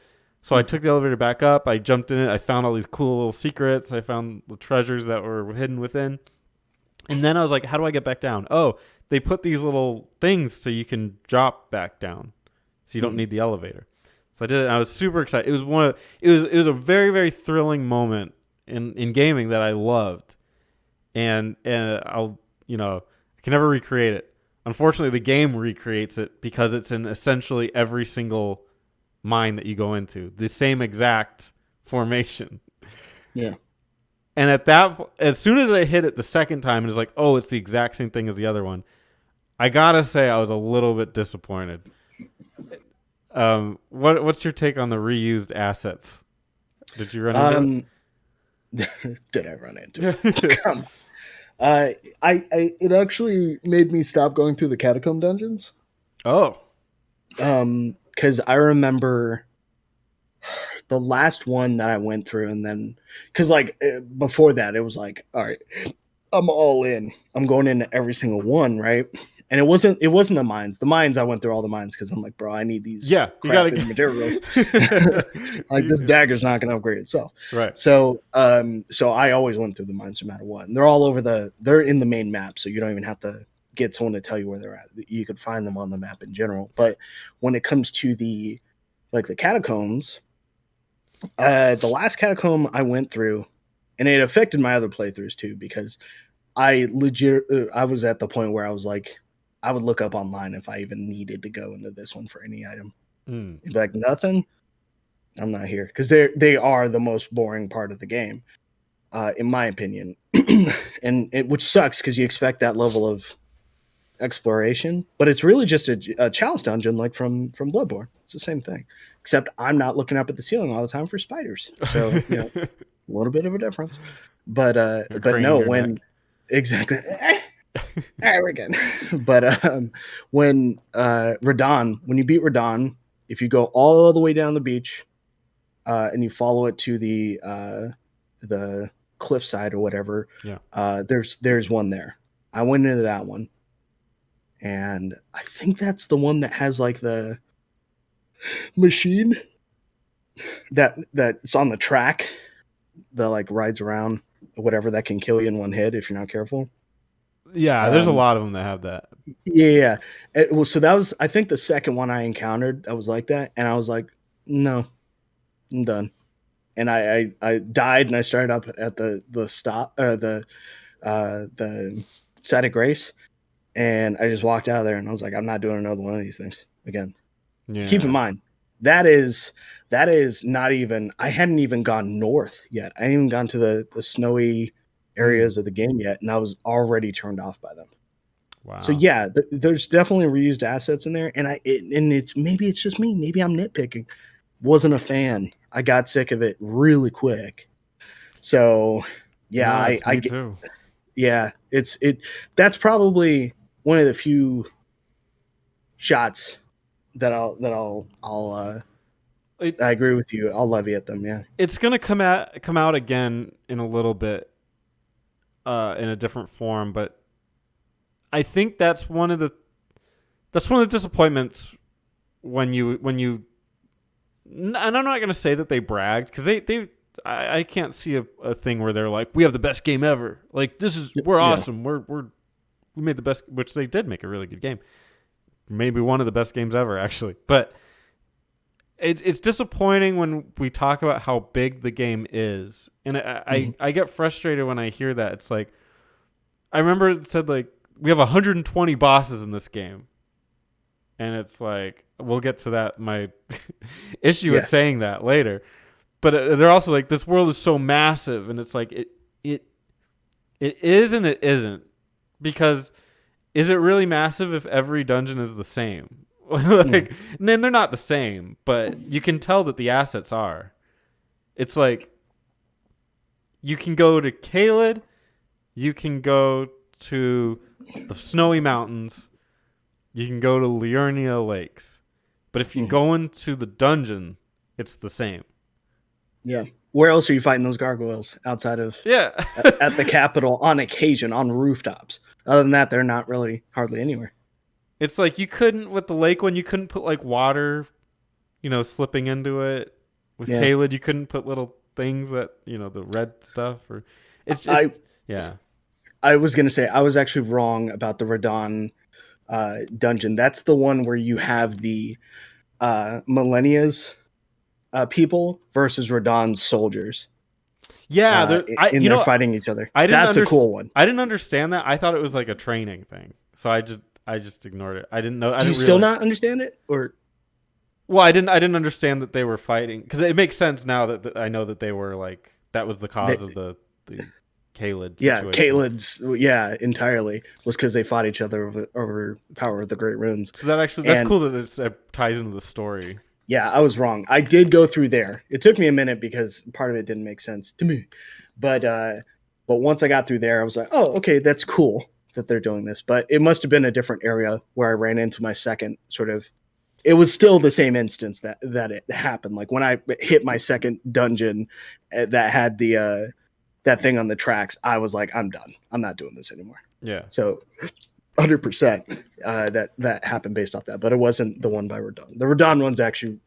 So I took the elevator back up. I jumped in it. I found all these cool little secrets. I found the treasures that were hidden within. And then I was like, how do I get back down? Oh, they put these little things so you can drop back down. So you don't need the elevator. So I did it. And I was super excited. It was a very, very thrilling moment in gaming that I loved. And I can never recreate it. Unfortunately, the game recreates it because it's in essentially every single mine that you go into, the same exact formation. Yeah. And as soon as I hit it the second time, it was like, oh, it's the exact same thing as the other one. I gotta say, I was a little bit disappointed. What's your take on the reused assets? Did you run into it? Did I run into it? Come on. It actually made me stop going through the catacomb dungeons. Oh. Because I remember the last one that I went through, and then because like before that, it was like, all right, I'm all in. I'm going into every single one, right? And it wasn't the mines. The mines, I went through all the mines because I'm like, bro, I need these. Yeah, you gotta get materials. Like this dagger's not gonna upgrade itself, right? So, so I always went through the mines no matter what. And they're all over they're in the main map, so you don't even have to get someone to tell you where they're at. You could find them on the map in general. But when it comes to the catacombs, the last catacomb I went through, and it affected my other playthroughs too, because I was at the point where I was like, I would look up online if I even needed to go into this one for any item. Be like, nothing, I'm not here, because they are the most boring part of the game, in my opinion, and which sucks because you expect that level of exploration, but it's really just a chalice dungeon like from Bloodborne. It's the same thing, except I'm not looking up at the ceiling all the time for spiders. So a little bit of a difference. But no, when neck. Exactly. We're good. But when Radon, when you beat Radon, if you go all the way down the beach, and you follow it to the cliffside or whatever. Yeah. There's one there. I went into that one, and I think that's the one that has like the machine that's on the track that like rides around, whatever, that can kill you in one hit if you're not careful. Yeah, there's a Um, lot of them that have that. yeah. So that was, I think, the second one I encountered that was like that, and I was like, no, I'm done. And I died, and I started up at the stop, the site of grace, and I just walked out of there, and I was like, I'm not doing another one of these things again. Keep in Yeah. mind, that is not even, I hadn't even gone north yet. I hadn't even gone to the snowy areas of the game yet, and I was already turned off by them. So Wow. yeah, there's definitely reused assets in there, and and it's, maybe it's just me, maybe I'm nitpicking. Wasn't a fan. I got sick of it really quick. So yeah, No, it's me too. yeah, that's probably one of the few shots that It I agree with you. I'll levy at them. Yeah. it's gonna come out again in a little bit, in a different form, but I think that's one of the disappointments when you and I'm not gonna say that they bragged because I can't see a thing where they're like, we have the best game ever, like we're Yeah. awesome, we made the best, which they did make a really good game, maybe one of the best games ever actually, but it's disappointing when we talk about how big the game is, and Mhm. I get frustrated when I hear that. It's like, I remember it said like we have 120 bosses in this game, and it's like, we'll get to that. My issue with Yeah. saying that later, but they're also like, this world is so massive, and it's like it it is and it isn't, because is it really massive if every dungeon is the same? Mhm. Like, then they're not the same, but you can tell that the assets are. It's like you can go to Caelid, you can go to the snowy mountains, you can go to Liurnia Lakes, but if you Mhm. go into the dungeon, it's the same. Yeah. Where else are you fighting those gargoyles outside of Yeah. at the Capitol on occasion on rooftops? Other than that, they're not really hardly anywhere. It's like you couldn't, with the lake one, you couldn't put like water, slipping into it. With Yeah. Caelid, you couldn't put little things that, the red stuff, or I yeah. I was gonna say I was actually wrong about the Radon dungeon. That's the one where you have the Millennia's people versus Radon's soldiers. Yeah, In there fighting each other. I didn't That's a cool one. I didn't understand that. I thought it was like a training thing. So I just ignored it. I didn't know. I Do you didn't still realize. not understand it? Or Well, I didn't understand that they were fighting, because it makes sense now that I know that they were like, that was the cause of the Caelid yeah, situation. Caelid's, yeah, entirely was because they fought each other over power of the Great Runes. So that's And cool that it ties into the story. yeah, I was wrong. I did go through there. It took me a minute because part of it didn't make sense to me. But once I got through there, I was like, oh, okay, that's cool that they're doing this. But it must have been a different area where I ran into my second sort of, it was still the same instance that it happened. Like when I hit my second dungeon that had the that thing on the tracks, I was like, I'm done. I'm not doing this anymore. Yeah. So 100% that happened based off that, but it wasn't the one by Radon. The Radon one's actually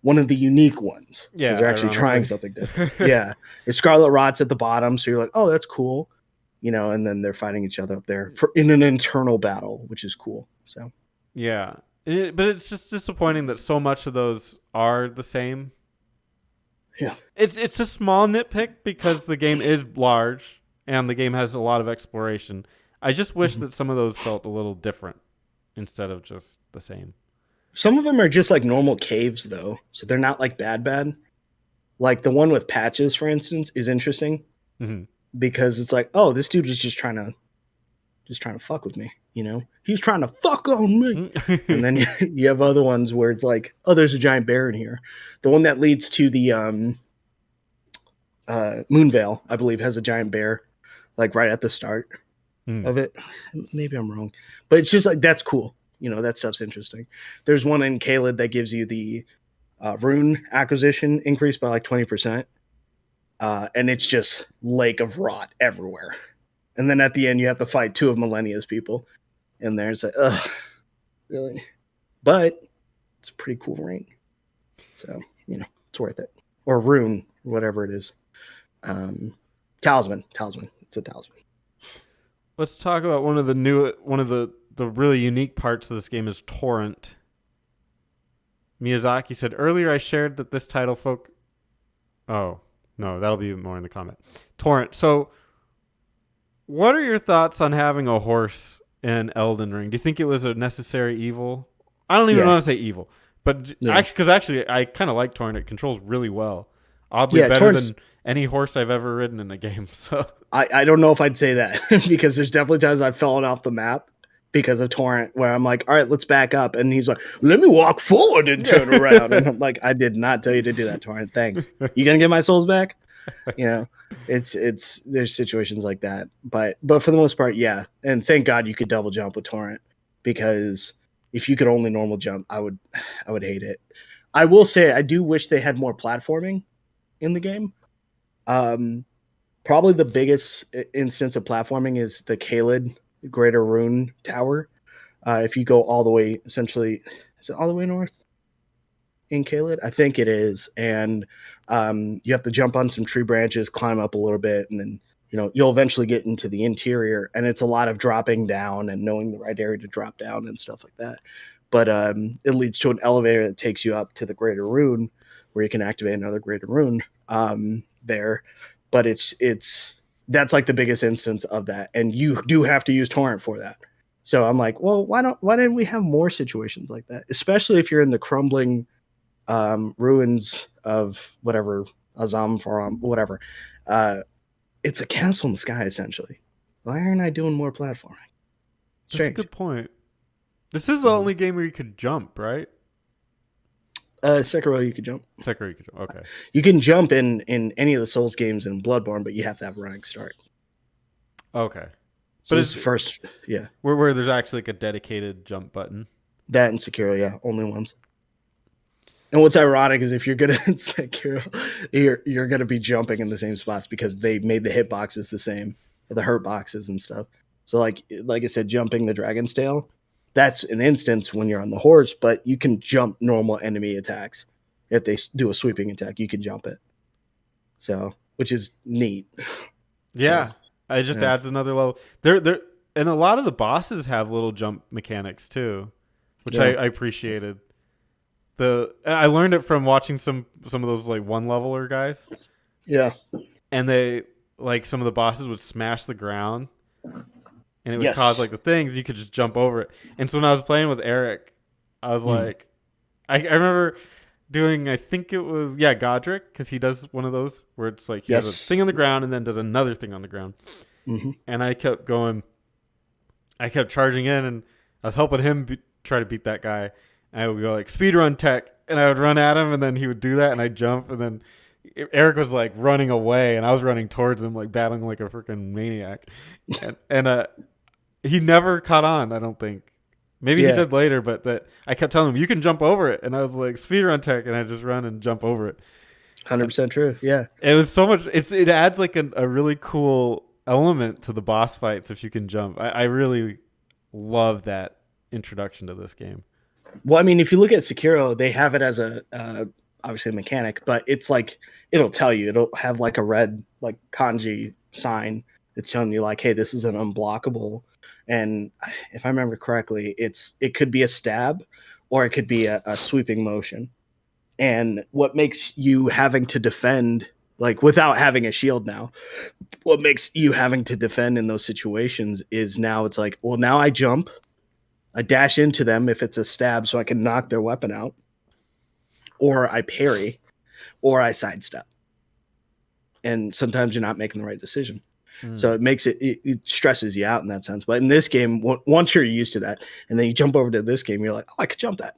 one of the unique ones because Yeah, they're actually trying ironically. something different. Yeah, it's Scarlet Rot's at the bottom, so you're like, oh, that's cool, and then they're fighting each other up there in an internal battle, which is cool. So Yeah. But it's just disappointing that so much of those are the same. yeah, It's a small nitpick because the game is large and the game has a lot of exploration. I just wish Mhm. that some of those felt a little different instead of just the same. Some of them are just like normal caves though, so they're not like bad. Like the one with patches, for instance, is interesting Mm-hmm. because it's like, oh, this dude is just trying to fuck with me. He's trying to fuck on me. And then you have other ones where it's like, oh, there's a giant bear in here. The one that leads to the Moonvale, I believe, has a giant bear, like right at the start Mm. of it. Maybe I'm wrong, but it's just like, that's cool. That stuff's interesting. There's one in Caelid that gives you the rune acquisition increase by like 20%. and it's just lake of rot everywhere. And then at the end, you have to fight 2 of Millennia's people, and there's like, ugh, really? But it's a pretty cool ring, so it's worth it. Or rune, whatever it is. Talisman. It's a talisman. Let's talk about one of the really unique parts of this game is torrent. Miyazaki said earlier I shared that this title Oh, no, that'll be more in the comment. Torrent. So, what are your thoughts on having a horse in Elden Ring? Do you think it was a necessary evil? I don't even want to say evil, but actually, I kind of like Torrent. It controls really well. Oddly better than any horse I've ever ridden in a game. So I don't know if I'd say that because there's definitely times I've fallen off the map because of Torrent where I'm like, all right, let's back up. And he's like, let me walk forward and turn around. And I'm like, I did not tell you to do that, Torrent. Thanks. You going to get my souls back? There's situations like that. But for the most part, yeah. And thank God you could double jump with Torrent, because if you could only normal jump, I would hate it. I will say I do wish they had more platforming in the game. Probably the biggest instance of platforming is the Caelid Greater Rune Tower. If you go all the way, essentially, is it all the way north in Caelid? I think it is. And you have to jump on some tree branches, climb up a little bit, and then you'll eventually get into the interior. And it's a lot of dropping down and knowing the right area to drop down and stuff like that. But it leads to an elevator that takes you up to the Greater Rune, where you can activate another Greater Rune there. But that's like the biggest instance of that, and you do have to use Torrent for that. So I'm like, well, why didn't we have more situations like that? Especially if you're in the crumbling ruins of whatever, Azam Faram, whatever. It's a castle in the sky, essentially. Why aren't I doing more platforming? Strange. That's a good point. This is the only game where you could jump, right? Sekiro, you could jump. Sekiro, you could jump. Okay. You can jump in any of the Souls games in Bloodborne, but you have to have a running start. Okay. So but it's first, yeah. Where there's actually like a dedicated jump button. That and Sekiro, yeah, only ones. And what's ironic is if you're good at Sekiro, you're going to be jumping in the same spots because they made the hitboxes the same, or the hurt boxes and stuff. So like I said, jumping the Dragon's Tail, that's an instance when you're on the horse, but you can jump normal enemy attacks. If they do a sweeping attack, you can jump it. So, which is neat. Yeah, it just adds another level. There, and a lot of the bosses have little jump mechanics too, which I appreciated. I learned it from watching some of those like one leveler guys. Yeah, and they like some of the bosses would smash the ground. And it would cause like the things, you could just jump over it. And so when I was playing with Eric, I was like, I remember doing, I think it was, Godric, because he does one of those where it's like he has a thing on the ground and then does another thing on the ground. Mm-hmm. And I kept charging in, and I was helping him try to beat that guy. And I would go like speedrun tech, and I would run at him, and then he would do that, and I'd jump, and then Eric was like running away, and I was running towards him, like battling like a freaking maniac. And he never caught on, I don't think. Maybe he did later, but I kept telling him, you can jump over it. And I was like, speedrun tech, and I just run and jump over it. 100% true, yeah. It was so much, it adds like a really cool element to the boss fights if you can jump. I really love that introduction to this game. Well, I mean, if you look at Sekiro, they have it as obviously a mechanic, but it's like, it'll tell you, it'll have like a red like kanji sign that's telling you like, hey, this is an unblockable. And if I remember correctly, it could be a stab or it could be a sweeping motion. And what makes you having to defend, like without having a shield now, what makes you having to defend in those situations is now it's like, well, now I jump, I dash into them if it's a stab so I can knock their weapon out, or I parry, or I sidestep. And sometimes you're not making the right decision. So it makes it stresses you out in that sense. But in this game, once you're used to that, and then you jump over to this game, you're like, oh, I could jump that.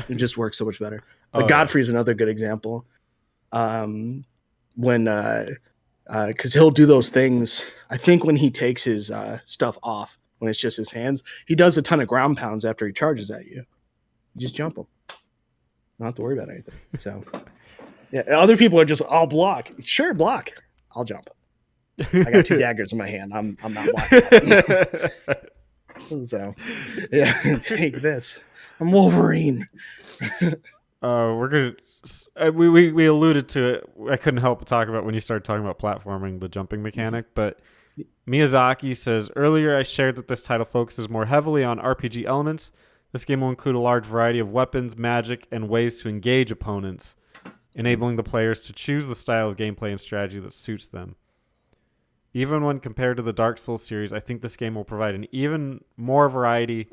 It just works so much better. But Godfrey is another good example. When because he'll do those things. I think when he takes his stuff off, when it's just his hands, he does a ton of ground pounds after he charges at you. You just jump him. Not have to worry about anything. So Yeah, other people are just, I'll block. Sure, block. I'll jump. I got 2 daggers in my hand. I'm not blocking that. So, yeah, take this. I'm Wolverine. We're gonna. We alluded to it. I couldn't help but talk about when you started talking about platforming, the jumping mechanic. But Miyazaki says earlier, I shared that this title focuses more heavily on RPG elements. This game will include a large variety of weapons, magic, and ways to engage opponents, enabling the players to choose the style of gameplay and strategy that suits them. Even when compared to the Dark Souls series, I think this game will provide an even more variety.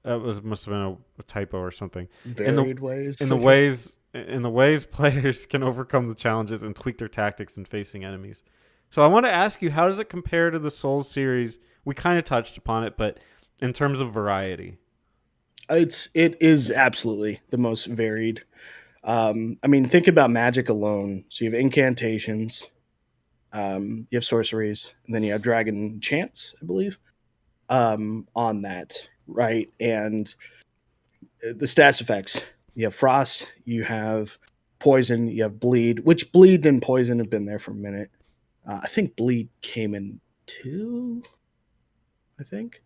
Must have been a typo or something. Varied ways. In the ways players can overcome the challenges and tweak their tactics in facing enemies. So I want to ask you, how does it compare to the Souls series? We kind of touched upon it, but in terms of variety, It is absolutely the most varied. I mean, think about magic alone. So you have incantations, you have sorceries, and then you have dragon chants, I believe, on that, right? And the stats effects. You have frost, you have poison, you have bleed, which bleed and poison have been there for a minute. I think bleed came in 2, I think.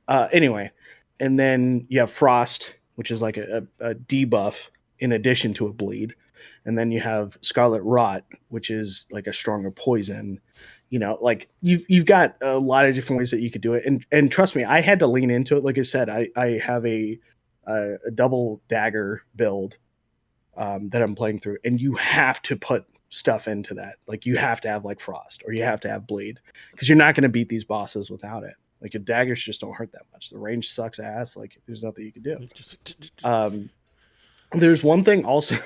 Anyway, and then you have frost, which is like a debuff in addition to a bleed, and then you have scarlet rot, which is like a stronger poison. You know, like you've got a lot of different ways that you could do it, and trust me, I had to lean into it. Like I said, I have a double dagger build that I'm playing through, and you have to put stuff into that. Like you have to have like frost or you have to have bleed because you're not going to beat these bosses without it. Like your daggers just don't hurt that much. The range sucks ass. Like there's nothing you can do. There's one thing also.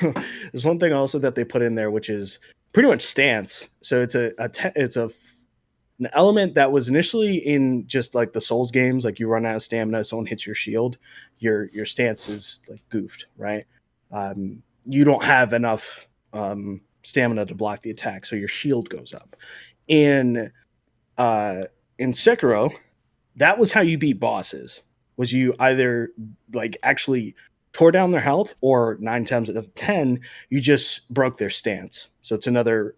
There's one thing also that they put in there, which is pretty much stance. So it's an element that was initially in just like the Souls games. Like you run out of stamina, someone hits your shield, your stance is like goofed, right? You don't have enough stamina to block the attack, so your shield goes up. In in Sekiro, that was how you beat bosses. Was you either like actually tore down their health, or 9 times out of 10, you just broke their stance. So it's another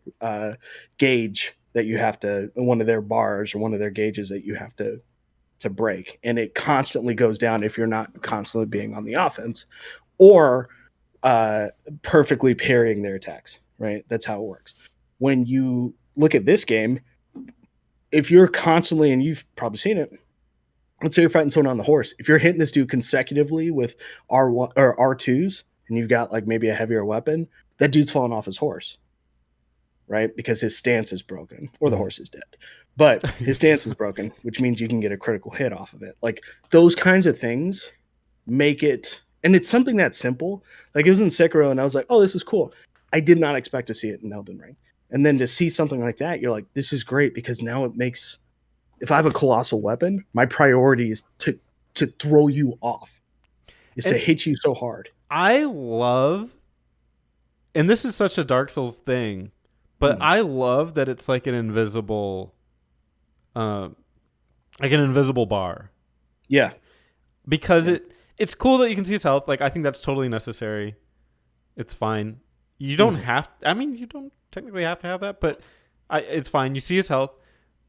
gauge that you have to, one of their bars or one of their gauges that you have to break, and it constantly goes down if you're not constantly being on the offense or perfectly parrying their attacks. Right, that's how it works. When you look at this game, if you're constantly, and you've probably seen it, let's say you're fighting someone on the horse. If you're hitting this dude consecutively with R1 or R2s, and you've got like maybe a heavier weapon, that dude's falling off his horse, right? Because his stance is broken, or the horse is dead. But his stance is broken, which means you can get a critical hit off of it. Like those kinds of things make it, and it's something that simple. Like it was in Sekiro, and I was like, oh, this is cool. I did not expect to see it in Elden Ring. And then to see something like that, you're like, this is great, because now it makes, if I have a colossal weapon, my priority is to throw you off, is to hit you so hard. I love, and this is such a Dark Souls thing, but I love that it's like an invisible bar. Yeah. Because it's cool that you can see his health. Like I think that's totally necessary. It's fine. You don't have, I mean, you don't technically have to have that, but it's fine. You see his health,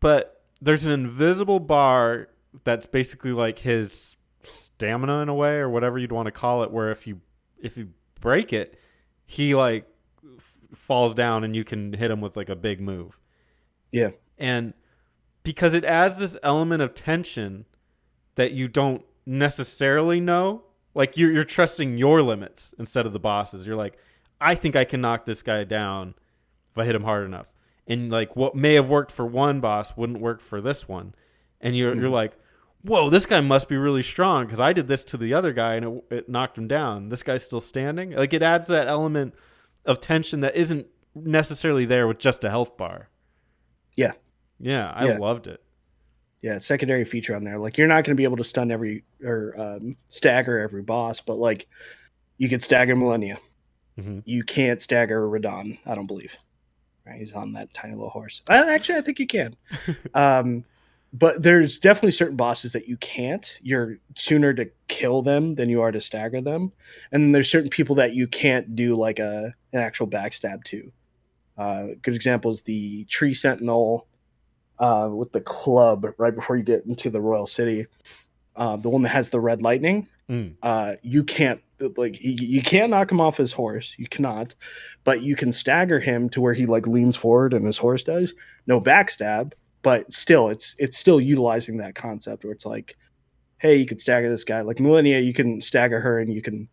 but there's an invisible bar that's basically like his stamina in a way, or whatever you'd want to call it, where if you break it, he like falls down and you can hit him with like a big move. Yeah. And because it adds this element of tension that you don't necessarily know, like you're trusting your limits instead of the boss's. You're like, I think I can knock this guy down if I hit him hard enough. And like what may have worked for one boss wouldn't work for this one. And you're like, whoa, this guy must be really strong because I did this to the other guy and it knocked him down. This guy's still standing. Like it adds that element of tension that isn't necessarily there with just a health bar. Yeah. Yeah, I loved it. Yeah, secondary feature on there. Like you're not going to be able to stun every or stagger every boss, but like you could stagger Millennia. Mm-hmm. You can't stagger Radon, I don't believe. Right? He's on that tiny little horse. Actually, I think you can. But there's definitely certain bosses that you can't. You're sooner to kill them than you are to stagger them. And then there's certain people that you can't do like an actual backstab to. Good example is the tree sentinel with the club right before you get into the royal city. The one that has the red lightning. Mm. You can't like you can't knock him off his horse. You cannot, but you can stagger him to where he like leans forward and his horse does. No backstab, but still, it's still utilizing that concept where it's like, hey, you could stagger this guy. Like Millennia, you can stagger her and you can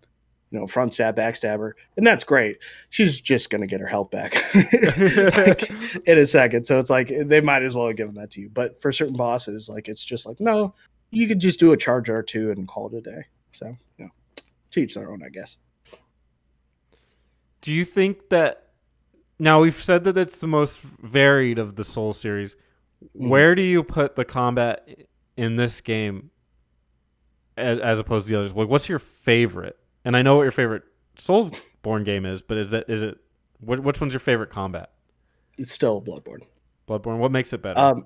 front stab, backstab her, and that's great. She's just gonna get her health back like, in a second. So it's like they might as well have given that to you. But for certain bosses, like it's just like no, you could just do a charge or two and call it a day. So to each their own, I guess. Do you think that now we've said that it's the most varied of the Soul series? Where do you put the combat in this game as opposed to the others? Like, what's your favorite? And I know what your favorite Soulsborne game is, but is it which one's your favorite combat? It's still Bloodborne. Bloodborne. What makes it better?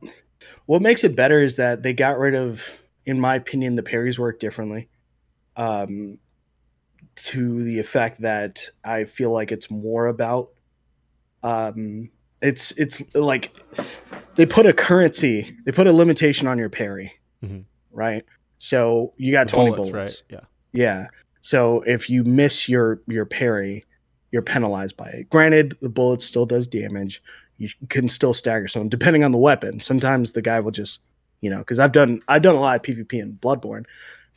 What makes it better is that they got rid of, in my opinion, the parries work differently. To the effect that I feel like it's more about it's like they put a limitation on your parry, right? So you got 20 bullets, right? Yeah. So if you miss your parry, you're penalized by it. Granted, the bullet still does damage. You can still stagger someone depending on the weapon. Sometimes the guy will just, because I've done a lot of PvP in Bloodborne,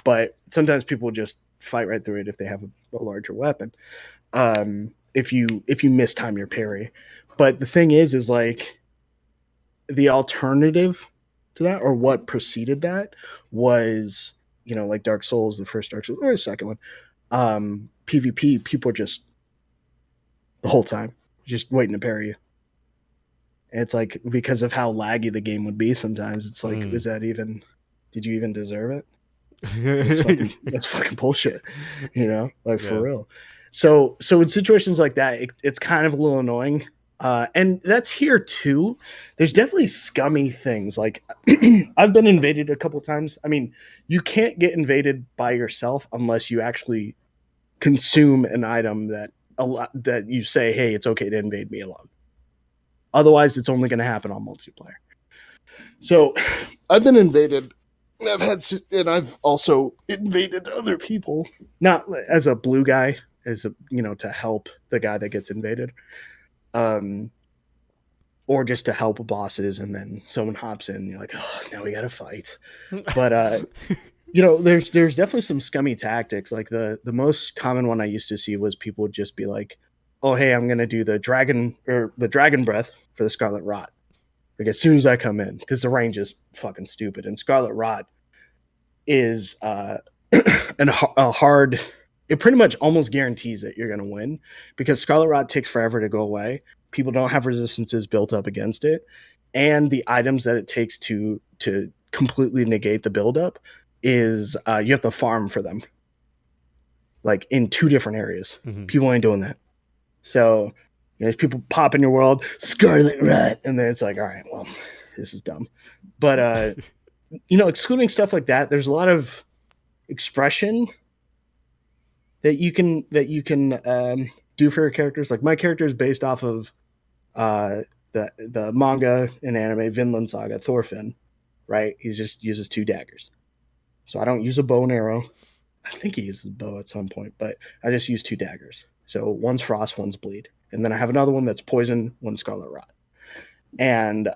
but sometimes people will just fight right through it if they have a larger weapon. If you mistime your parry. But the thing is like the alternative to that, or what preceded that, was like Dark Souls, the first Dark Souls or the second one. PvP, people are just the whole time just waiting to parry you. And it's like because of how laggy the game would be sometimes. It's like, did you even deserve it? That's fucking bullshit, for real. So in situations like that, it's kind of a little annoying. And that's here too. There's definitely scummy things. Like I've been invaded a couple times. I mean, you can't get invaded by yourself unless you actually consume an item that you say, hey, it's okay to invade me alone. Otherwise, it's only going to happen on multiplayer. So I've been invaded. I've also invaded other people, not as a blue guy, as to help the guy that gets invaded, or just to help bosses, and then someone hops in, and you're like, oh, now we gotta fight. But there's definitely some scummy tactics. Like the most common one I used to see was people would just be like, oh hey, I'm gonna do the dragon breath for the Scarlet Rot. Like as soon as I come in, because the range is fucking stupid, and Scarlet Rot is a hard. It pretty much almost guarantees that you're going to win, because Scarlet Rot takes forever to go away. People don't have resistances built up against it, and the items that it takes to completely negate the buildup is you have to farm for them, like in 2 different areas. People ain't doing that. So there's people pop in your world, Scarlet Rot, and then it's like, all right, well, this is dumb. But excluding stuff like that, there's a lot of expression that you can do for your characters. Like my character is based off of the manga and anime Vinland Saga, Thorfinn, right? He just uses 2 daggers. So I don't use a bow and arrow. I think he uses a bow at some point, but I just use 2 daggers. So one's frost, one's bleed. And then I have another one that's poison, one's Scarlet Rot. And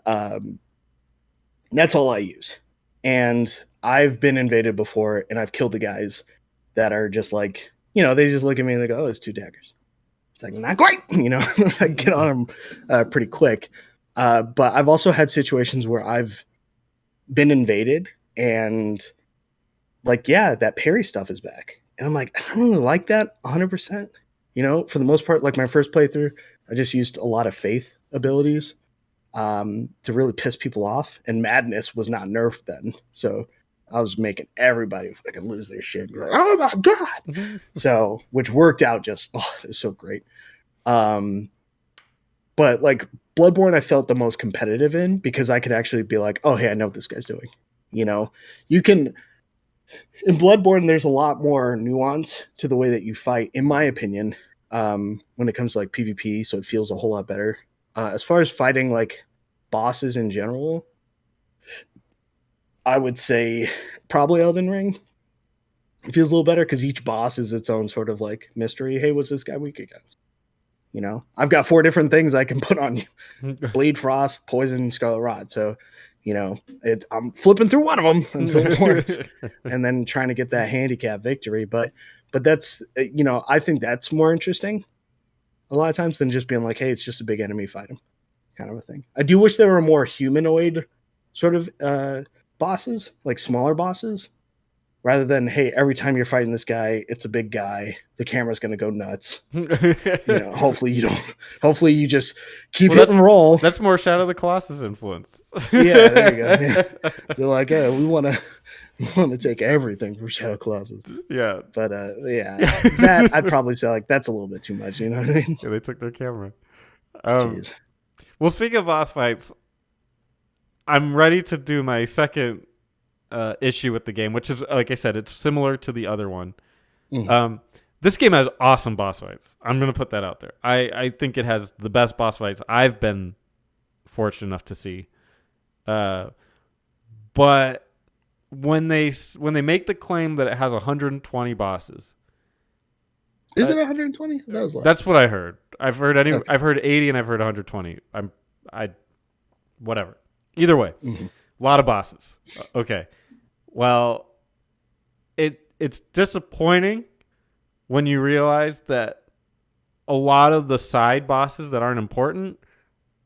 that's all I use. And I've been invaded before, and I've killed the guys that are just like, they just look at me and they go, oh, it's 2 daggers. It's like, not quite, I get on them pretty quick. But I've also had situations where I've been invaded and like, yeah, that parry stuff is back. And I'm like, I don't really like that 100%. For the most part, like my first playthrough, I just used a lot of faith abilities to really piss people off. And madness was not nerfed then. So I was making everybody fucking lose their shit. You're like, oh my God. Which worked out just, it was so great. But like Bloodborne I felt the most competitive in because I could actually be like, oh, hey, I know what this guy's doing. You can in Bloodborne, there's a lot more nuance to the way that you fight, in my opinion, when it comes to like PvP. So it feels a whole lot better. As far as fighting like bosses in general, I would say probably Elden Ring. It feels a little better because each boss is its own sort of like mystery. Hey, what's this guy weak against? I've got 4 different things I can put on you: bleed, frost, poison, scarlet rot. So, I'm flipping through one of them until it works, and then trying to get that handicap victory. But that's I think that's more interesting a lot of times than just being like, hey, it's just a big enemy, fight him, kind of a thing. I do wish there were more humanoid sort of bosses, like smaller bosses, rather than, hey, every time you're fighting this guy, it's a big guy. The camera's going to go nuts. Hopefully you don't. Hopefully you just keep hit and roll. That's more Shadow of the Colossus influence. Yeah, there you go. Yeah. They're like, yeah, we want to take everything from Shadow of the Colossus. Yeah, but yeah, that I'd probably say like that's a little bit too much. You know what I mean? Yeah, they took their camera. Jeez. Well, speaking of boss fights, I'm ready to do my second issue with the game, which is, like I said, it's similar to the other one. Mm-hmm. This game has awesome boss fights. I'm going to put that out there. I think it has the best boss fights I've been fortunate enough to see. But when they make the claim that it has 120 bosses, is it 120? That was less. That's what I heard. I've heard I've heard 80 and I've heard 120. Whatever. Either way, a lot of bosses. Okay. Well, it's disappointing when you realize that a lot of the side bosses that aren't important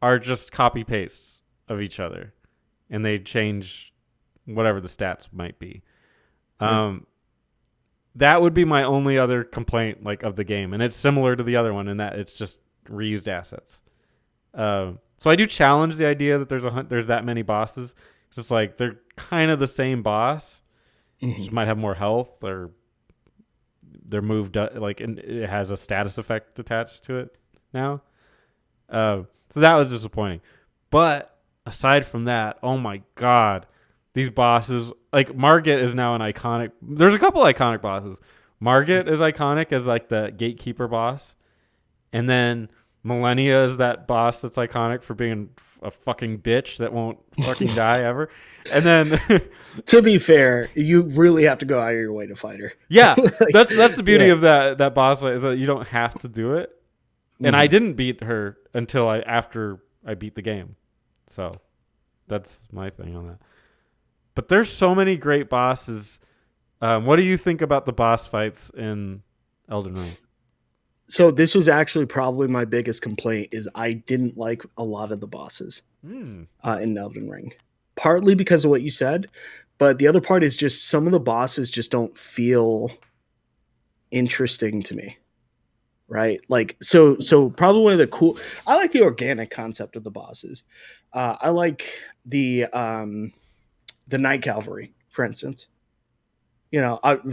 are just copy pastes of each other, and they change whatever the stats might be. That would be my only other complaint, like, of the game, and it's similar to the other one in that it's just reused assets. So I do challenge the idea that there's that many bosses. It's just like they're kind of the same boss, just might have more health, or their move it has a status effect attached to it now. So that was disappointing. But aside from that, oh my god, these bosses, like Margit is now an iconic. There's a couple iconic bosses. Margit is iconic as like the gatekeeper boss, and then Millennia is that boss that's iconic for being a fucking bitch that won't fucking die ever. And then, to be fair, you really have to go out of your way to fight her. Yeah, that's the beauty of that boss fight, is that you don't have to do it. And I didn't beat her until after I beat the game, so that's my thing on that. But there's so many great bosses. What do you think about the boss fights in Elden Ring? So this was actually probably my biggest complaint, is I didn't like a lot of the bosses in Elden Ring. Partly because of what you said, but the other part is just some of the bosses just don't feel interesting to me. Right? Like, so probably one of the I like the organic concept of the bosses. I like the Night Cavalry, for instance.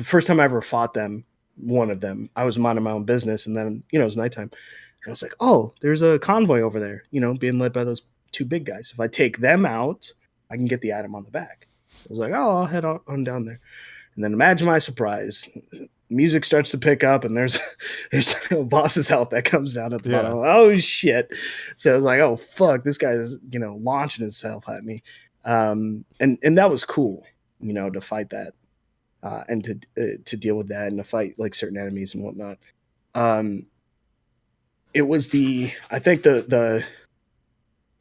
First time I ever fought them, one of them, I was minding my own business, and then it was nighttime, and I was like, oh, there's a convoy over there, being led by those 2 big guys. If I take them out, I can get the item on the back. I was like, oh, I'll head on down there. And then imagine my surprise, music starts to pick up, and there's a boss's health that comes down at the bottom. Like, oh shit. So I was like, oh fuck, this guy is launching himself at me, and that was cool, to fight that. And to deal with that and to fight like certain enemies and whatnot. It was I think the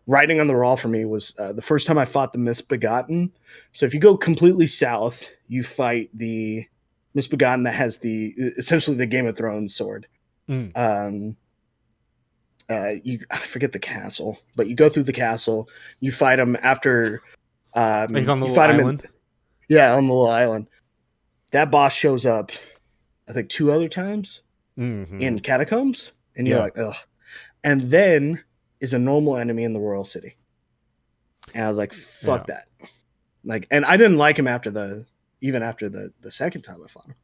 writing on the wall for me was the first time I fought the Misbegotten. So if you go completely south, you fight the Misbegotten that has essentially the Game of Thrones sword. I forget the castle, but you go through the castle, you fight him after he's on the little island. On the little island. That boss shows up, I think, 2 other times in catacombs, and you're like, ugh. And then is a normal enemy in the Royal City, and I was like, fuck that. Like, and I didn't like him even after the second time I fought him,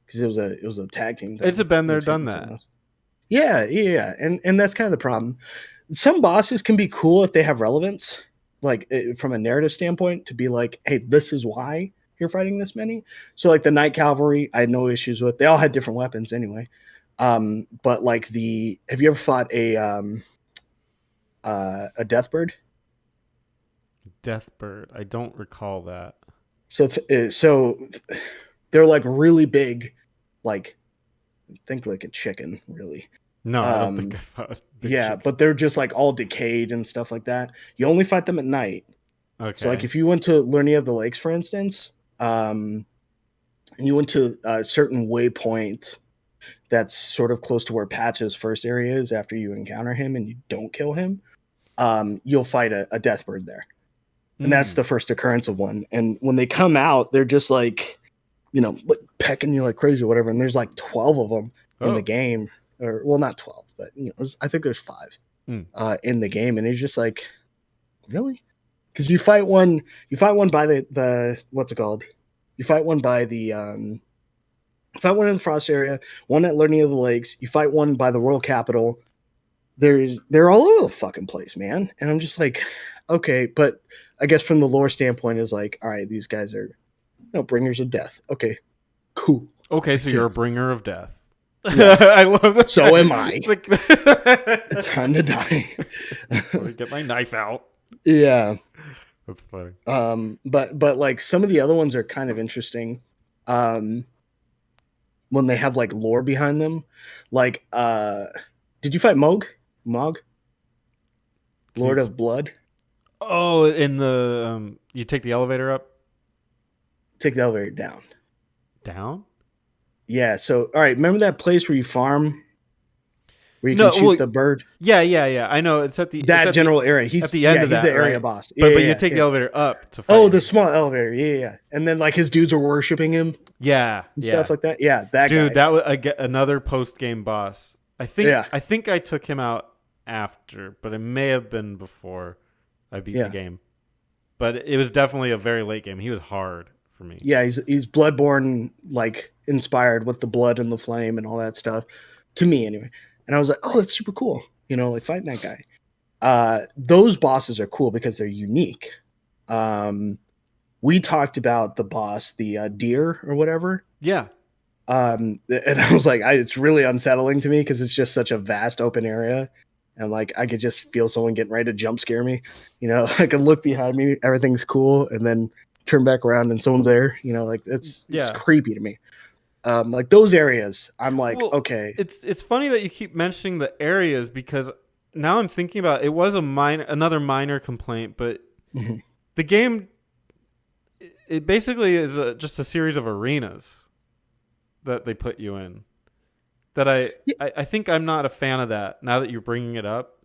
because it was a tag team thing. It's a been there, done that. Yeah, and that's kind of the problem. Some bosses can be cool if they have relevance, like from a narrative standpoint, to be like, hey, this is why you're fighting this many. So like the Night Cavalry, I had no issues with. They all had different weapons anyway. But like have you ever fought a Deathbird? Deathbird. I don't recall that. So they're like really big, like think like a chicken, really. No, I don't think I fought a big Yeah, chicken. but they're just like all decayed and stuff like that. You only fight them at night. So like Okay. if you went to Lernia of the Lakes, for instance, and you went to a certain waypoint that's sort of close to where Patch's first area is after you encounter him and you don't kill him, you'll fight a Deathbird there. And that's the first occurrence of one. And when they come out, they're just like, like pecking you like crazy or whatever. And there's like 12 of them in the game. Or, well, not 12, but, I think there's 5 in the game. And it's just like, really? Because you fight one by the what's it called? You fight one by the fight one in the Frost area, one at Learning of the Lakes. You fight one by the Royal Capital. They're all over the fucking place, man. And I'm just like, okay, but I guess from the lore standpoint is like, all right, these guys are bringers of death. Okay, cool. Okay, so you're a bringer of death. Yeah. I love that. So am I. Time to die. Let me get my knife out. Yeah. That's funny. But like some of the other ones are kind of interesting. When they have like lore behind them. Like did you fight Mog? Lord of Blood? Oh, in the you take the elevator up? Take the elevator down. Down? Yeah, so all right, remember that place where you farm? Where you can shoot the bird? Yeah. I know. It's at the general area. He's at the end of that. He's the area right? boss. But you take the elevator up to fight. Oh, the small elevator. Yeah. And then like his dudes are worshiping him. Yeah. And stuff like that. Yeah, that dude, guy. that was another post game boss. I think I took him out after, but it may have been before I beat the game. But it was definitely a very late game. He was hard for me. Yeah, he's Bloodborne like inspired with the blood and the flame and all that stuff. To me anyway. And I was like, oh, that's super cool. Like fighting that guy. Those bosses are cool because they're unique. We talked about the boss, the deer or whatever. Yeah. And I was like, it's really unsettling to me because it's just such a vast open area. And like, I could just feel someone getting ready to jump scare me. I could look behind me, everything's cool, and then turn back around and someone's there. Like it's creepy to me. Like those areas, I'm like, okay. It's funny that you keep mentioning the areas because now I'm thinking about it was another minor complaint, but the game, it basically is just a series of arenas that they put you in. That I think I'm not a fan of that. Now that you're bringing it up,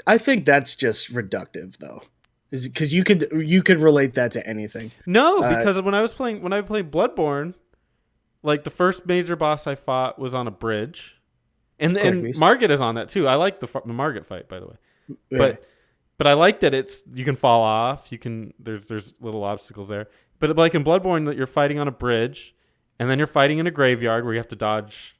I think that's just reductive, though, because you could relate that to anything. No, because when I played Bloodborne, like the first major boss I fought was on a bridge, and Margit is on that too. I like the Margit fight, by the way, but I like that you can fall off. There's little obstacles there, but like in Bloodborne, that you're fighting on a bridge, and then you're fighting in a graveyard where you have to dodge,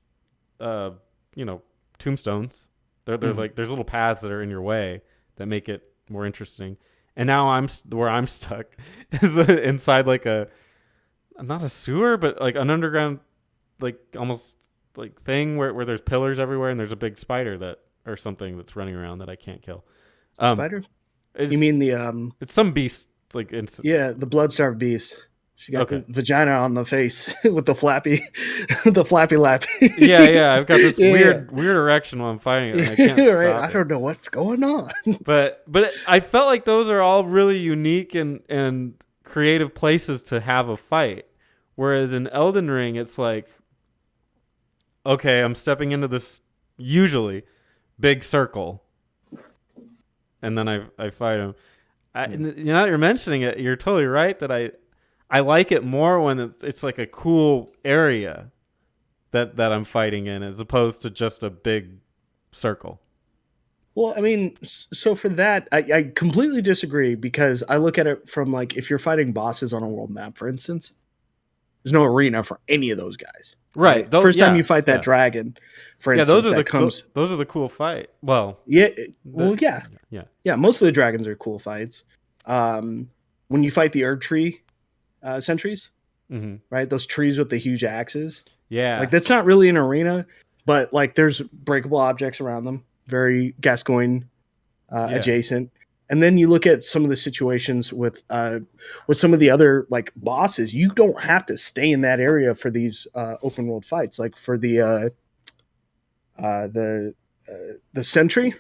tombstones. They're like there's little paths that are in your way that make it more interesting. And now I'm stuck is inside like not a sewer, but like an underground, like almost like thing where there's pillars everywhere and there's a big spider or something that's running around that I can't kill. Spider? You mean the It's some beast like the blood-starved beast. She got the vagina on the face with the flappy lap. yeah. I've got this weird erection while I'm fighting it. And I can't stop it. I don't know what's going on. But I felt like those are all really unique and creative places to have a fight. Whereas in Elden Ring, it's like, okay, I'm stepping into this usually big circle, and then I fight him. Now that you're mentioning it, you're totally right that I like it more when it's like a cool area that I'm fighting in as opposed to just a big circle. Well, I mean, so for that, I completely disagree because I look at it from like if you're fighting bosses on a world map, for instance, there's no arena for any of those guys. Right. Though, First time yeah, you fight that yeah, dragon, for yeah. instance, that comes. Those are the cool fight. Well, Yeah, the well, yeah, yeah. yeah. Most of the dragons are cool fights. When you fight the Erd Tree sentries, Mm-hmm. right? Those trees with the huge axes. Like Yeah. that's not really an arena, but like there's breakable objects around them, very Gascoigne Yeah. adjacent. And then you look at some of the situations with some of the other like bosses. You don't have to stay in that area for these open world fights. Like for uh, the the sentry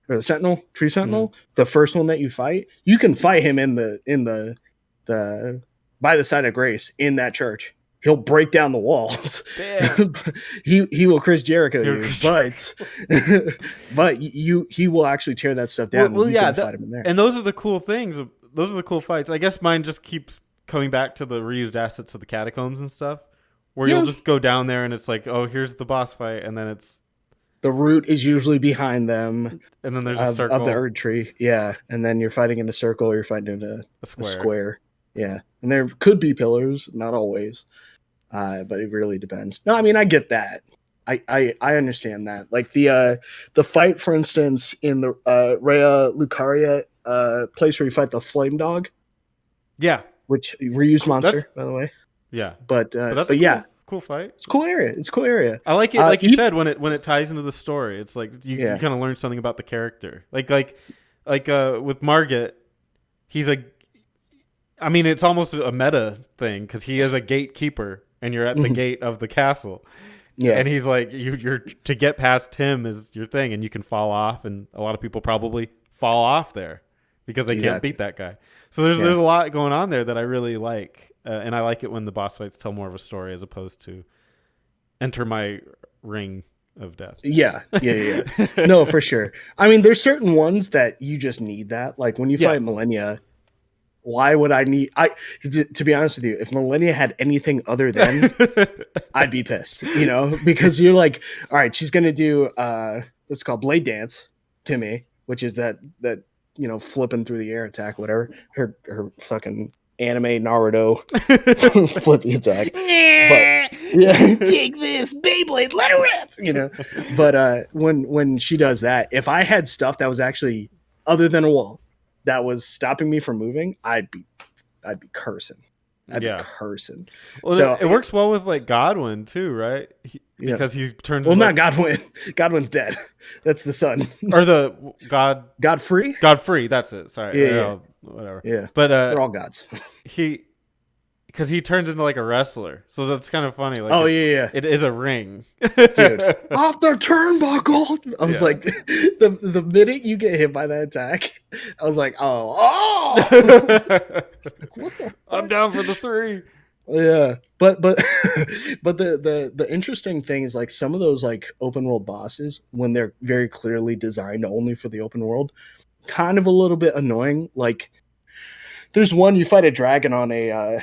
or the sentinel, tree Mm-hmm. sentinel, the first one that you fight, you can fight him in the by the side of Grace in that church. He'll break down the walls. Damn. He will Chris Jericho You're you, but he will actually tear that stuff down, and well, you yeah. can fight him in there. And those are the cool things. Those are the cool fights. I guess mine just keeps coming back to the reused assets of the catacombs and stuff, where Yeah, you'll just go down there and it's like, oh, here's the boss fight, and then the root is usually behind them there's a of the circle, Erd Tree. Yeah, and then you're fighting in a circle, or you're fighting in a a square. square. Yeah, and there could be pillars, not always. But it really depends. No, I mean I get that. I understand that. Like the fight, for instance, in the Rhea Lucaria place where you fight the flame dog, Yeah. which reused Cool. monster, by the way. Yeah. But That's but a yeah, cool fight. it's a cool area. It's a cool area. I like it, like you said, when it ties into the story. It's like you Yeah. kind of learn something about the character. Like with Margit, he's a. I mean, it's almost a meta thing because he is a gatekeeper, and you're at the gate of the castle. Yeah. And he's like, you're to get past him is your thing, and you can fall off, and a lot of people probably fall off there because they can't beat that guy. So there's a lot going on there that I really like, and I like it when the boss fights tell more of a story as opposed to enter my ring of death. Yeah. No, for sure. I mean, there's certain ones that you just need that. Like when you fight Millennia, why would I need? To be honest with you, if Millennia had anything other than, I'd be pissed. You know, because you're like, all right, she's gonna do what's called Blade Dance to me, which is that flipping through the air attack, whatever. Her fucking anime Naruto flippy attack. But yeah, take this Beyblade, let her rip. But when she does that, if I had stuff that was actually other than a wall that was stopping me from moving, I'd be cursing. I'd be cursing. Well, so it works well with like Godwin too, right? Because he turns. Well, not Godwin. Godwin's dead. That's the son. Or the Godfrey. Godfrey. That's it. Sorry. Yeah. Whatever. Yeah. But they're all gods. Because he turns into like a wrestler, so that's kind of funny. Like, it is a ring, dude. Off the turnbuckle. I was like, the minute you get hit by that attack, I was like, oh. Like, what the fuck? I'm down for the 3. Yeah, but the interesting thing is like some of those like open world bosses, when they're very clearly designed only for the open world, kind of a little bit annoying. Like there's one, you fight a dragon on a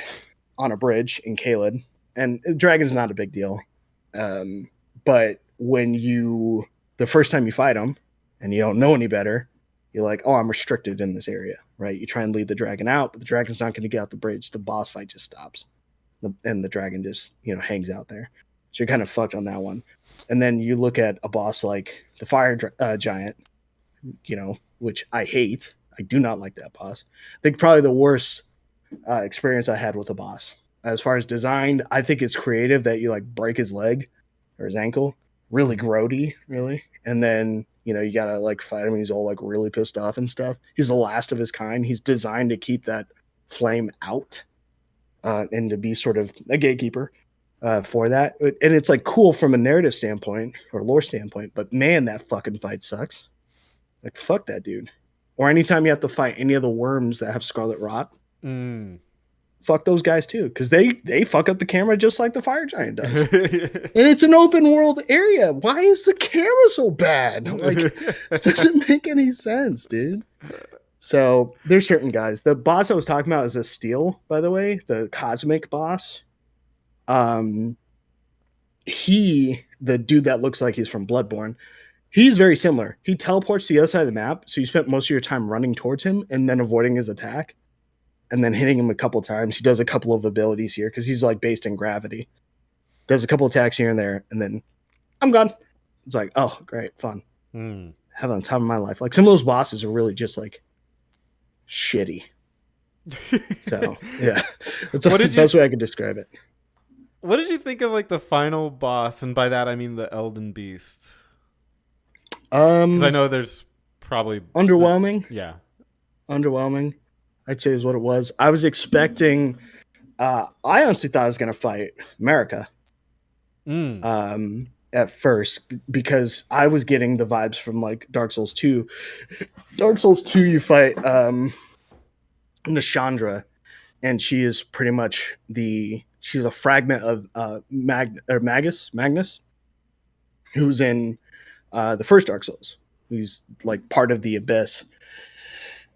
bridge in Caelid, and dragon's not a big deal. But when the first time you fight him and you don't know any better, you're like, oh, I'm restricted in this area, right? You try and lead the dragon out, but the dragon's not going to get out the bridge. The boss fight just stops, and the dragon just hangs out there. So you're kind of fucked on that one. And then you look at a boss like the fire giant, which I hate. I do not like that boss. I think probably the worst experience I had with a boss. As far as designed, I think it's creative that you like break his leg or his ankle. Really grody, really. And then, you gotta like fight him and he's all like really pissed off and stuff. He's the last of his kind. He's designed to keep that flame out and to be sort of a gatekeeper for that. And it's like cool from a narrative standpoint or lore standpoint, but man, that fucking fight sucks. Like, fuck that dude. Or anytime you have to fight any of the worms that have scarlet rot, fuck those guys too, because they fuck up the camera just like the fire giant does. And it's an open world area. Why is the camera so bad? Like, this doesn't make any sense, dude. So there's certain guys. The boss I was talking about is a steel, by the way, the cosmic boss. The dude that looks like he's from Bloodborne, he's very similar. He teleports to the other side of the map, so you spent most of your time running towards him and then avoiding his attack and then hitting him a couple times. He does a couple of abilities here because he's like based in gravity. does a couple attacks here and there, and then I'm gone. It's like, oh, great, fun. Mm. Having the time of my life. Like some of those bosses are really just like shitty. So yeah, that's the best way I could describe it. What did you think of like the final boss? And by that I mean the Elden Beast. Because I know there's probably underwhelming. Yeah, underwhelming. I'd say is what it was. I was expecting. I honestly thought I was going to fight America. At first, because I was getting the vibes from like Dark Souls 2. Dark Souls 2, you fight Nashandra, and she is pretty much she's a fragment of Magnus, who's in the first Dark Souls. He's like part of the Abyss.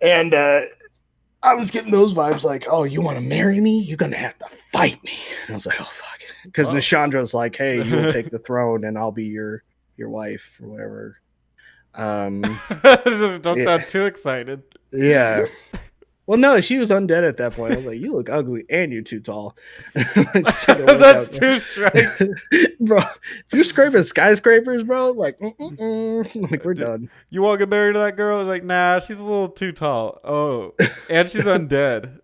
And I was getting those vibes like, oh, you want to marry me? You're going to have to fight me. And I was like, oh, fuck. Because Nashandra's like, hey, you'll take the throne and I'll be your wife or whatever. Don't sound too excited. Yeah. Well, no, she was undead at that point. I was like, you look ugly and you're too tall. That's two strikes. Bro, if you're scraping skyscrapers, bro, like we're done. You want to get married to that girl? Like, nah, she's a little too tall. Oh, and she's undead.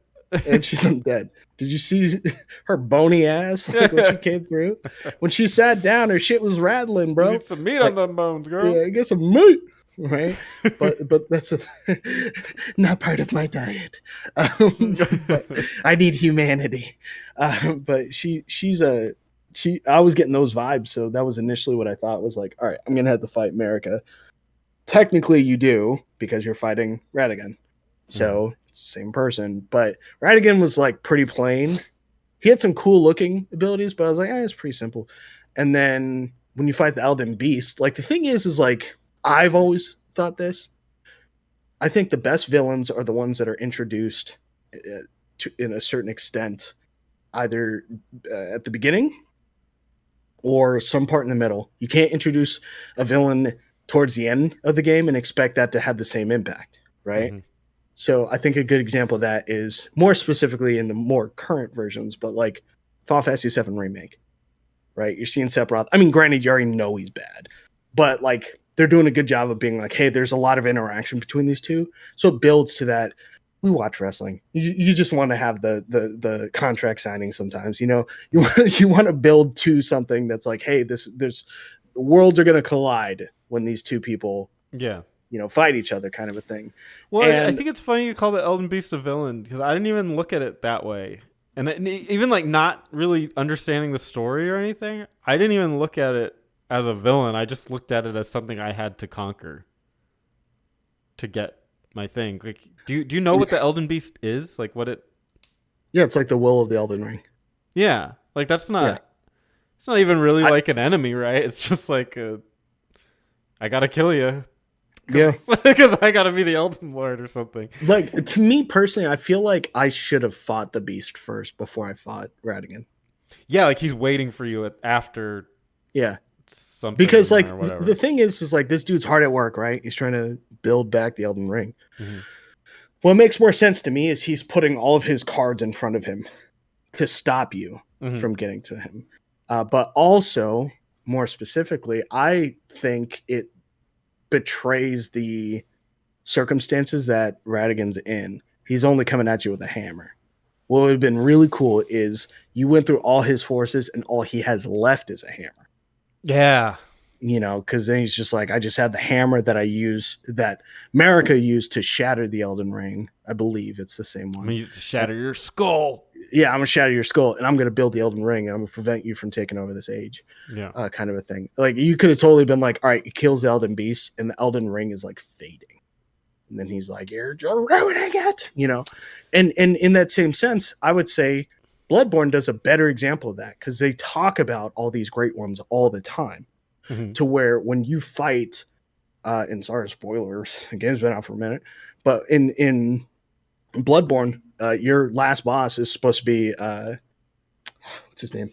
Did you see her bony ass like, when she came through? When she sat down, her shit was rattling, bro. You need some meat on them bones, girl. Yeah, get some meat. Right, but that's not part of my diet. But I need humanity. But I was getting those vibes, so that was initially what I thought was like, all right, I'm gonna have to fight America. Technically, you do because you're fighting Radagon, so it's the same person. But Radagon was like pretty plain. He had some cool looking abilities, but I was like, it's pretty simple. And then when you fight the Elden Beast, like the thing is like. I've always thought this. I think the best villains are the ones that are introduced in a certain extent, either at the beginning or some part in the middle. You can't introduce a villain towards the end of the game and expect that to have the same impact, right? Mm-hmm. So I think a good example of that is more specifically in the more current versions, but like Final Fantasy VII Remake, right? You're seeing Sephiroth. I mean, granted, you already know he's bad, but like, they're doing a good job of being like, hey, there's a lot of interaction between these two. So it builds to that. We watch wrestling. You just want to have the contract signing sometimes, you know, you want to build to something that's like, hey, there's worlds are going to collide when these two people, fight each other kind of a thing. Well, I think it's funny you call the Elden Beast a villain because I didn't even look at it that way. And even like not really understanding the story or anything, I didn't even look at it as a villain. I just looked at it as something I had to conquer to get my thing. Like, do you know what the Elden Beast is? Like what it? Yeah, it's like the will of the Elden Ring. Yeah, like that's not. Yeah. It's not even really like an enemy, right? It's just like I gotta kill you. Yeah, because I gotta be the Elden Lord or something. Like to me personally, I feel like I should have fought the Beast first before I fought Radagon. Yeah, like he's waiting for you after. Yeah. Something because like the thing is like this dude's hard at work, right? He's trying to build back the Elden Ring. Mm-hmm. What makes more sense to me is he's putting all of his cards in front of him to stop you from getting to him. But also, more specifically, I think it betrays the circumstances that Radagon's in. He's only coming at you with a hammer. What would have been really cool is you went through all his forces and all he has left is a hammer. Yeah. Because then he's just like, I just had the hammer that America used to shatter the Elden Ring. I believe it's the same one. I'm going to shatter your skull. Yeah, I'm going to shatter your skull, and I'm going to build the Elden Ring, and I'm going to prevent you from taking over this age. Yeah. Kind of a thing. Like, you could have totally been like, all right, he kills the Elden Beast, and the Elden Ring is, like, fading. And then he's like, you're ruining it, And in that same sense, I would say Bloodborne does a better example of that because they talk about all these great ones all the time to where when you fight, and sorry, spoilers, the game's been out for a minute, but in Bloodborne, your last boss is supposed to be, what's his name?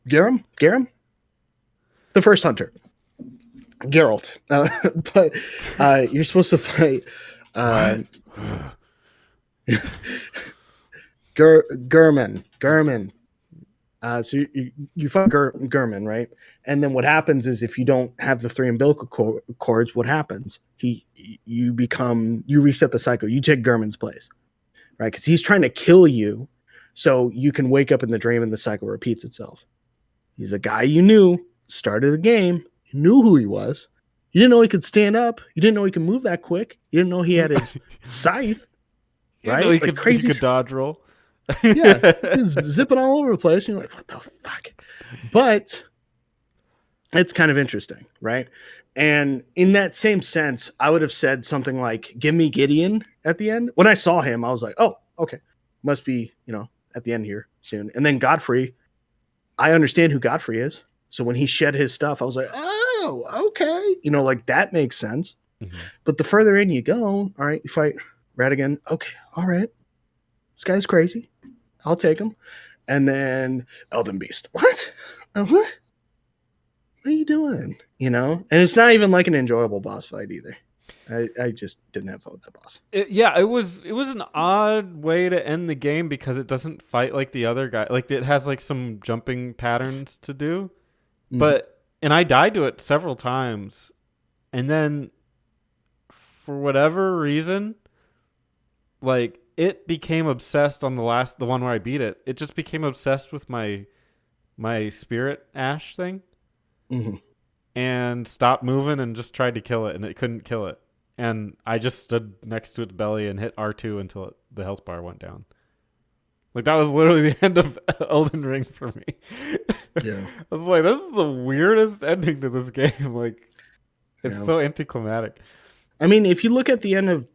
Garum? The first hunter. Geralt. But you're supposed to fight Gurman. You fight Gurman, right? And then what happens is if you don't have the 3 umbilical cords, what happens? You reset the cycle. You take Gurman's place, right? Because he's trying to kill you, so you can wake up in the dream and the cycle repeats itself. He's a guy you knew, started the game, you knew who he was. You didn't know he could stand up. You didn't know he could move that quick. You didn't know he had his scythe, right? He Like crazy. He could dodge roll. Yeah, this dude's zipping all over the place. And you're like, what the fuck? But it's kind of interesting, right? And in that same sense, I would have said something like, give me Gideon at the end. When I saw him, I was like, oh, okay. Must be, at the end here soon. And then Godfrey, I understand who Godfrey is. So when he shed his stuff, I was like, oh, okay. Like that makes sense. Mm-hmm. But the further in you go, all right, you fight Radigan. Okay, all right. This guy's crazy. I'll take him. And then Elden Beast. What? What? What are you doing? And it's not even like an enjoyable boss fight either. I just didn't have fun with that boss. It was an odd way to end the game because it doesn't fight like the other guy. Like it has like some jumping patterns to do. Mm-hmm. And I died to it several times. And then for whatever reason, like it became obsessed on the one where I beat it. It just became obsessed with my spirit ash thing. Mm-hmm. And stopped moving and just tried to kill it, and it couldn't kill it. And I just stood next to its belly and hit R2 until the health bar went down. Like that was literally the end of Elden Ring for me. Yeah. I was like, this is the weirdest ending to this game. Like it's so anticlimactic. I mean, if you look at the end of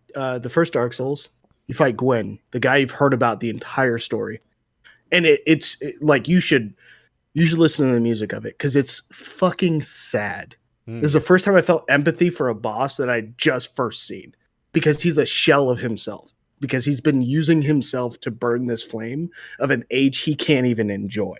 the first Dark Souls, you fight Gwen, the guy you've heard about the entire story. And it's like you should listen to the music of it because it's fucking sad. This is the first time I felt empathy for a boss that I just first seen because he's a shell of himself, because he's been using himself to burn this flame of an age he can't even enjoy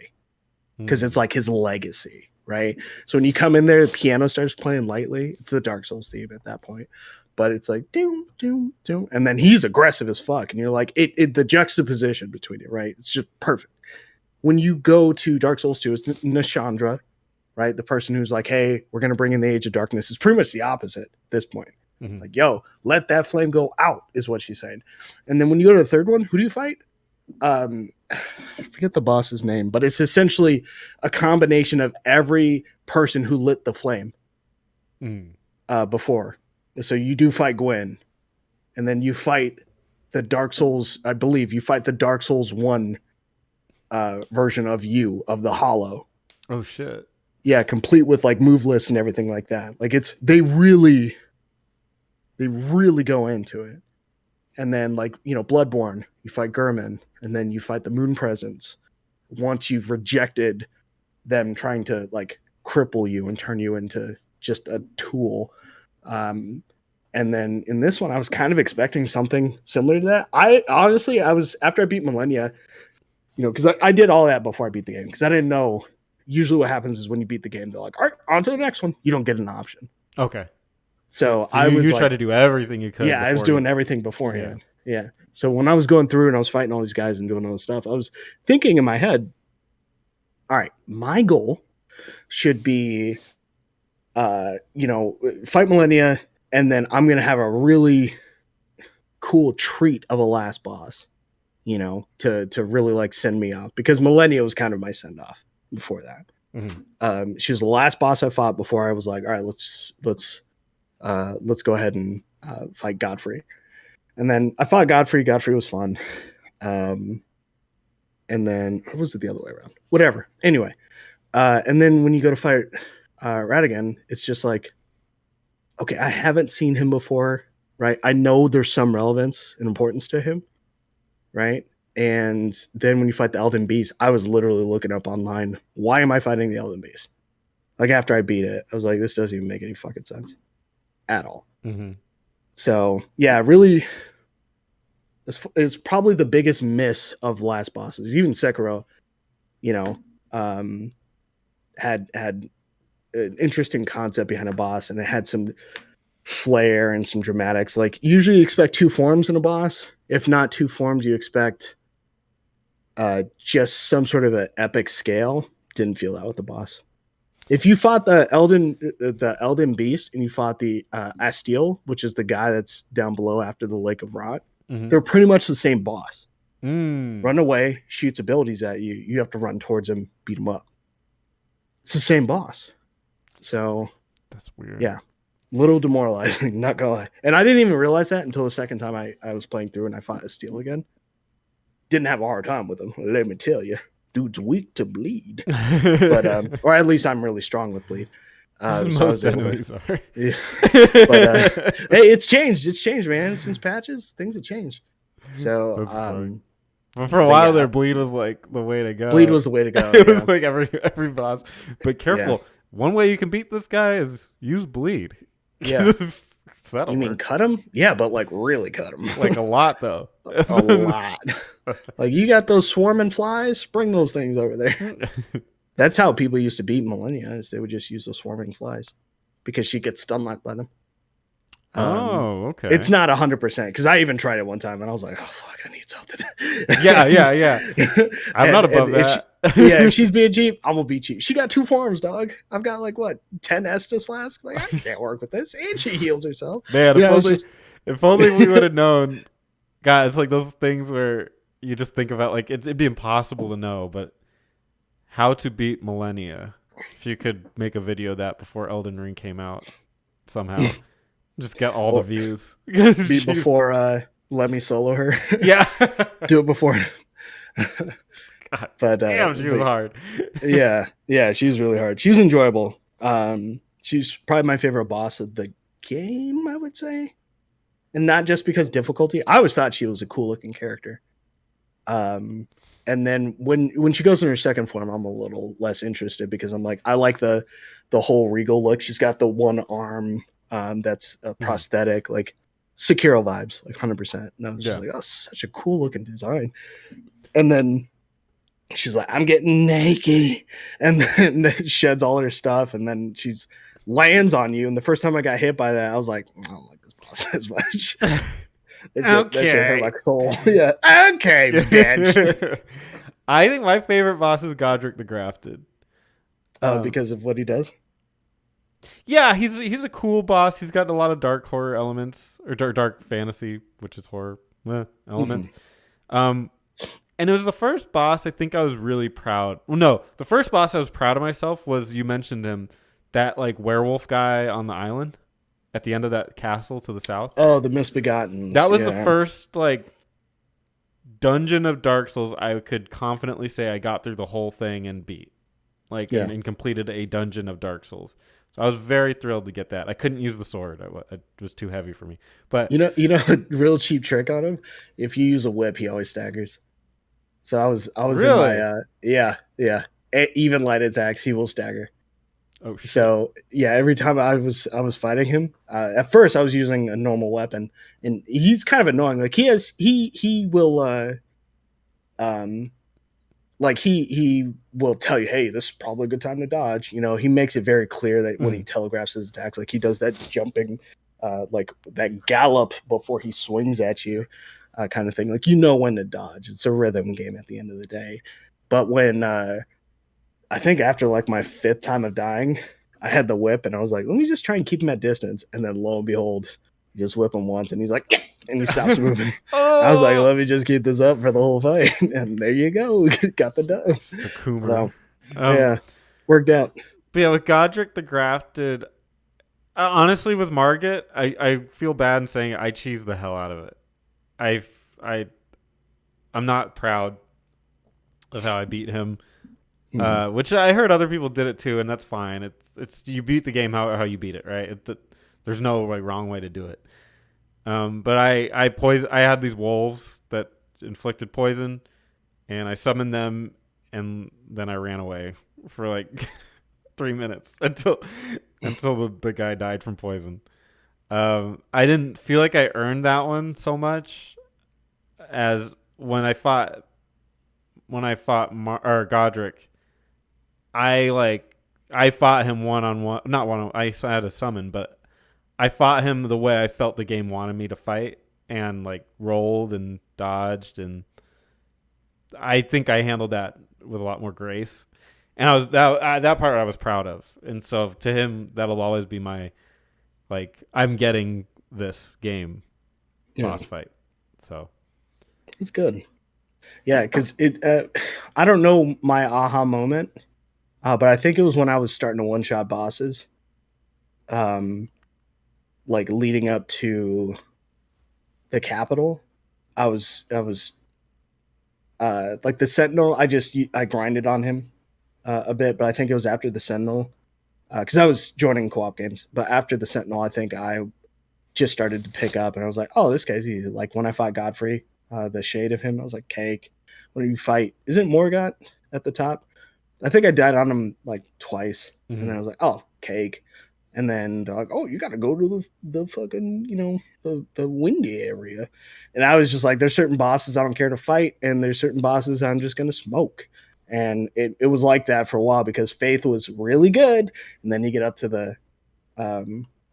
because it's like his legacy, right? So when you come in there, the piano starts playing lightly. It's the Dark Souls theme at that point. But it's like, doom, doom, doom. And then he's aggressive as fuck. And you're like, the juxtaposition between it, right? It's just perfect. When you go to Dark Souls 2, it's Nashandra, right? The person who's like, hey, we're going to bring in the Age of Darkness. It's pretty much the opposite at this point. Mm-hmm. Like, yo, let that flame go out is what she's saying. And then when you go to the third one, who do you fight? I forget the boss's name, but it's essentially a combination of every person who lit the flame before. So you do fight Gwen, and then you fight the Dark Souls, I believe you fight the Dark Souls 1 version of the Hollow. Oh shit. Yeah, complete with like move lists and everything like that. Like they really go into it. And then like, Bloodborne, you fight Gurman, and then you fight the Moon Presence once you've rejected them trying to like cripple you and turn you into just a tool. And then in this one, I was kind of expecting something similar to that. I was after I beat Millennia, because I did all that before I beat the game, because I didn't know. Usually what happens is when you beat the game, they're like, all right, on to the next one. You don't get an option. Okay. So you tried to do everything you could. Yeah, I was doing everything beforehand. Yeah. So when I was going through and I was fighting all these guys and doing all this stuff, I was thinking in my head, all right, my goal should be, fight Millennia, and then I'm going to have a really cool treat of a last boss, to really like send me off, because Millennia was kind of my send off before that. Mm-hmm. She was the last boss I fought before I was like, all right, let's go ahead and fight Godfrey. And then I fought Godfrey. Godfrey was fun. And then, or was it the other way around? Whatever. Anyway. And then when you go to fight Radigan, it's just like, okay, I haven't seen him before, right? I know there's some relevance and importance to him, right? And then when you fight the Elden Beast, I was literally looking up online, why am I fighting the Elden Beast? Like after I beat it, I was like, this doesn't even make any fucking sense at all. Mm-hmm. So yeah, really, it's probably the biggest miss of last bosses. Even Sekiro, had an interesting concept behind a boss, and it had some flair and some dramatics. Like usually you expect two forms in a boss. If not two forms, you expect just some sort of an epic scale. Didn't feel that with the boss. If you fought the Elden Beast, and you fought the Astiel, which is the guy that's down below after the Lake of Rot, Mm-hmm. they're pretty much the same boss. Mm. Run away, shoots abilities at you. You have to run towards him, beat him up. It's the same boss. So That's weird. yeah, little demoralizing, not gonna lie. And I didn't even realize that until the second time I was playing through and I fought Astiel again. Didn't have a hard time with him, let me tell you. Dude's weak to bleed, but or at least I'm really strong with bleed. So Most enemies are. Yeah. But hey, it's changed. It's changed, man. Since patches, things have changed. So That's funny. But for a while there, bleed was like the way to go. Bleed was the way to go. It was like every boss. But careful, one way you can beat this guy is use bleed. Yeah. You mean cut him? Yeah, but like really cut him. Like a lot though. A lot. Like you got those swarming flies? Bring those things over there. That's how people used to beat Millennia, is they would just use those swarming flies because she gets stun locked by them. Okay. It's not 100% because I even tried it one time and I was like, oh fuck, I need something. Yeah. I'm not above that. If she's being cheap, I'm gonna be cheap. She got 2 forms, dog. I've got like what 10 Estus flasks. Like I can't work with this, and she heals herself. Man, if only we would have known. God, it's like those things where you just think about like it'd be impossible to know, but how to beat Millennia. If you could make a video of that before Elden Ring came out somehow. Just get all the views. Before let me solo her. Yeah. Do it before. God, but damn, she was hard. Yeah, she was really hard. She was enjoyable. She's probably my favorite boss of the game, I would say. And not just because difficulty. I always thought she was a cool looking character. And then when she goes in her second form, I'm a little less interested because I'm like, I like the whole regal look. She's got the one arm that's a prosthetic, like Sekiro vibes, like 100%. And I was just like, oh, such a cool looking design. And then she's like, I'm getting naked, and then sheds all her stuff, and then she's lands on you. And the first time I got hit by that, I was like, I don't like this boss as much. That shit hurt my soul. Yeah. Okay, bitch. I think my favorite boss is Godric the Grafted. Because of what he does? Yeah, he's a cool boss. He's got a lot of dark horror elements, or dark fantasy, which is horror elements. And it was the first boss I think I was really proud. Well, no, the first boss I was proud of myself was, you mentioned him, that like werewolf guy on the island at the end of that castle to the south. Oh, the Misbegotten. That was the first like dungeon of Dark Souls I could confidently say I got through the whole thing and beat. And completed a dungeon of Dark Souls. So I was very thrilled to get that. I couldn't use the sword. It was too heavy for me. But you know a real cheap trick on him? If you use a whip, he always staggers. So I was really? In my even light attacks, he will stagger. Oh shit. So yeah, every time I was fighting him, at first I was using a normal weapon, and he's kind of annoying. Like he will like he will tell you, hey, this is probably a good time to dodge. You know, he makes it very clear that when he telegraphs his attacks, like he does that jumping, like that gallop before he swings at you, kind of thing. Like, you know when to dodge. It's a rhythm game at the end of the day. But when I think after like my 5th time of dying, I had the whip and I was like, let me just try and keep him at distance. And then lo and behold, you just whip him once and he's like, yeah! And he stops moving. I was like, let me just keep this up for the whole fight. And there you go. Got the dub. So, yeah, worked out. But yeah, with Godric the Grafted, honestly, with Margit, I feel bad in saying it, I cheesed the hell out of it. I'm not proud of how I beat him, which I heard other people did it too, and that's fine. It's you beat the game how you beat it, right? There's no like wrong way to do it. But I had these wolves that inflicted poison, and I summoned them, and then I ran away for like 3 minutes until the guy died from poison. I didn't feel like I earned that one so much as when I fought Godric. I fought him one-on-one, not one. I had a summon, but I fought him the way I felt the game wanted me to fight, and like rolled and dodged, and I think I handled that with a lot more grace, and I was that part I was proud of. And so to him, that'll always be my like I'm getting this game Yeah, boss fight. So it's good. Yeah, because I don't know my aha moment, but I think it was when I was starting to one shot bosses, um, like leading up to the capital. I was like the Sentinel. I grinded on him a bit, but I think it was after the Sentinel because I was joining co-op games. But after the Sentinel, I think I just started to pick up, and I was like, oh, this guy's easy. Like when I fought Godfrey, the shade of him, I was like, cake. When you fight, isn't Morgott at the top? I think I died on him like twice, and then I was like, oh, cake. And then they're like, oh, you got to go to the fucking, the windy area. And I was just like, there's certain bosses I don't care to fight, and there's certain bosses I'm just going to smoke. And it was like that for a while because Faith was really good. And then you get up to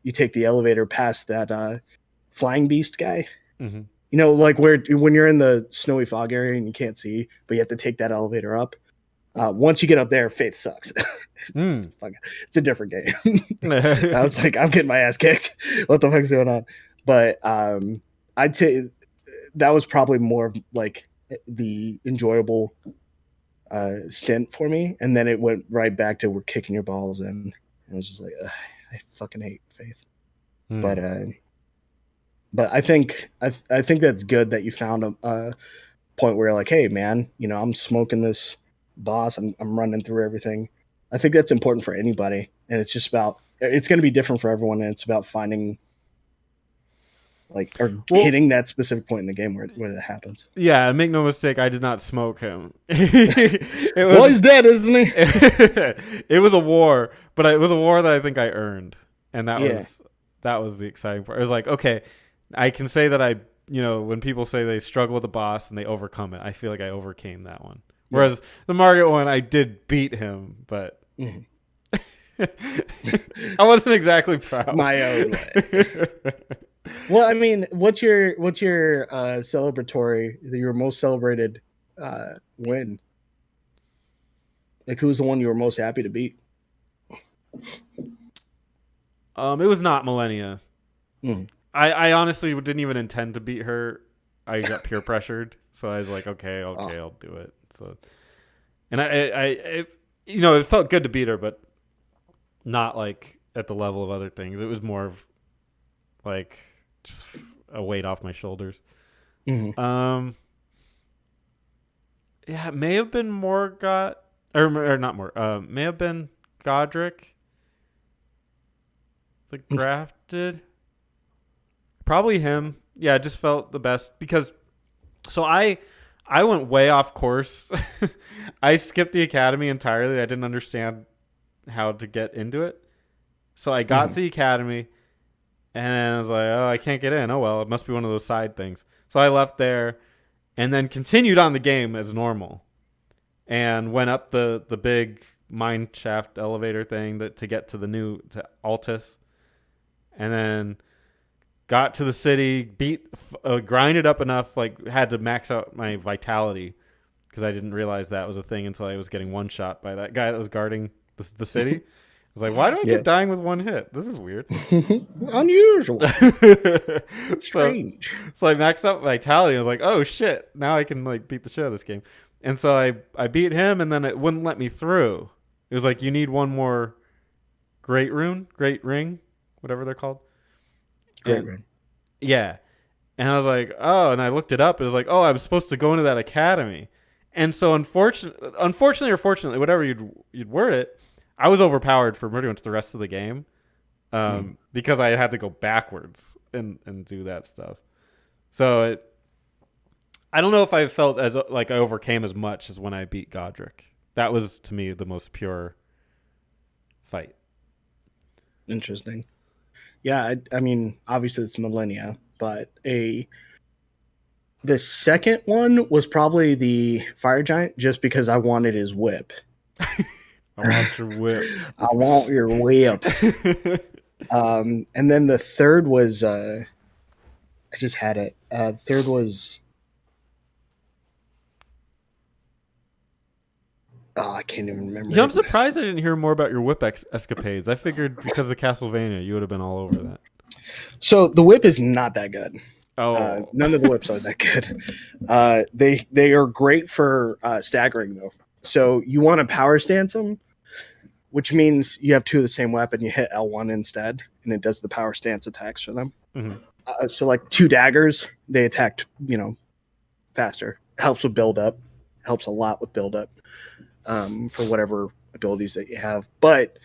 you take the elevator past that flying beast guy. mm-hmm. Like when you're in the snowy fog area and you can't see, but you have to take that elevator up. Once you get up there, Faith sucks. It's a different game. I was like, I'm getting my ass kicked. What the fuck's going on? But I'd say that was probably more of like the enjoyable stint for me. And then it went right back to we're kicking your balls in. And I was just like, I fucking hate Faith. But I think I think that's good that you found a point where you're like, hey man, I'm smoking this boss. I'm running through everything. I think that's important for anybody, and it's going to be different for everyone, and it's about finding hitting that specific point in the game where that happens. Yeah, make no mistake, I did not smoke him. He's dead, isn't he? It was a war, but it was a war that I think I earned, and that was the exciting part. It was like, okay, I can say that when people say they struggle with a boss and they overcome it, I feel like I overcame that one. Whereas the Margaret one, I did beat him, but I wasn't exactly proud. My own way. Well, I mean, what's your celebratory, your most celebrated win? Like, who was the one you were most happy to beat? It was not Millennia. I honestly didn't even intend to beat her. I got peer pressured, so I was like, okay, I'll do it. So, and it felt good to beat her, but not like at the level of other things. It was more of like just a weight off my shoulders. Mm-hmm. Yeah, it may have been Morgott or not more. May have been Godric. The grafted. Probably him. Yeah, it just felt the best because I went way off course. I skipped the academy entirely. I didn't understand how to get into it. So I got to the academy and I was like, oh, I can't get in. Oh, well, it must be one of those side things. So I left there and then continued on the game as normal and went up the big mine shaft elevator thing to get to to Altus. And then got to the city, grinded up enough, like had to max out my vitality because I didn't realize that was a thing until I was getting one shot by that guy that was guarding the city. I was like, why do I keep dying with one hit? This is weird. Unusual. Strange. So I maxed out vitality. I was like, oh shit, now I can like beat the shit out of this game. And so I beat him, and then it wouldn't let me through. It was like, you need one more great ring, whatever they're called. Great ring. Yeah. And I was like, oh, and I looked it up. It was like, oh, I was supposed to go into that academy. And so unfortunately or fortunately, whatever you'd word it, I was overpowered for pretty much the rest of the game because I had to go backwards and do that stuff. So I don't know if I felt as like I overcame as much as when I beat Godric. That was, to me, the most pure fight. Interesting. Yeah, I mean, obviously it's Millennia, but the second one was probably the Fire Giant, just because I wanted his whip. I want your whip. I want your whip. And then the third was I just had it. Third was Oh, I can't even remember Yeah, I'm it. surprised I didn't hear more about your whip escapades. I figured because of Castlevania, you would have been all over that. So the whip is not that good. Oh. None of the whips are that good. They are great for staggering though. So you want to power stance them, which means you have two of the same weapon. You hit L1 instead, and it does the power stance attacks for them. Mm-hmm. So like two daggers, they attack faster. Helps with build up. Helps a lot with build up for whatever abilities that you have. But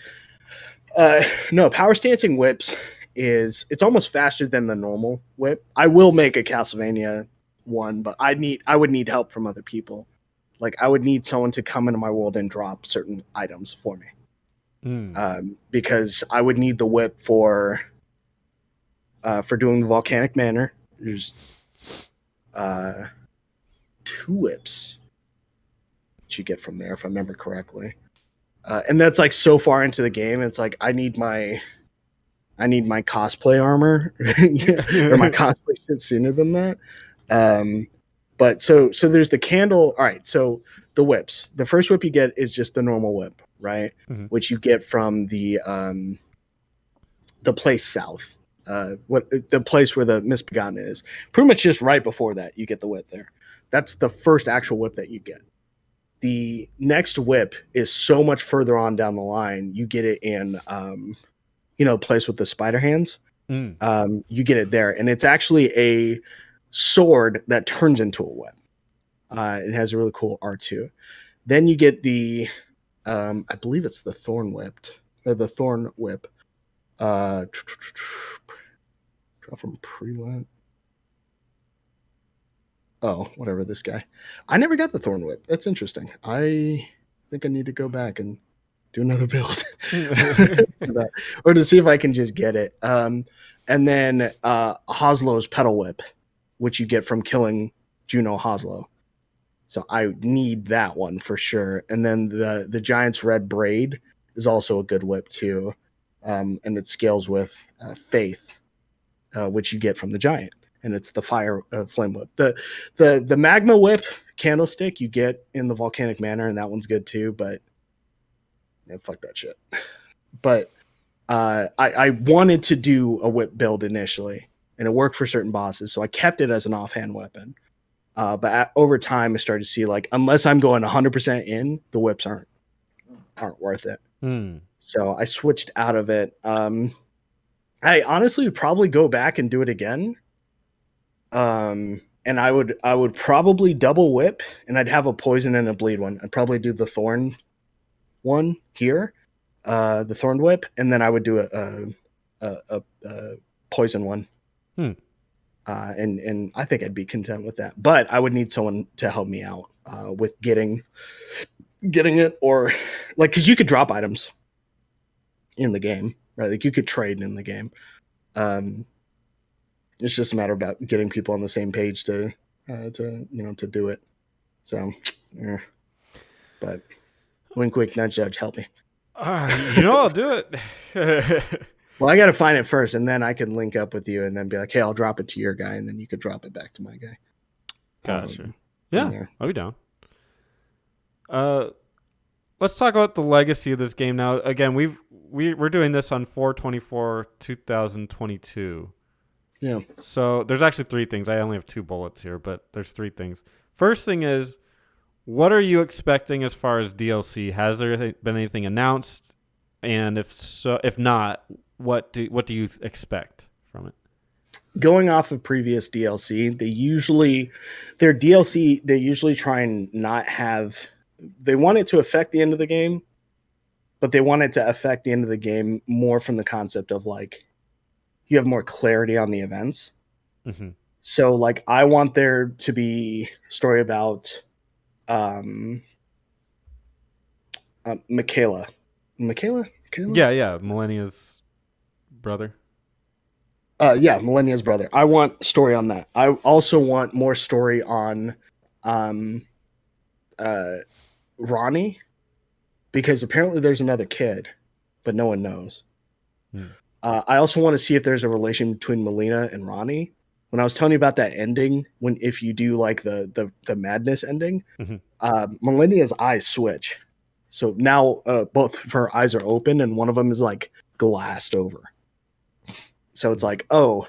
no, power stancing whips it's almost faster than the normal whip. I will make a Castlevania one, but I would need help from other people. Like I would need someone to come into my world and drop certain items for me. Because I would need the whip for doing the volcanic manor. There's two whips that you get from there, if I remember correctly. And that's like so far into the game. It's like I need my cosplay armor or my cosplay shit sooner than that. But so there's the candle. All right, so the whips. The first whip you get is just the normal whip, right? Mm-hmm. Which you get from the place south. What the place where the Misbegotten is. Pretty much just right before that, you get the whip there. That's the first actual whip that you get. The next whip is so much further on down the line. You get it in the place with the spider hands. You get it there, and it's actually a sword that turns into a whip. It has a really cool art too. Then you get the I believe it's the thorn whip. Draw from Prelat. Oh, whatever, this guy. I never got the thorn whip. That's interesting. I think I need to go back and do another build or to see if I can just get it. And then Hoslow's pedal whip, which you get from killing Juno Hoslow. So I need that one for sure. And then the Giant's Red Braid is also a good whip too. And it scales with Faith, which you get from the Giant. And it's the fire flame whip. The magma whip candlestick you get in the volcanic manor, and that one's good too, but fuck that shit. But I wanted to do a whip build initially, and it worked for certain bosses, so I kept it as an offhand weapon. But over time, I started to see like unless I'm going 100% in, the whips aren't worth it. So I switched out of it. I honestly would probably go back and do it again. And I would probably double whip, and I'd have a poison and a bleed one. I'd probably do the thorn one here, the thorn whip, and then I would do a poison one. And I think I'd be content with that. But I would need someone to help me out with getting it, or like because you could drop items in the game, right? Like you could trade in the game. It's just a matter about getting people on the same page to do it. So, yeah. But wink, wink, nudge, judge, help me. I'll do it. Well, I got to find it first, and then I can link up with you and then be like, hey, I'll drop it to your guy, and then you could drop it back to my guy. Gotcha. Yeah, I'll be down. Let's talk about the legacy of this game now. Again, we're doing this on 4/24/2022. Yeah. So there's actually three things. I only have 2 bullets here, but there's 3 things. First thing is, what are you expecting as far as DLC? Has there been anything announced? And if not, what do you expect from it? Going off of previous DLC, they usually try and not have. They want it to affect the end of the game, but they want it to affect the end of the game more from the concept of like you have more clarity on the events. Mm-hmm. So like I want there to be a story about Michaela. Yeah, Millennia's brother. Millennia's brother. I want story on that. I also want more story on Ronnie, because apparently there's another kid, but no one knows. I also want to see if there's a relation between Melina and Ronnie. When I was telling you about that ending, if you do like the madness ending, mm-hmm. Millennia's eyes switch. So now both of her eyes are open, and one of them is like glassed over. So it's like, oh,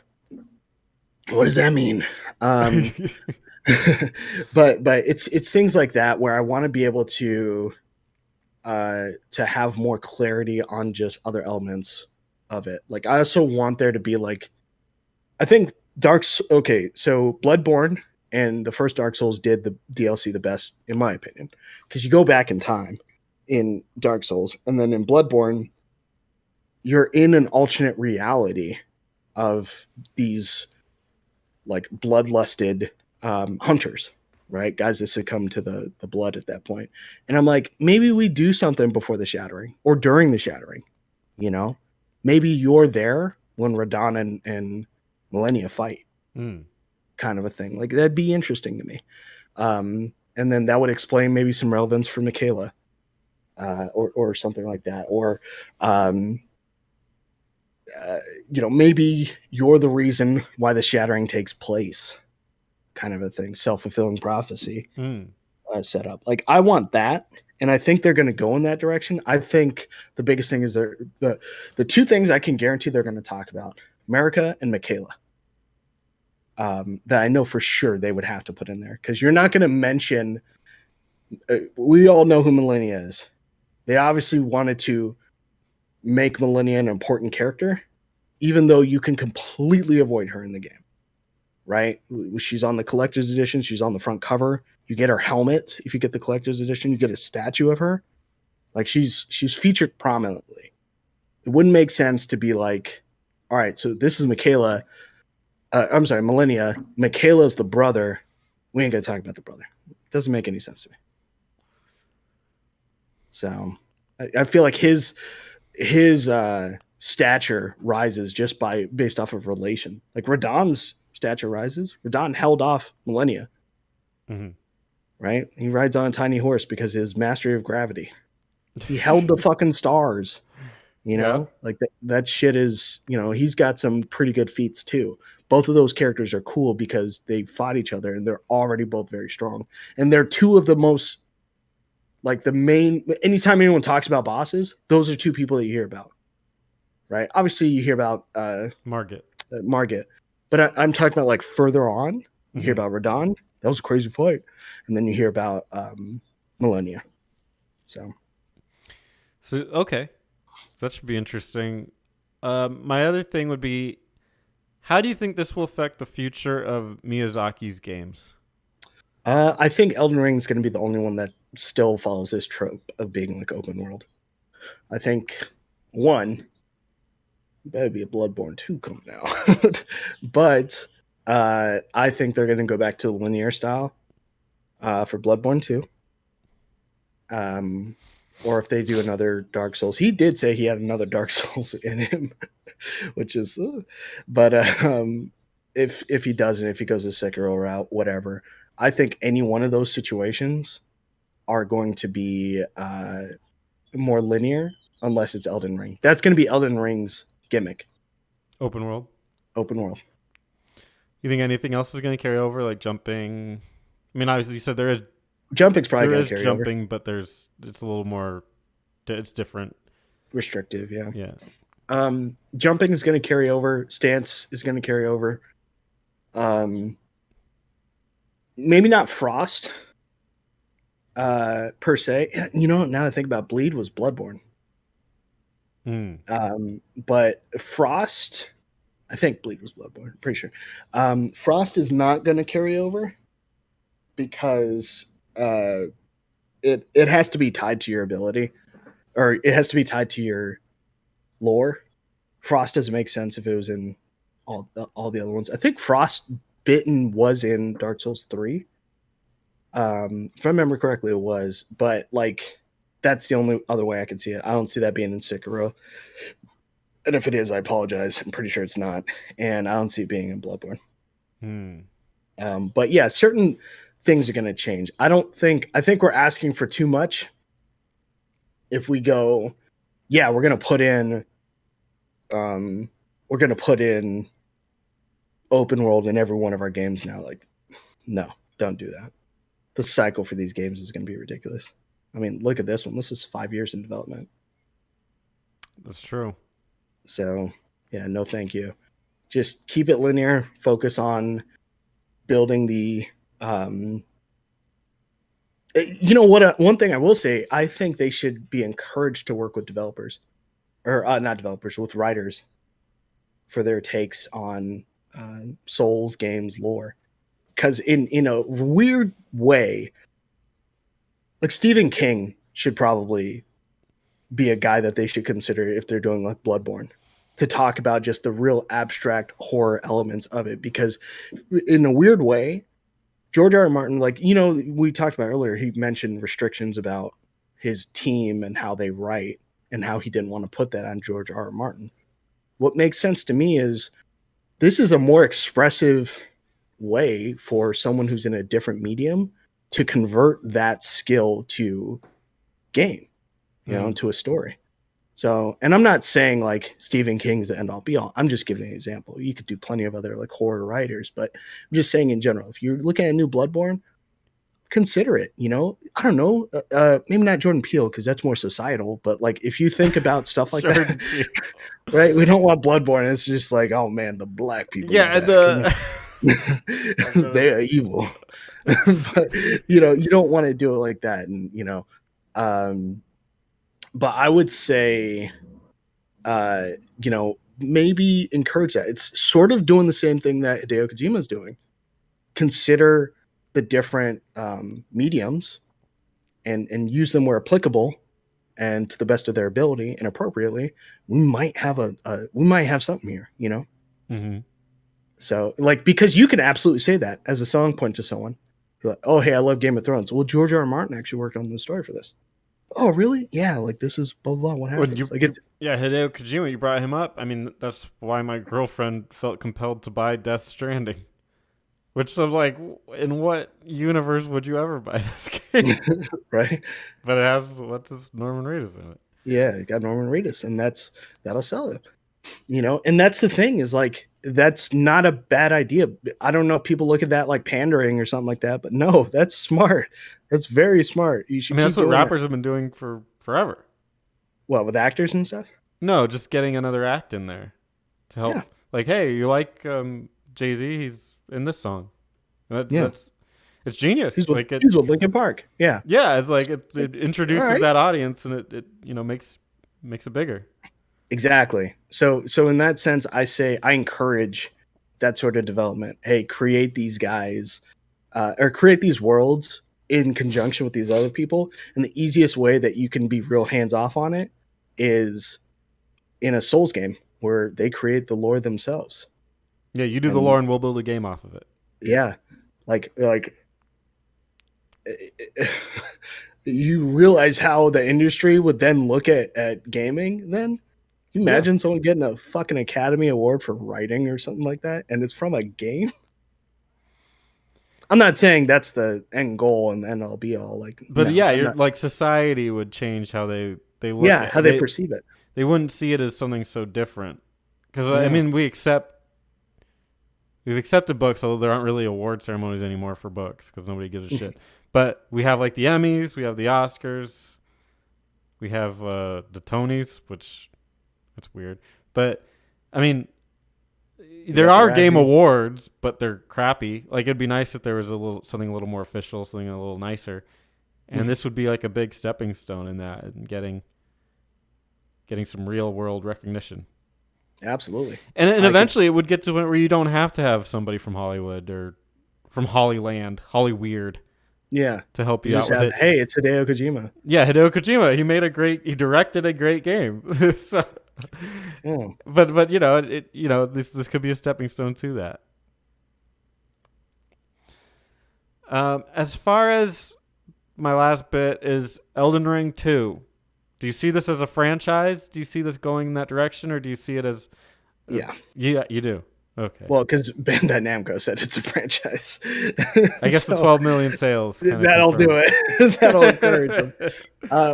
what does that mean? Um, but it's things like that where I want to be able to have more clarity on just other elements of it. Like I also want there to be like, I think okay, so Bloodborne and the first Dark Souls did the DLC the best in my opinion, because you go back in time in Dark Souls, and then in Bloodborne you're in an alternate reality of these like bloodlusted hunters, right? Guys that succumb to the blood at that point. And I'm like, maybe we do something before the shattering or during the shattering, you know? Maybe you're there when Radon and Millennia fight, kind of a thing. Like that'd be interesting to me. And then that would explain maybe some relevance for Michaela, or something like that. Or um, maybe you're the reason why the shattering takes place, kind of a thing, self-fulfilling prophecy set up. Like I want that, and I think they're going to go in that direction. I think the biggest thing is the two things I can guarantee they're going to talk about: America and Michaela. That I know for sure they would have to put in there, because you're not going to mention. We all know who Millennia is. They obviously wanted to make Millennia an important character, even though you can completely avoid her in the game. Right? She's on the collector's edition. She's on the front cover. You get her helmet. If you get the collector's edition, you get a statue of her. Like she's featured prominently. It wouldn't make sense to be like, all right, so this is Michaela. I'm sorry, Millennia. Michaela's the brother. We ain't gonna talk about the brother. It doesn't make any sense to me. So I feel like his stature rises just based off of relation. Like Radon's stature rises. Radon held off Millennia. Mm-hmm. Right? He rides on a tiny horse because his mastery of gravity. He held the fucking stars. Like that shit is, he's got some pretty good feats too. Both of those characters are cool because they fought each other and they're already both very strong. And they're two of the most, like the main, anytime anyone talks about bosses, those are two people that you hear about. Right? Obviously you hear about Margit. But I'm talking about like further on, you hear about Radon. That was a crazy fight. And then you hear about Millennia. So okay. That should be interesting. My other thing would be, how do you think this will affect the future of Miyazaki's games? I think Elden Ring is going to be the only one that still follows this trope of being like open world. I think one, better be a Bloodborne 2 coming out. But I think they're going to go back to the linear style for Bloodborne 2. Or if they do another Dark Souls. He did say he had another Dark Souls in him, which is, but if he doesn't, if he goes the Sekiro route, whatever, I think any one of those situations are going to be more linear, unless it's Elden Ring. That's going to be Elden Ring's gimmick. Open world. You think anything else is going to carry over, like jumping? I mean, obviously, you said there is jumping's probably going to carry jumping, over. but it's a little more. It's different. Restrictive, yeah. Yeah. Jumping is going to carry over. Stance is going to carry over. Maybe not Frost. Per se. Now that I think about, Bleed was Bloodborne. But Frost, I think Bleed was Bloodborne. Pretty sure. Frost is not going to carry over because it has to be tied to your ability, or it has to be tied to your lore. Frost doesn't make sense if it was in all the other ones. I think Frostbitten was in Dark Souls 3. If I remember correctly, it was. But like, that's the only other way I can see it. I don't see that being in Sekiro. And if it is, I apologize. I'm pretty sure it's not. And I don't see it being in Bloodborne. But yeah, certain things are going to change. I think we're asking for too much. If we go, yeah, we're going to put in open world in every one of our games now. Like, no, don't do that. The cycle for these games is going to be ridiculous. I mean, look at this one. This is 5 years in development. That's true. So, yeah, no, thank you. Just keep it linear. Focus on building the. You know what? One thing I will say, I think they should be encouraged to work with developers, or not developers, with writers for their takes on Souls games lore. Because in a weird way, like Stephen King should probably be a guy that they should consider if they're doing like Bloodborne, to talk about just the real abstract horror elements of it. Because in a weird way, George R. R. Martin, like, we talked about earlier, he mentioned restrictions about his team and how they write and how he didn't want to put that on George R. R. Martin. What makes sense to me is this is a more expressive way for someone who's in a different medium to convert that skill to game, to a story. So, and I'm not saying like Stephen King's the end all be all. I'm just giving an example. You could do plenty of other like horror writers, but I'm just saying in general, if you're looking at a new Bloodborne, consider it. I don't know, maybe not Jordan Peele because that's more societal, but like if you think about stuff like that, right? We don't want Bloodborne. It's just like, oh man, the black people. Yeah, They are evil. But you don't want to do it like that, and but I would say, maybe encourage that. It's sort of doing the same thing that Hideo Kojima is doing. Consider the different mediums and use them where applicable and to the best of their ability and appropriately. We might have something here, Mm-hmm. So like, because you can absolutely say that as a selling point to someone. You're like, oh, hey, I love Game of Thrones. Well, George R. R. Martin actually worked on the story for this. Oh, really? Yeah, like this is blah blah. What happens? Yeah, Hideo Kojima, you brought him up. I mean, that's why my girlfriend felt compelled to buy Death Stranding. Which I'm like, in what universe would you ever buy this game? Right? But it has, what does Norman Reedus in it? Yeah, it got Norman Reedus, and that'll sell it. And that's the thing, is like, that's not a bad idea. I don't know if people look at that like pandering or something like that, but no, that's smart. That's very smart. You should. I mean, that's what rappers have been doing for forever. What, with actors and stuff? No, just getting another act in there to help. Yeah. Like, hey, you like Jay-Z? He's in this song. That's it's genius. He's with Linkin Park. Yeah. Yeah, it's like it introduces that audience, and it makes it bigger. Exactly. So in that sense, I encourage that sort of development. Hey, create these guys, or create these worlds in conjunction with these other people. And the easiest way that you can be real hands off on it is in a Souls game where they create the lore themselves. Yeah, you do the lore and we'll build a game off of it. Yeah. Like you realize how the industry would then look at gaming then? Can you imagine someone getting a fucking Academy Award for writing or something like that, and it's from a game? I'm not saying that's the end goal and end all be all. Like, but no, you're like, society would change how they look. Yeah, how they perceive it. They wouldn't see it as something so different. Because I mean, we've accepted books, although there aren't really award ceremonies anymore for books because nobody gives a shit. But we have like the Emmys, we have the Oscars, we have the Tonys, which that's weird. But I mean, there are game awards, but they're crappy. Like, it'd be nice if there was something a little more official, something a little nicer. And this would be like a big stepping stone in that, and getting some real world recognition. Absolutely. And eventually it would get to a point where you don't have to have somebody from Hollywood or from Hollyland, Hollyweird. Yeah. To help you out with it. Hey, it's Hideo Kojima. Yeah, Hideo Kojima. He directed a great game. So, but this could be a stepping stone to that. As far as my last bit is Elden Ring 2. Do you see this as a franchise? Do you see this going in that direction, or do you see it as? Yeah, you do. Okay. Well, because Bandai Namco said it's a franchise. I guess the 12 million sales. That'll do it. That'll encourage them.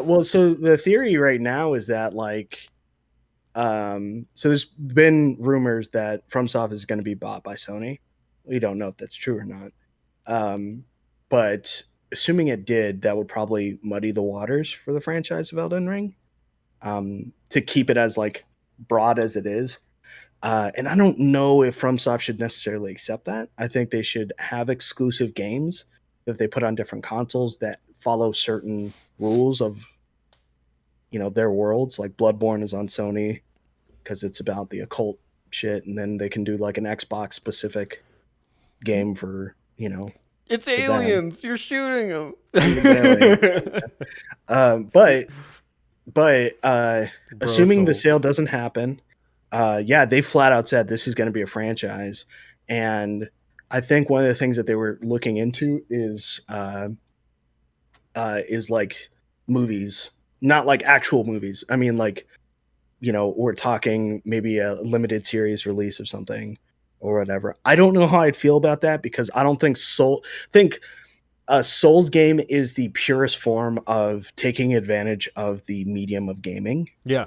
Well, so the theory right now is that so there's been rumors that FromSoft is going to be bought by Sony. We don't know if that's true or not. But assuming it did, that would probably muddy the waters for the franchise of Elden Ring, to keep it as like broad as it is. And I don't know if FromSoft should necessarily accept that. I think they should have exclusive games that they put on different consoles that follow certain rules of, their worlds. Like Bloodborne is on Sony because it's about the occult shit, and then they can do like an Xbox specific game for, It's for them. aliens. You're shooting them. But Bro assuming the souls. sale doesn't happen, yeah, they flat out said this is going to be a franchise, and I think one of the things that they were looking into is like movies, not like actual movies. I mean, like, we're talking maybe a limited series release of something or whatever. I don't know how I'd feel about that because I don't think a Souls game is the purest form of taking advantage of the medium of gaming, Yeah.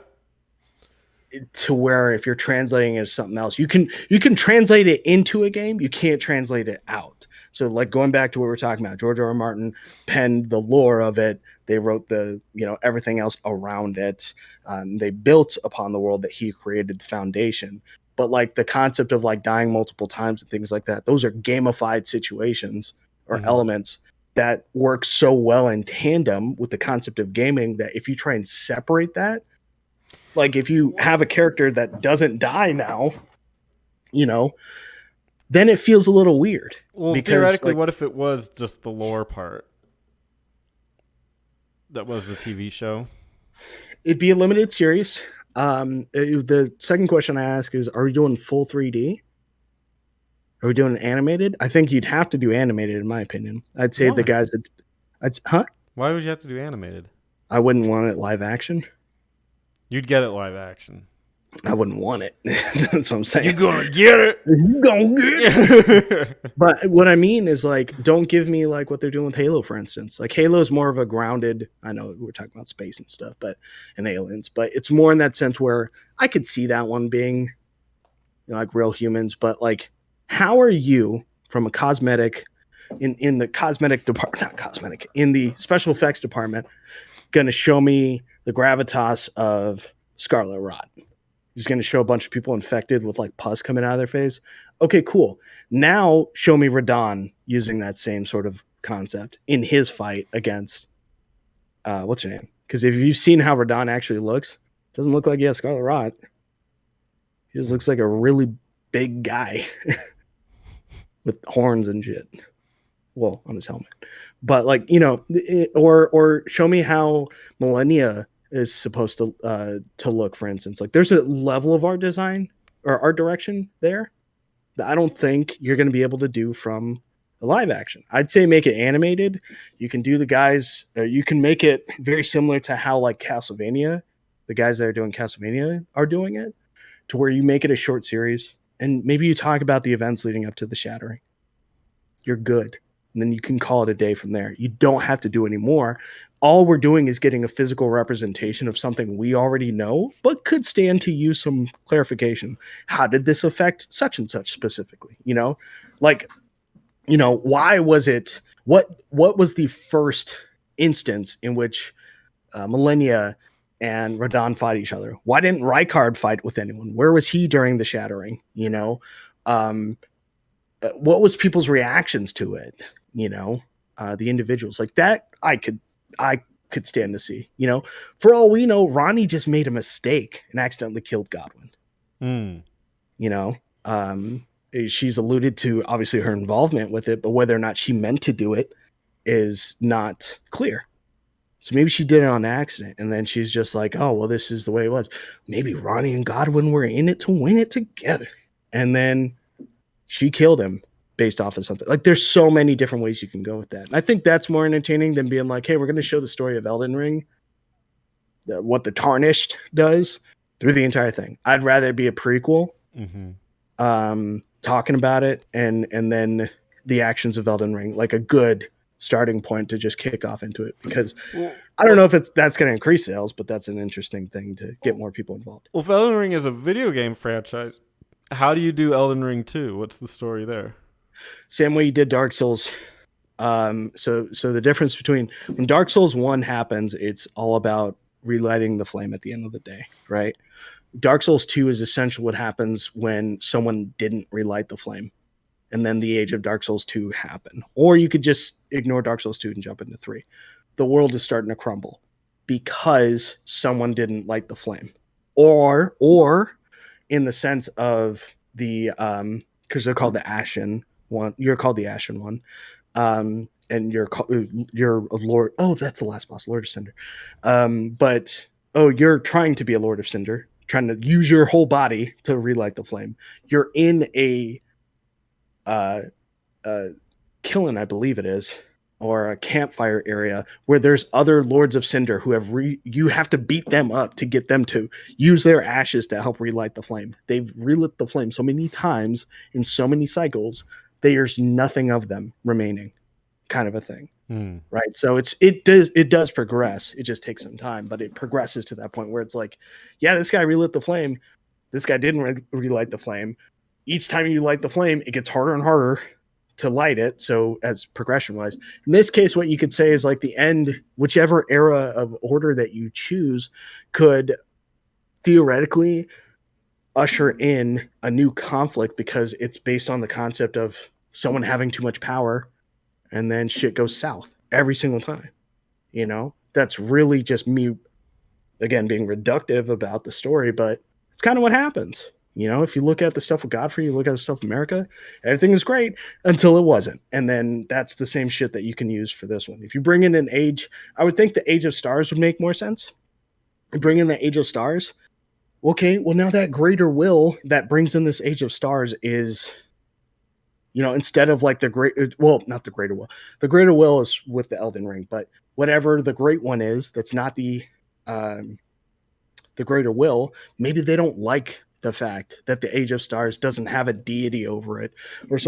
to where if you're translating it as something else, you can translate it into a game, you can't translate it out. So like going back to what we're talking about, George R. R. Martin penned the lore of it. They wrote the everything else around it. They built upon the world that he created, the foundation. But like the concept of like dying multiple times and things like that, those are gamified situations or elements that work so well in tandem with the concept of gaming that if you try and separate that, like if you have a character that doesn't die now, then it feels a little weird. Well, Because theoretically, like what if it was just the lore part? That was the TV show. it'd be a limited series. The second question I ask is, are we doing full 3D? Are we doing animated? I think you'd have to do animated, in my opinion. I'd say the Why? guys that, Why would you have to do animated? I wouldn't want it live action. You'd get it live action. I wouldn't want it. That's what I'm saying. You're gonna get it. You gonna get it. But what I mean is, like, don't give me like what they're doing with Halo, for instance. Like Halo is more of a grounded. I know we're talking about space and stuff, and aliens, but it's more in that sense where I could see that one being like real humans. But like, how are you from a cosmetic in the cosmetic department, not cosmetic, in the special effects department, going to show me the gravitas of Scarlet Rot? He's going to show a bunch of people infected with like pus coming out of their face. Okay, cool. Now show me Radon using that same sort of concept in his fight against what's her name? Because if you've seen how Radon actually looks, it doesn't look like he has Scarlet Rot. He just looks like a really big guy with horns and shit. Well, on his helmet. But like, or show me how Millennia is supposed to look, for instance. Like there's a level of art design or art direction there that I don't think you're going to be able to do from a live action. I'd say make it animated. You can do the guys, or you can make it very similar to how like Castlevania, the guys that are doing Castlevania are doing it, to where you make it a short series and maybe you talk about the events leading up to the shattering. You're good. And then you can call it a day from there. You don't have to do any more. All we're doing is getting a physical representation of something we already know, but could stand to use some clarification. How did this affect such and such specifically? Why was it? What was the first instance in which Millennia and Radon fight each other? Why didn't Rykard fight with anyone? Where was he during the shattering? What was people's reactions to it? The individuals like that. I could stand to see. For all we know, Ronnie just made a mistake and accidentally killed Godwin. She's alluded to obviously her involvement with it, but whether or not she meant to do it is not clear. So maybe she did it on accident, and then she's just like, oh, well, this is the way it was. Maybe Ronnie and Godwin were in it to win it together. And then she killed him based off of something. Like, there's so many different ways you can go with that. And I think that's more entertaining than being like, hey, we're going to show the story of Elden Ring, what the Tarnished does through the entire thing. I'd rather it be a prequel, talking about it, and then the actions of Elden Ring, like a good starting point to just kick off into it, because I don't know if that's going to increase sales, but that's an interesting thing to get more people involved. Well, if Elden Ring is a video game franchise, how do you do Elden Ring 2? What's the story there? Same way you did Dark Souls. So the difference between when Dark Souls 1 happens, it's all about relighting the flame at the end of the day, right? Dark Souls 2 is essentially what happens when someone didn't relight the flame. And then the age of Dark Souls 2 happened. Or you could just ignore Dark Souls 2 and jump into 3. The world is starting to crumble because someone didn't light the flame. Or in the sense of the because they're called the Ashen one. You're called the Ashen one. And you're a lord. Oh, that's the last boss, Lord of Cinder. But you're trying to be a Lord of Cinder, trying to use your whole body to relight the flame. You're in a uh, kiln, I believe it is, or a campfire area where there's other Lords of Cinder who you have to beat them up to get them to use their ashes to help relight the flame. They've relit the flame so many times in so many cycles, there's nothing of them remaining, kind of a thing. Right. So it does progress. It just takes some time, but it progresses to that point where it's like, yeah, this guy relit the flame. This guy didn't relight the flame. Each time you light the flame, it gets harder and harder to light it. So as progression wise, in this case, what you could say is like the end, whichever era of order that you choose could theoretically usher in a new conflict because it's based on the concept of someone having too much power and then shit goes south every single time. That's really just me, again, being reductive about the story, but it's kind of what happens. If you look at the stuff with Godfrey, you look at the stuff with America, everything was great until it wasn't. And then that's the same shit that you can use for this one. If you bring in an age, I would think the Age of Stars would make more sense. You bring in the Age of Stars. Okay, well, now that greater will that brings in this Age of Stars is, instead of like not the greater will. The greater will is with the Elden Ring, but whatever the great one is, that's not the greater will. Maybe they don't like the fact that the Age of Stars doesn't have a deity over it or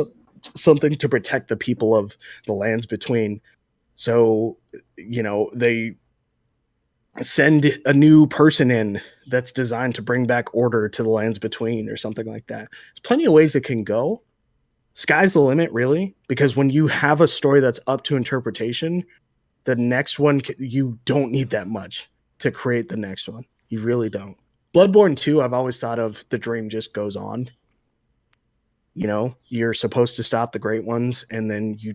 something to protect the people of the lands between. So, they send a new person in that's designed to bring back order to the lands between or something like that. There's plenty of ways it can go. Sky's the limit, really, because when you have a story that's up to interpretation, the next one, you don't need that much to create the next one. You really don't. Bloodborne 2, I've always thought of the dream just goes on. You're supposed to stop the great ones, and then you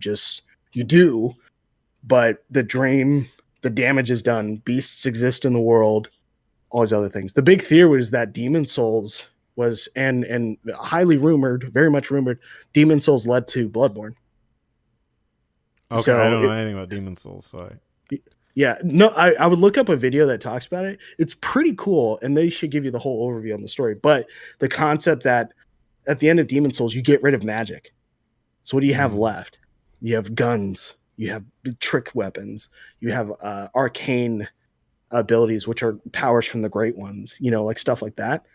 do, but the dream, the damage is done. Beasts exist in the world, all these other things. The big theory was that Demon Souls was, and highly rumored, very much rumored, Demon Souls led to Bloodborne. Okay, so I don't know anything about Demon Souls, so yeah, no, I would look up a video that talks about it. It's pretty cool, and they should give you the whole overview on the story. But the concept that at the end of Demon Souls, you get rid of magic. So what do you have left? You have guns. You have trick weapons. You have arcane abilities, which are powers from the great ones. Like stuff like that.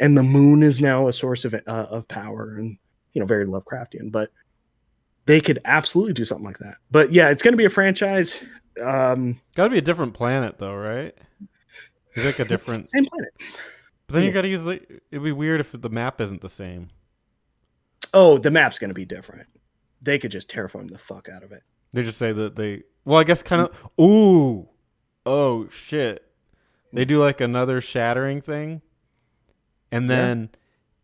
And the moon is now a source of power, and very Lovecraftian. But they could absolutely do something like that. But yeah, it's going to be a franchise. Got to be a different planet, though, right? It's like a different same planet. But then you got to use it'd be weird if the map isn't the same. Oh, the map's going to be different. They could just terraform the fuck out of it. They just say that they. Well, I guess kind of. Ooh, oh shit! They do like another shattering thing, and then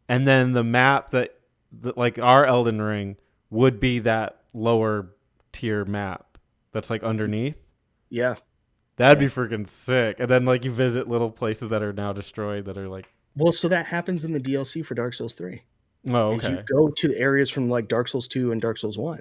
the map that like our Elden Ring would be that lower tier map that's like underneath. Yeah. That'd be freaking sick. And then like you visit little places that are now destroyed that are like. Well, so that happens in the DLC for Dark Souls 3. Oh, okay. You go to the areas from like Dark Souls 2 and Dark Souls 1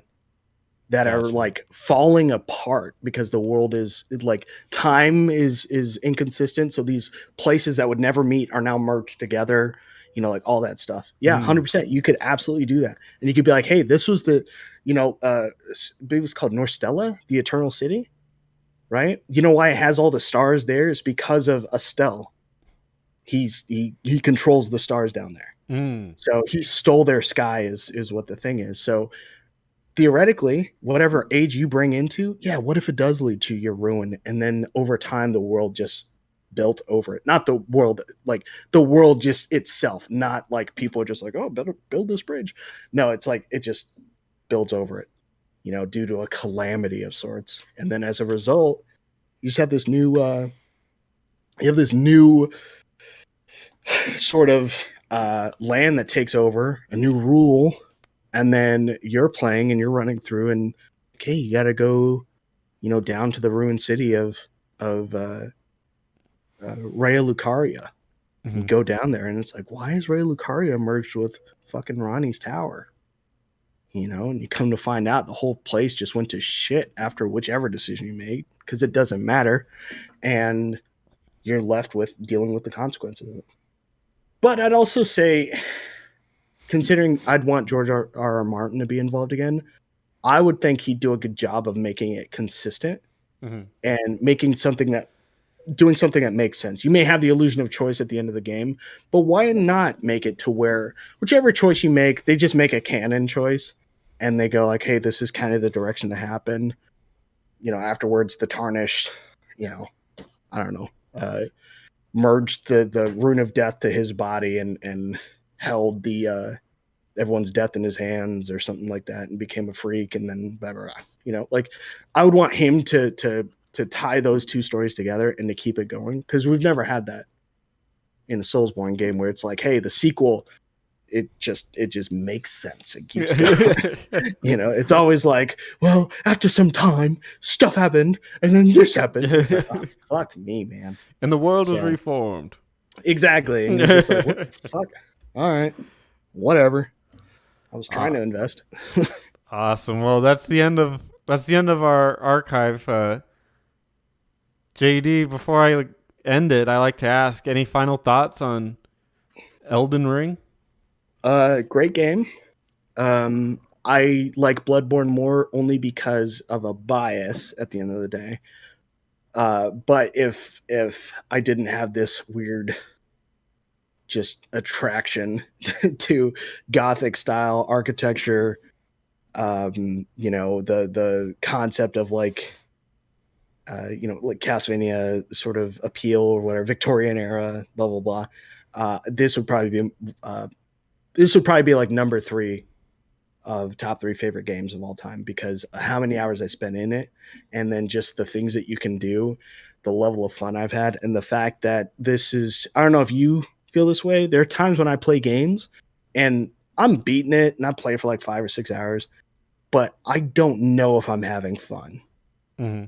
that are like falling apart because the world is like time is inconsistent. So these places that would never meet are now merged together, like all that stuff. Yeah, 100%. You could absolutely do that. And you could be like, hey, this was the, it was called Norstella, the Eternal City, right? You know why it has all the stars there is because of Estelle. He controls the stars down there. So he stole their sky is what the thing is. So theoretically, whatever age you bring into, what if it does lead to your ruin? And then over time, the world just built over it. Not the world, like the world just itself, not like people are just like, oh, better build this bridge. No, it's like it just builds over it. due to a calamity of sorts. And then as a result, you just have this new sort of land that takes over, a new rule, and then you're playing and you're running through, and okay, you got to go, down to the ruined city of Raya Lucaria. You go down there, and it's like, why is Raya Lucaria merged with fucking Ronnie's Tower? And you come to find out the whole place just went to shit after whichever decision you made, because it doesn't matter, and you're left with dealing with the consequences. But I'd also say, considering I'd want George R. Martin to be involved again, I would think he'd do a good job of making it consistent and doing something that makes sense. You may have the illusion of choice at the end of the game, but why not make it to where whichever choice you make, they just make a canon choice and they go like, hey, this is kind of the direction that happened. Afterwards, the Tarnished, I don't know, merged the Rune of Death to his body and held the everyone's death in his hands or something like that and became a freak, and then blah, blah, blah. Like I would want him to tie those two stories together and to keep it going, because we've never had that in a Soulsborne game where it's like, hey, the sequel, it just makes sense. It keeps going. It's always like, well, after some time, stuff happened, and then this happened. It's like, oh, fuck me, man. And the world was reformed. Exactly. And you're just like, what the fuck? All right. Whatever. I was trying to invest. Awesome. Well, that's the end of our archive. JD, before I end it, I like to ask, any final thoughts on Elden Ring? Great game. I like Bloodborne more only because of a bias at the end of the day. But if I didn't have this weird just attraction to Gothic style architecture, the concept of like Castlevania sort of appeal or whatever, Victorian era, blah blah blah. This would probably be like number 3 of top 3 favorite games of all time, because how many hours I spent in it, and then just the things that you can do, the level of fun I've had, and the fact that this is, I don't know if you feel this way. There are times when I play games and I'm beating it and I play for like 5 or 6 hours, but I don't know if I'm having fun. Mm-hmm.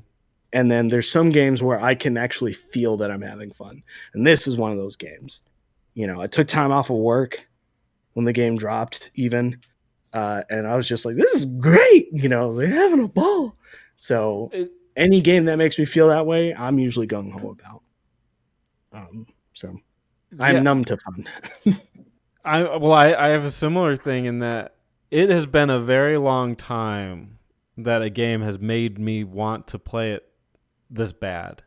And then there's some games where I can actually feel that I'm having fun. And this is one of those games. I took time off of work when the game dropped even. And I was just like, this is great. I was like, having a ball. So any game that makes me feel that way, I'm usually gung ho about. So I'm numb to fun. I have a similar thing in that it has been a very long time that a game has made me want to play it this bad.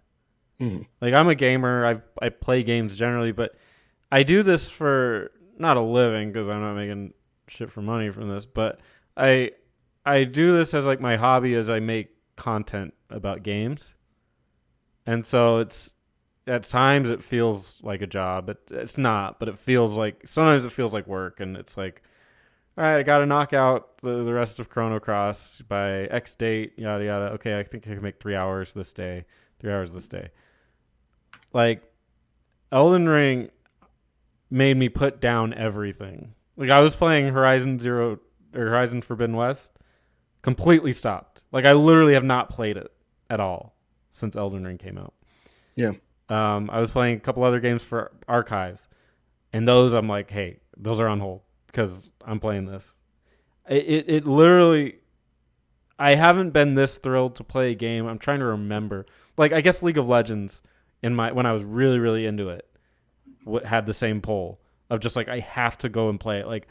Mm. Like, I'm a gamer. I play games generally, but I do this for not a living because I'm not making shit for money from this, but I do this as like my hobby as I make content about games. And so at times it feels like a job. It's not, but sometimes it feels like work, and it's like, all right, I got to knock out the rest of Chrono Cross by X date, yada, yada. Okay, I think I can make 3 hours this day. Like, Elden Ring made me put down everything. Like, I was playing Horizon Forbidden West, completely stopped. Like, I literally have not played it at all since Elden Ring came out. Yeah. I was playing a couple other games for archives, and those I'm like, hey, those are on hold because I'm playing this. It literally, I haven't been this thrilled to play a game. I'm trying to remember. Like, I guess League of Legends when I was really, really into it had the same pull of just like, I have to go and play it. Like,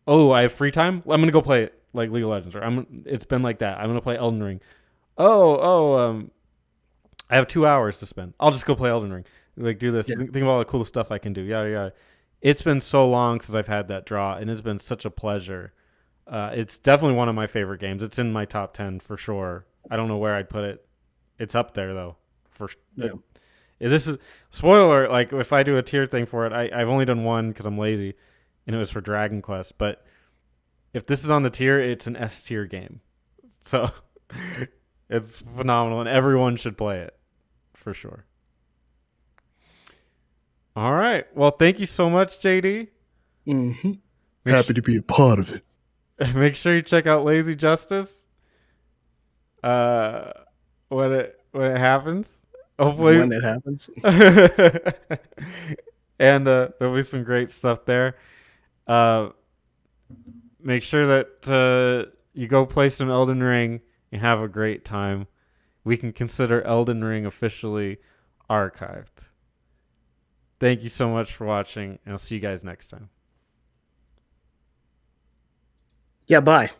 oh, I have free time? I'm going to go play it, like League of Legends. Or it's been like that. I'm going to play Elden Ring. I have 2 hours to spend. I'll just go play Elden Ring. Like, do this. Yeah. Think of all the cool stuff I can do. Yada, yada. It's been so long since I've had that draw, and it's been such a pleasure. It's definitely one of my favorite games. It's in my top 10 for sure. I don't know where I'd put it. It's up there, though. This is spoiler. Like, if I do a tier thing for it, I've only done one because I'm lazy, and it was for Dragon Quest. But if this is on the tier, it's an S tier game. So it's phenomenal, and everyone should play it for sure. All right. Well, thank you so much, JD. Mm-hmm. Make Happy to be a part of it. Make sure you check out LazyJustice. Uh, when it happens, hopefully, When it happens. and there'll be some great stuff there. Uh, make sure that you go play some Elden Ring and have a great time. We can consider Elden Ring officially archived. Thank you so much for watching, and I'll see you guys next time. Yeah, bye.